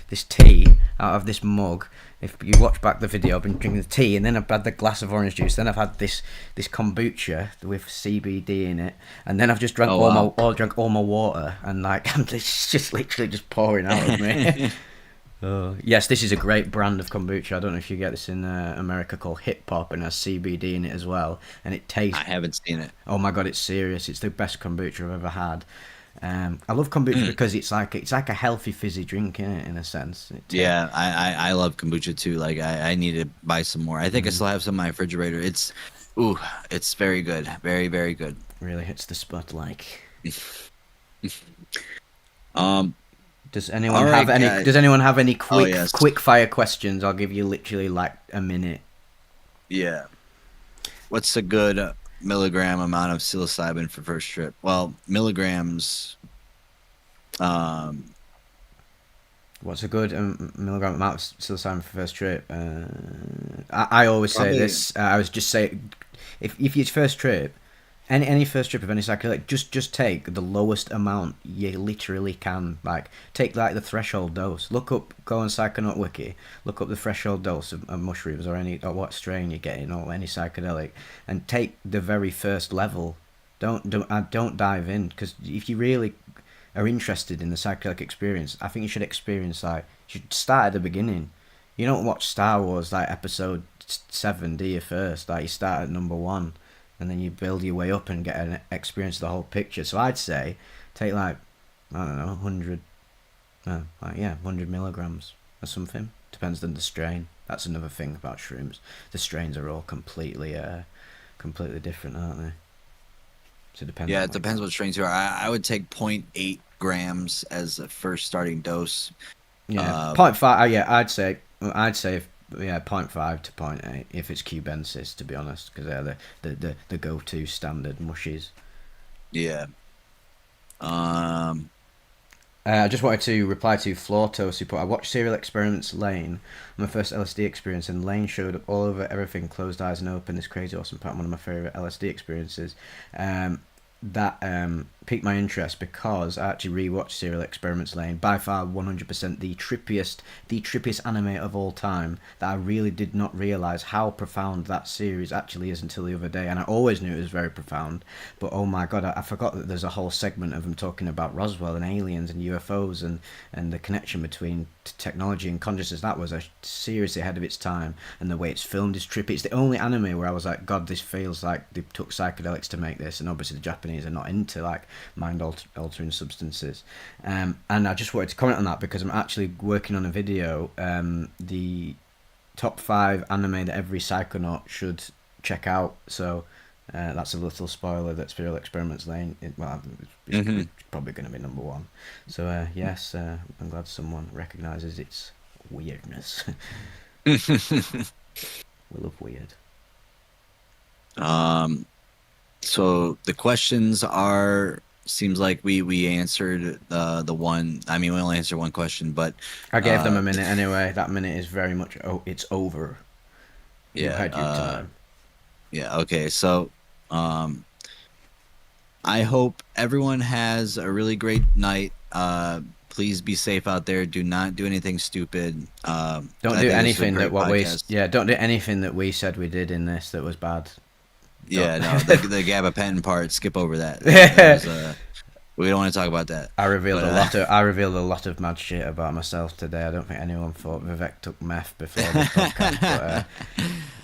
this tea out of this mug. If you watch back the video, I've been drinking the tea, and then I've had the glass of orange juice. Then I've had this kombucha with CBD in it, and then I've just drank all my water, and like it's just literally just pouring out of me. Oh, yes, this is a great brand of kombucha. I don't know if you get this in America, called Hip Hop, and has CBD in it as well. And it tastes... I haven't seen it. Oh my god, it's serious. It's the best kombucha I've ever had. I love kombucha because it's like a healthy fizzy drink in a sense. Yeah, I love kombucha too. Like I need to buy some more. I think I still have some in my refrigerator. It's very good, very very good. Really hits the spot like. Does anyone have any quick fire questions? I'll give you literally like a minute. Yeah. What's a good milligram amount of psilocybin for first trip? Well, milligrams. What's a good milligram amount of psilocybin for first trip? I always say this. I was just saying, if your first trip. Any first trip of any psychedelic, just take the lowest amount you literally can. Like, take like the threshold dose. Go on Psychonaut Wiki, look up the threshold dose of mushrooms or what strain you're getting or any psychedelic, and take the very first level. Don't dive in, because if you really are interested in the psychedelic experience, I think you should start at the beginning. You don't watch Star Wars like episode 7, do you, first? Like, you start at number 1. And then you build your way up and get an experience of the whole picture. So I'd say take like, I don't know, 100 milligrams or something. Depends on the strain. That's another thing about shrooms. The strains are all completely different, aren't they? So it depends. Yeah, it depends what strains you are. I would take 0.8 grams as a first starting dose. Yeah, 0.5. Yeah, I'd say. 0.5 to 0.8 if it's cubensis, to be honest, because they're the go-to standard mushies. Yeah. I just wanted to reply to Flortos, who put, I watched Serial Experiments Lane, my first LSD experience, and Lane showed up all over everything, closed eyes and open, this crazy awesome part, one of my favourite LSD experiences. piqued my interest because I actually rewatched Serial Experiments Lane. By far, 100% the trippiest anime of all time. That I really did not realize how profound that series actually is until the other day. And I always knew it was very profound, but oh my god, I forgot that there's a whole segment of them talking about Roswell and aliens and UFOs and the connection between technology and consciousness. That was a series ahead of its time, and the way it's filmed is trippy. It's the only anime where I was like, God, this feels like they took psychedelics to make this, and obviously the Japanese are not into like mind altering substances. And I just wanted to comment on that because I'm actually working on a video, the top 5 anime that every psychonaut should check out. So that's a little spoiler that Serial Experiments Lane, it's probably going to be number 1. So yes, I'm glad someone recognises its weirdness. We love weird. So the questions are, seems like we answered the one. I mean, we only answered one question, but I gave them a minute anyway. That minute is very much it's over. You had your time. Yeah. Okay. So, I hope everyone has a really great night. Please be safe out there. Do not do anything stupid. Don't do anything that don't do anything that we said we did in this that was bad. Yeah, no, the gabapentin part. Skip over that. That was, we don't want to talk about that. I revealed a lot of mad shit about myself today. I don't think anyone thought Vivec took meth before this podcast, but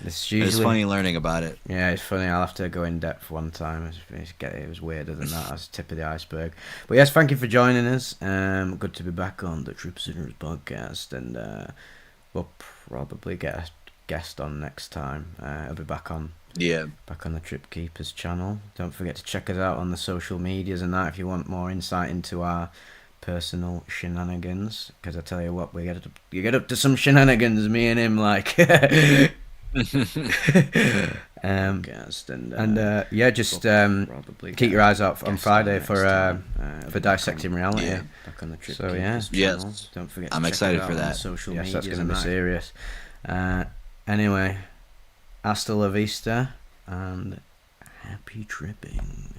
it's funny learning about it. Yeah, it's funny. I'll have to go in depth one time. It was weirder than that. That's the tip of the iceberg. But yes, thank you for joining us. Good to be back on the Trip Sinners podcast, and we'll probably get a guest on next time. I'll be back on the Trip Keepers channel. Don't forget to check us out on the social medias and that if you want more insight into our personal shenanigans, because I tell you what, you get up to some shenanigans, me and him, like just keep your eyes out on Friday for Dissecting Reality. Back on the Trip Keepers channel. Don't forget to I'm check excited it out for that. On social medias, that's going to be serious. Anyway, hasta la vista and happy tripping.